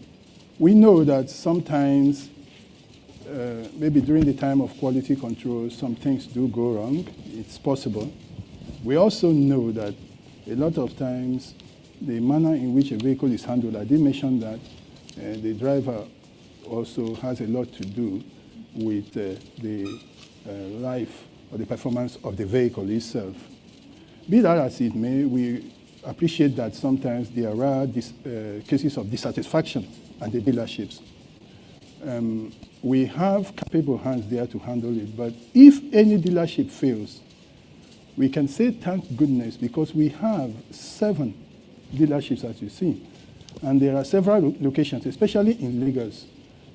we know that sometimes, maybe during the time of quality control, some things do go wrong. It's possible. We also know that a lot of times, the manner in which a vehicle is handled, I did mention that the driver also has a lot to do with the life or the performance of the vehicle itself. Be that as it may, we appreciate that sometimes there are cases of dissatisfaction at the dealerships. We have capable hands there to handle it, but if any dealership fails, we can say thank goodness because we have 7 dealerships, as you see. And there are several locations, especially in Lagos,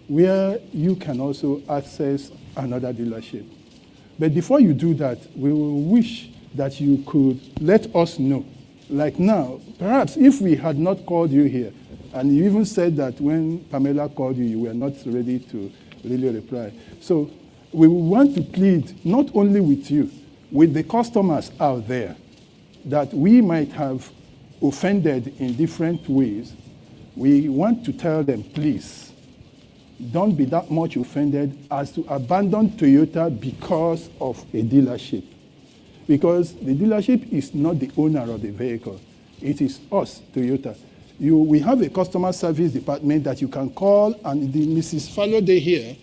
where you can also access another dealership. But before you do that, we will wish that you could let us know. Like now, perhaps if we had not called you here, and you even said that when Pamela called you, you were not ready to really reply. So we want to plead not only with you, with the customers out there that we might have offended in different ways. We want to tell them, please, don't be that much offended as to abandon Toyota because of a dealership. Because the dealership is not the owner of the vehicle. It is us, Toyota. We have a customer service department that you can call, and the Mrs. Fallode here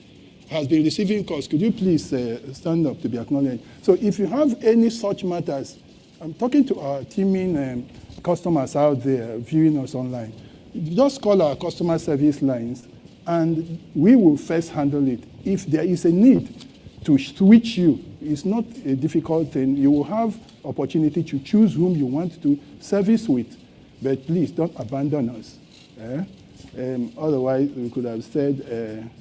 has been receiving calls. Could you please stand up to be acknowledged? So if you have any such matters, I'm talking to our teaming customers out there viewing us online. Just call our customer service lines, and we will first handle it. If there is a need to switch you, it's not a difficult thing. You will have opportunity to choose whom you want to service with, but please don't abandon us. Otherwise, we could have said,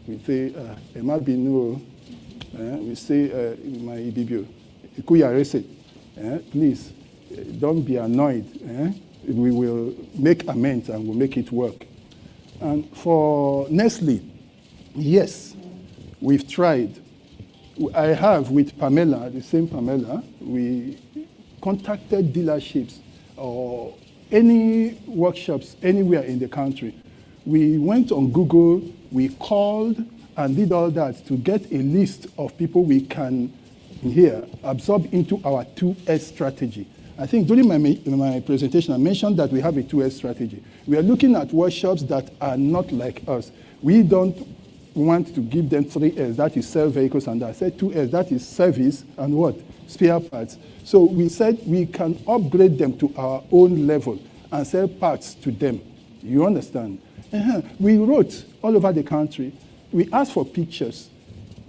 we say, Emma Binu, we say, my Ibibio, please, don't be annoyed. We will make amends and we'll make it work. And for Nestle, yes, we've tried. I have with Pamela, the same Pamela, we contacted dealerships or any workshops anywhere in the country. We went on Google, we called and did all that to get a list of people we can absorb into our 2S strategy. I think during my presentation, I mentioned that we have a 2S strategy. We are looking at workshops that are not like us. We don't want to give them 3S, that is sell vehicles, and I said 2S, that is service and what? Spare parts. So we said we can upgrade them to our own level and sell parts to them. You understand? We wrote all over the country. We asked for pictures.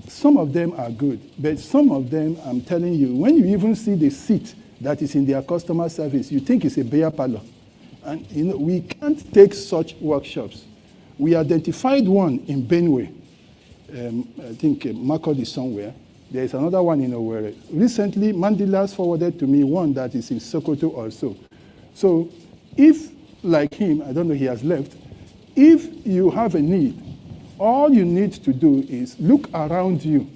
Some of them are good, but some of them, I'm telling you, when you even see the seat that is in their customer service, you think it's a beer parlor. And we can't take such workshops. We identified one in Benue. I think Makod is somewhere. There is another one in Owerri. Recently, Mandilas forwarded to me one that is in Sokoto also. So if, like him, I don't know, he has left, if you have a need, all you need to do is look around you,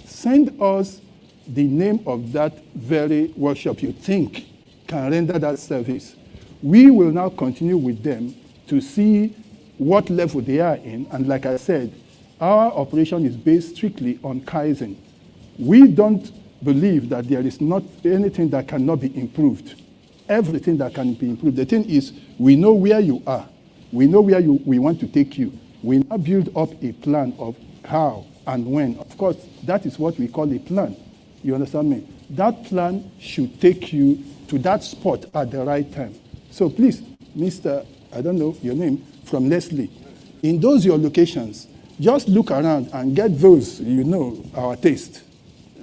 send us the name of that very workshop you think can render that service. We will now continue with them to see what level they are in. And like I said, our operation is based strictly on Kaizen. We don't believe that there is not anything that cannot be improved. everything that can be improved. The thing is, we know where you are. We know where we want to take you. We now build up a plan of how and when. Of course, that is what we call a plan. You understand me? That plan should take you to that spot at the right time. So please, Mr., I don't know your name, from Leslie, in those your locations, just look around and get those, our taste.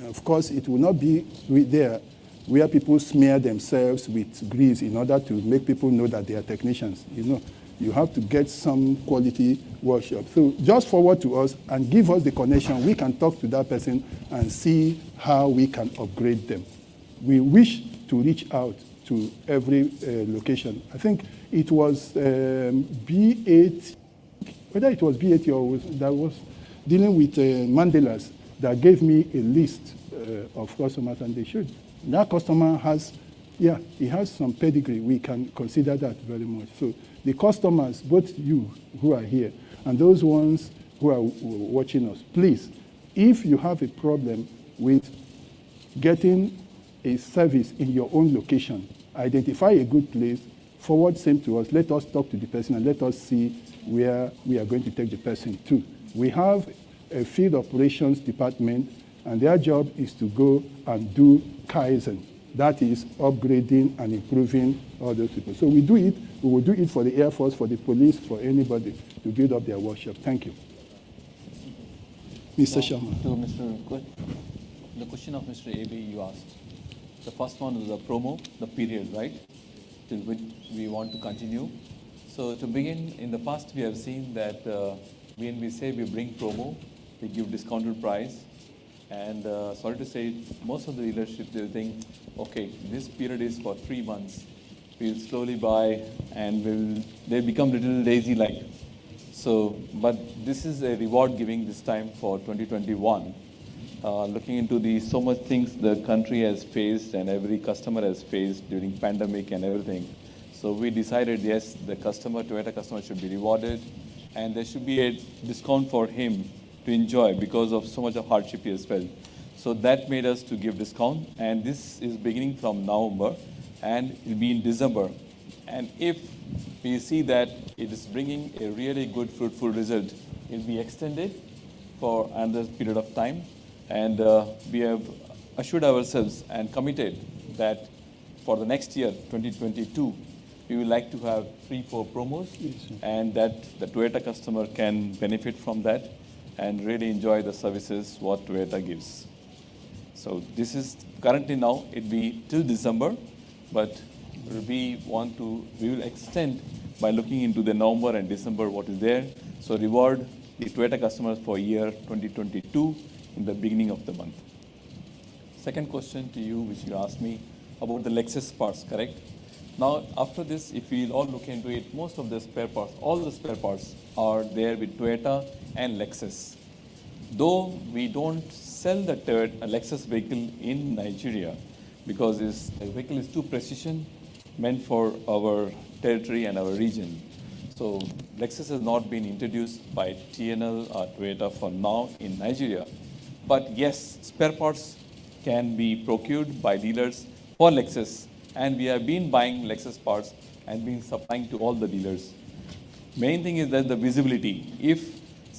Of course, it will not be there where people smear themselves with grease in order to make people know that they are technicians. You have to get some quality workshop. So just forward to us and give us the connection. We can talk to that person and see how we can upgrade them. We wish to reach out to every location. I think it was B8, whether it was B8 or that was dealing with Mandela's that gave me a list of customers, and they should. That customer has, he has some pedigree. We can consider that very much. So the customers, both you who are here and those ones who are watching us, please, if you have a problem with getting a service in your own location, identify a good place, forward same to us, let us talk to the person and let us see where we are going to take the person to. We have a field operations department, and their job is to go and do Kaizen. That is upgrading and improving all those people. So we do it. We will do it for the Air Force, for the police, for anybody to build up their workshop. Thank you. Mr. Sharma. To Mr. The question of Mr. AB you asked. The first one was the promo, the period, right, till which we want to continue. So to begin, in the past we have seen that when we say we bring promo, we give discounted price. And sorry to say, most of the dealerships, they think, okay, this period is for 3 months. We'll slowly buy and they become a little lazy like. So, but this is a reward giving this time for 2021. Looking into so much things the country has faced and every customer has faced during pandemic and everything. So we decided, yes, the Toyota customer should be rewarded and there should be a discount for him to enjoy because of so much of hardship he has felt. So that made us to give discount, and this is beginning from November and it will be in December. And if we see that it is bringing a really good fruitful result, it will be extended for another period of time. And we have assured ourselves and committed that for the next year, 2022, we would like to have 3-4 promos, and that the Toyota customer can benefit from that and really enjoy the services what Toyota gives. So this is currently now, it will be till December, but we will extend by looking into the November and December what is there. So reward the Toyota customers for year 2022 in the beginning of the month. Second question to you, which you asked me about the Lexus parts, correct? Now, after this, if we all look into it, most of the spare parts, all the spare parts are there with Toyota and Lexus. Though we don't sell the Lexus vehicle in Nigeria because the vehicle is too precision, meant for our territory and our region. So Lexus has not been introduced by TNL or Toyota for now in Nigeria. But yes, spare parts can be procured by dealers for Lexus, and we have been buying Lexus parts and been supplying to all the dealers. Main thing is that the visibility.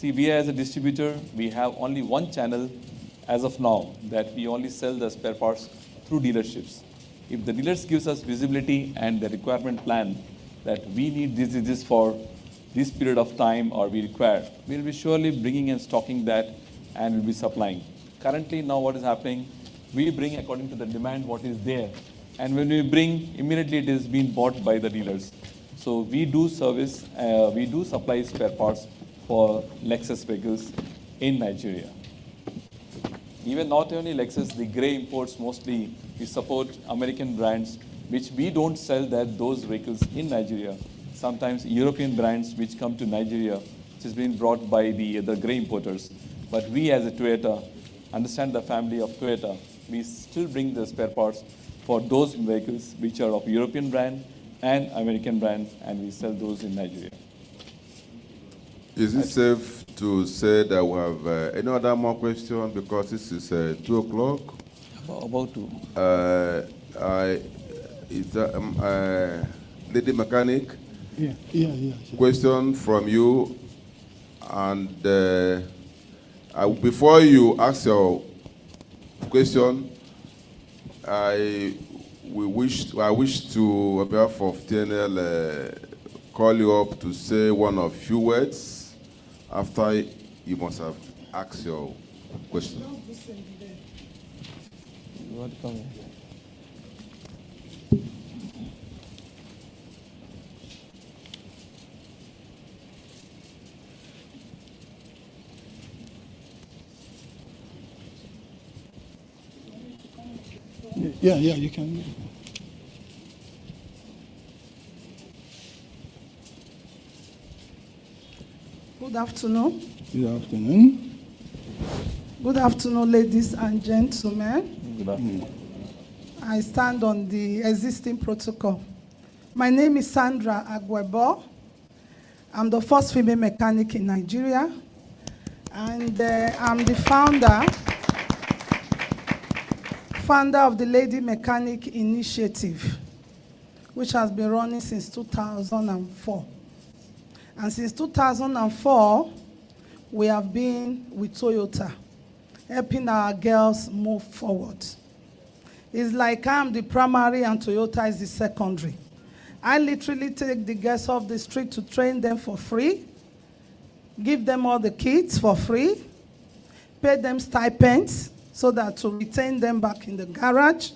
We as a distributor, we have only one channel as of now, that we only sell the spare parts through dealerships. If the dealers gives us visibility and the requirement plan that we need this for this period of time or we require, we'll be surely bringing and stocking that and we'll be supplying. Currently now what is happening, we bring according to the demand what is there. And when we bring, immediately it is being bought by the dealers. So we do supply spare parts for Lexus vehicles in Nigeria. Even not only Lexus, the gray imports mostly, we support American brands, which we don't sell those vehicles in Nigeria. Sometimes European brands which come to Nigeria, which has been brought by the gray importers. But we as a Toyota understand the family of Toyota. We still bring the spare parts for those vehicles which are of European brand and American brand, and we sell those in Nigeria. Is it safe to say that we have any other more question, because this is 2 o'clock? About 2. Is that, lady mechanic? Yeah. Question from you, and before you ask your question, I wish to, on behalf of TNL, call you up to say one or few words after you must have asked your question. You want to come here? Yeah, you can. Good afternoon. Good afternoon. Good afternoon, ladies and gentlemen. Good afternoon. I stand on the existing protocol. My name is Sandra Agwebo. I'm the first female mechanic in Nigeria, and I'm the founder of the Lady Mechanic Initiative, which has been running since 2004. And since 2004, we have been with Toyota, helping our girls move forward. It's like I'm the primary and Toyota is the secondary. I literally take the girls off the street to train them for free, give them all the kits for free, pay them stipends so that to retain them back in the garage.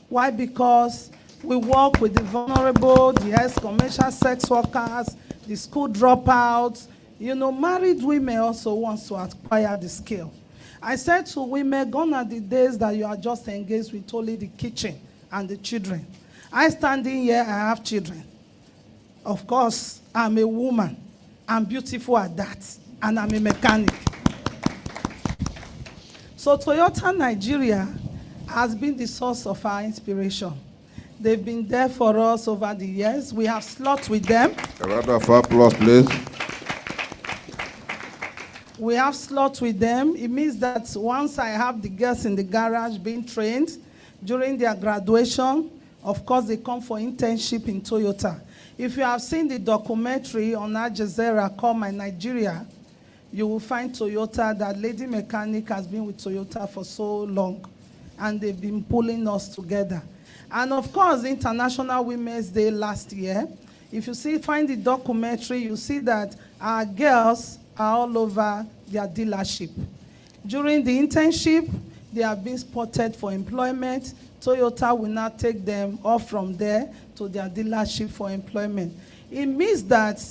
Why? Because we work with the vulnerable, the ex-commercial sex workers, the school dropouts. You know, married women also want to acquire the skill. I said to women, gone are the days that you are just engaged with only the kitchen and the children. I standing here, I have children. Of course, I'm a woman. I'm beautiful at that, and I'm a mechanic. So Toyota Nigeria has been the source of our inspiration. They've been there for us over the years. We have slots with them. A round of applause, please. We have slots with them. It means that once I have the girls in the garage being trained during their graduation, of course, they come for internship in Toyota. If you have seen the documentary on Al Jazeera called My Nigeria, you will find Toyota, that Lady Mechanic has been with Toyota for so long, and they've been pulling us together. And of course, International Women's Day last year, if you find the documentary, you see that our girls are all over their dealership. During the internship, they have been spotted for employment. Toyota will now take them off from there to their dealership for employment. It means that,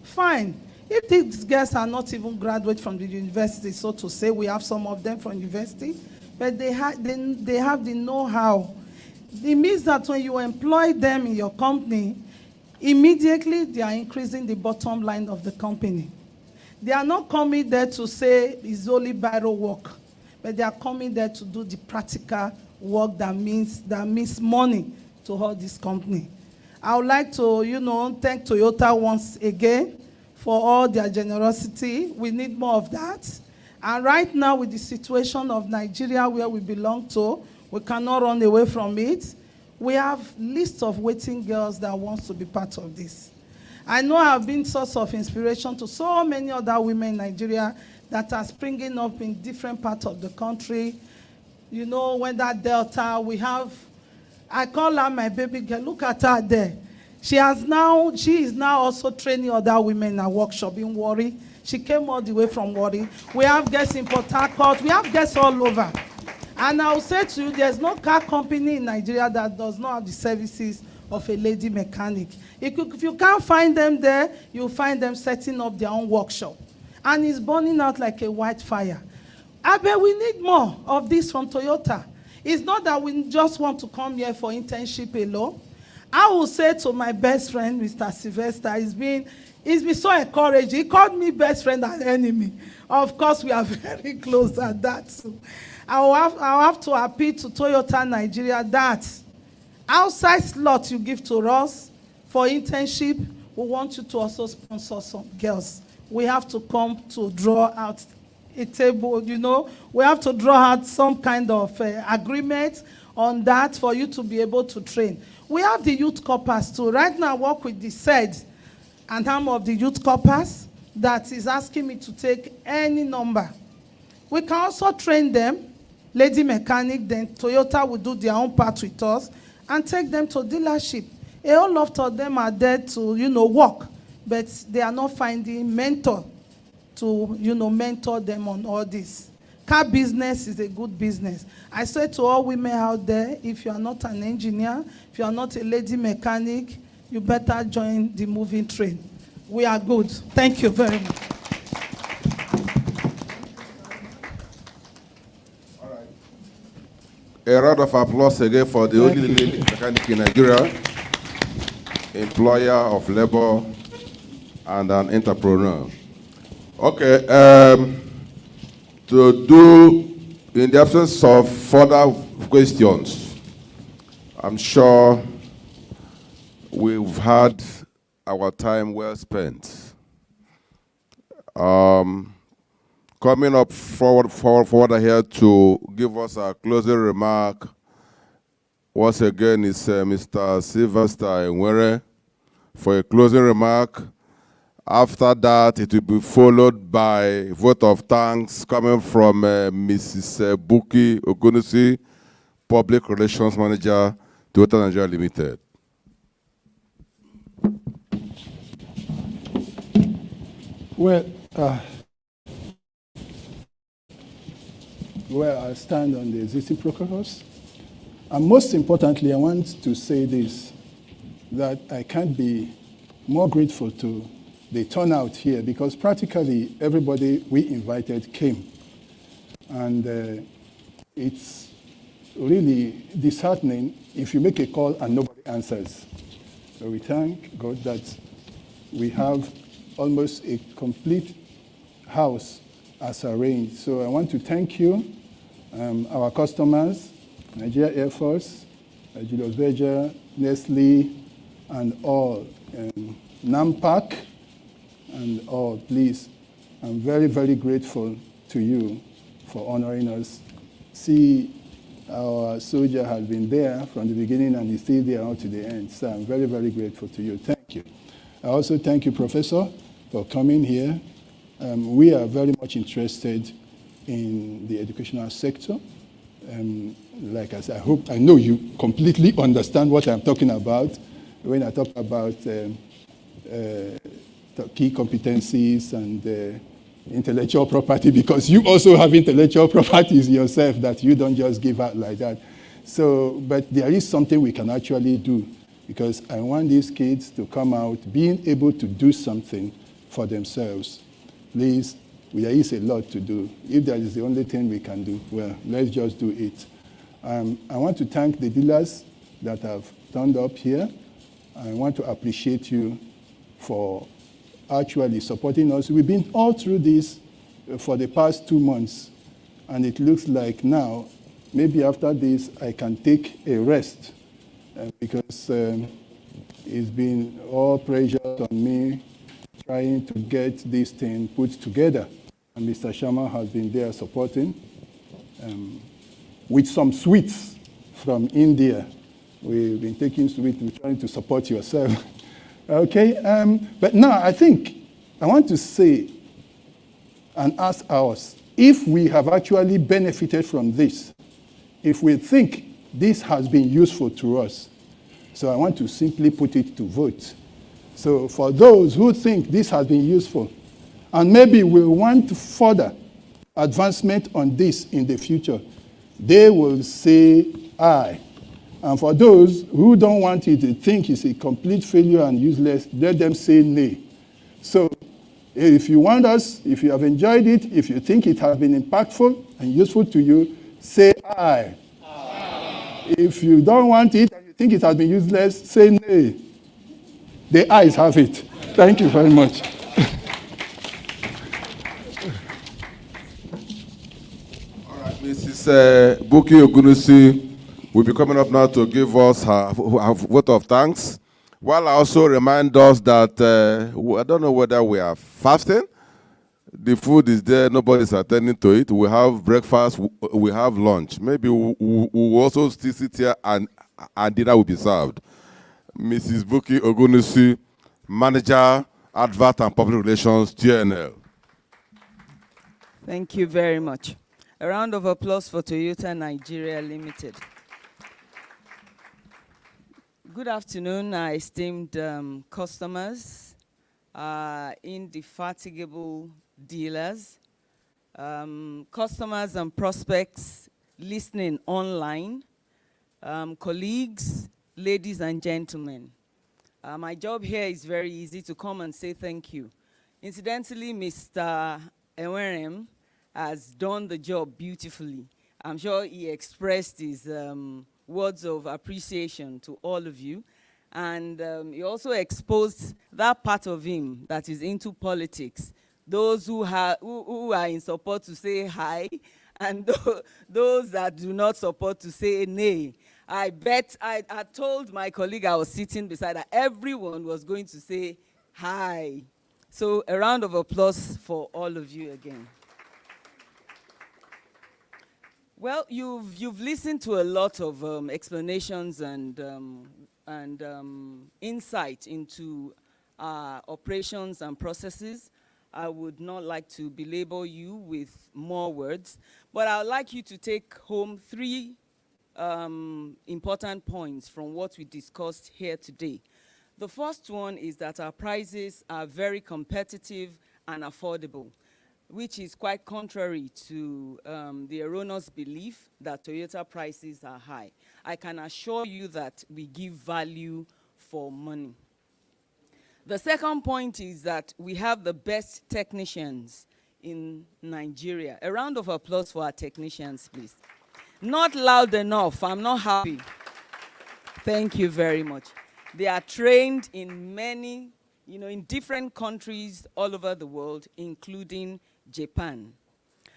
fine, if these girls are not even graduates from the university, so to say, we have some of them from university, but they have the know-how. It means that when you employ them in your company, immediately they are increasing the bottom line of the company. They are not coming there to say it's only biro work, but they are coming there to do the practical work that means money to all this company. I would like to, thank Toyota once again for all their generosity. We need more of that. And right now, with the situation of Nigeria where we belong to, we cannot run away from it. We have lists of waiting girls that want to be part of this. I know I have been source of inspiration to so many other women in Nigeria that are springing up in different parts of the country. You know, when that Delta, I call her my baby girl. Look at her there. She is now also training other women in a workshop in Warri. She came all the way from Warri. We have guests in Port Harcourt. We have guests all over. And I will say to you, there's no car company in Nigeria that does not have the services of a lady mechanic. If you can't find them there, you'll find them setting up their own workshop. And it's burning out like a white fire. I bet we need more of this from Toyota. It's not that we just want to come here for internship alone. I will say to my best friend, Mr. Sylvester, he's been so encouraging. He called me best friend and enemy. Of course, we are very close at that. So I'll have to appeal to Toyota Nigeria that outside slot you give to us for internship, we want you to also sponsor some girls. We have to come to draw out a table, we have to draw out some kind of agreement on that for you to be able to train. We have the youth corpers too. Right now, I work with the SED and some of the youth corpers that is asking me to take any number. We can also train them, lady mechanic, then Toyota will do their own part with us and take them to dealership. A whole lot of them are there to, work, but they are not finding mentor to, mentor them on all this. Car business is a good business. I say to all women out there, if you are not an engineer, if you are not a lady mechanic, you better join the moving train. We are good. Thank you very much. A round of applause again for the only lady mechanic in Nigeria, employer of labor and an entrepreneur. Okay, to do, in the absence of further questions, I'm sure we've had our time well spent. Coming up forward here to give us a closing remark, once again, is Mr. Sylvester Enwere for a closing remark. After that, it will be followed by vote of thanks coming from Mrs. Buki Ogunusi, Public Relations Manager, Toyota Nigeria Limited. Well, I stand on the existing protocols. And most importantly, I want to say this, that I can't be more grateful to the turnout here because practically everybody we invited came. And it's really disheartening if you make a call and nobody answers. So we thank God that we have almost a complete house as arranged. So I want to thank you, our customers, Nigeria Air Force, Julius Berger, Nestle, and all, NAMPAC, and all, please. I'm very, very grateful to you for honoring us. See, our soldier has been there from the beginning and he's still there out to the end. So I'm very, very grateful to you. Thank you. I also thank you, Professor, for coming here. We are very much interested in the educational sector. Like I said, I know you completely understand what I'm talking about when I talk about key competencies and intellectual property, because you also have intellectual properties yourself that you don't just give out like that. So, but there is something we can actually do, because I want these kids to come out being able to do something for themselves. Please, there is a lot to do. If that is the only thing we can do, well, let's just do it. I want to thank the dealers that have turned up here. I want to appreciate you for actually supporting us. We've been all through this for the past 2 months, and it looks like now, maybe after this, I can take a rest because it's been all pressure on me trying to get this thing put together. And Mr. Sharma has been there supporting with some sweets from India. We've been taking sweets, we're trying to support yourself. Okay, but now I think I want to say and ask us if we have actually benefited from this, if we think this has been useful to us. So I want to simply put it to vote. So for those who think this has been useful, and maybe we want further advancement on this in the future, they will say aye. And for those who don't want it, they think it's a complete failure and useless, let them say nay. So if you want us, if you have enjoyed it, if you think it has been impactful and useful to you, say aye. Aye. If you don't want it and you think it has been useless, say nay. The ayes have it. Thank you very much. All right, Mrs. Buki Ogunusi will be coming up now to give us her vote of thanks, while I also remind us that I don't know whether we are fasting. The food is there, nobody's attending to it. We have breakfast, we have lunch. Maybe we'll also still sit here and dinner will be served. Mrs. Buki Ogunusi, Manager, Advert and Public Relations, TNL. Thank you very much. A round of applause for Toyota Nigeria Limited. Good afternoon, esteemed customers, indefatigable dealers, customers and prospects listening online, colleagues, ladies and gentlemen. My job here is very easy, to come and say thank you. Incidentally, Mr. Enwerem has done the job beautifully. I'm sure he expressed his words of appreciation to all of you. And he also exposed that part of him that is into politics. Those who are in support to say hi, and those that do not support to say nay. I bet I told my colleague I was sitting beside her, everyone was going to say hi. So a round of applause for all of you again. Well, you've listened to a lot of explanations and insight into operations and processes. I would not like to belabor you with more words, but I would like you to take home 3 important points from what we discussed here today. The first one is that our prices are very competitive and affordable, which is quite contrary to the erroneous belief that Toyota prices are high. I can assure you that we give value for money. The second point is that we have the best technicians in Nigeria. A round of applause for our technicians, please. Not loud enough, I'm not happy. Thank you very much. They are trained in many, in different countries all over the world, including Japan.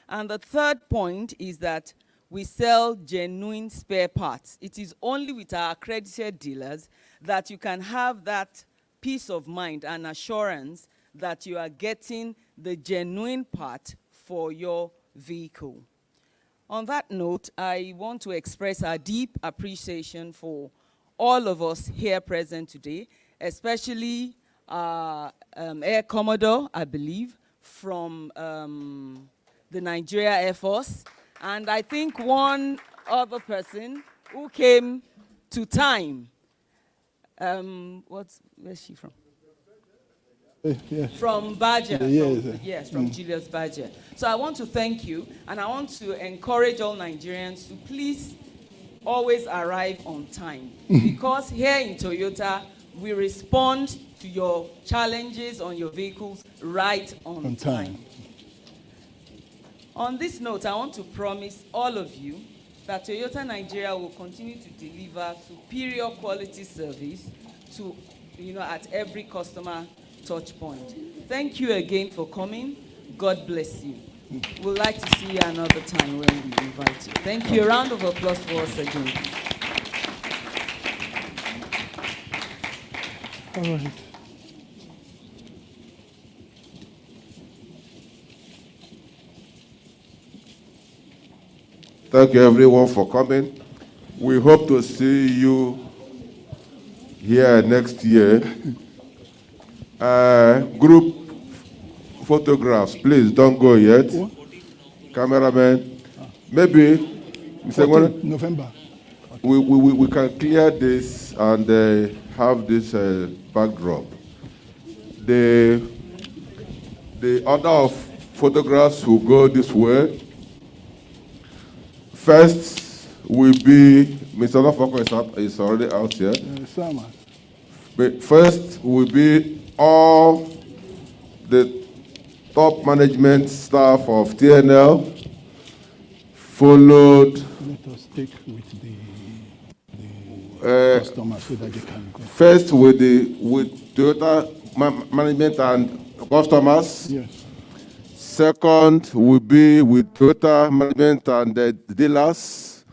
And the third point is that we sell genuine spare parts. It is only with our accredited dealers that you can have that peace of mind and assurance that you are getting the genuine part for your vehicle. On that note, I want to express our deep appreciation for all of us here present today, especially Air Commodore, I believe, from the Nigeria Air Force, and I think one other person who came to time. Where's she from? Yeah. From Badger. Yes, from Julius Badger. So I want to thank you, and I want to encourage all Nigerians to please always arrive on time. Because here in Toyota, we respond to your challenges on your vehicles right on time. On this note, I want to promise all of you that Toyota Nigeria will continue to deliver superior quality service to, at every customer touch point. Thank you again for coming. God bless you. We'd like to see you another time when we invite you. Thank you. A round of applause for us again. All right. Thank you everyone for coming. We hope to see you here next year. Group photographs, please don't go yet. Cameraman, maybe November. We can clear this and have this backdrop. The order of photographs will go this way. First will be, Mr. Lofoko is already out here. But first will be all the top management staff of TNL, followed. Let us take with the customers so that they can go. First with Toyota management and customers. Yes. Second will be with Toyota management and the dealers.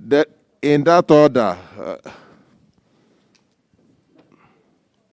That in that order.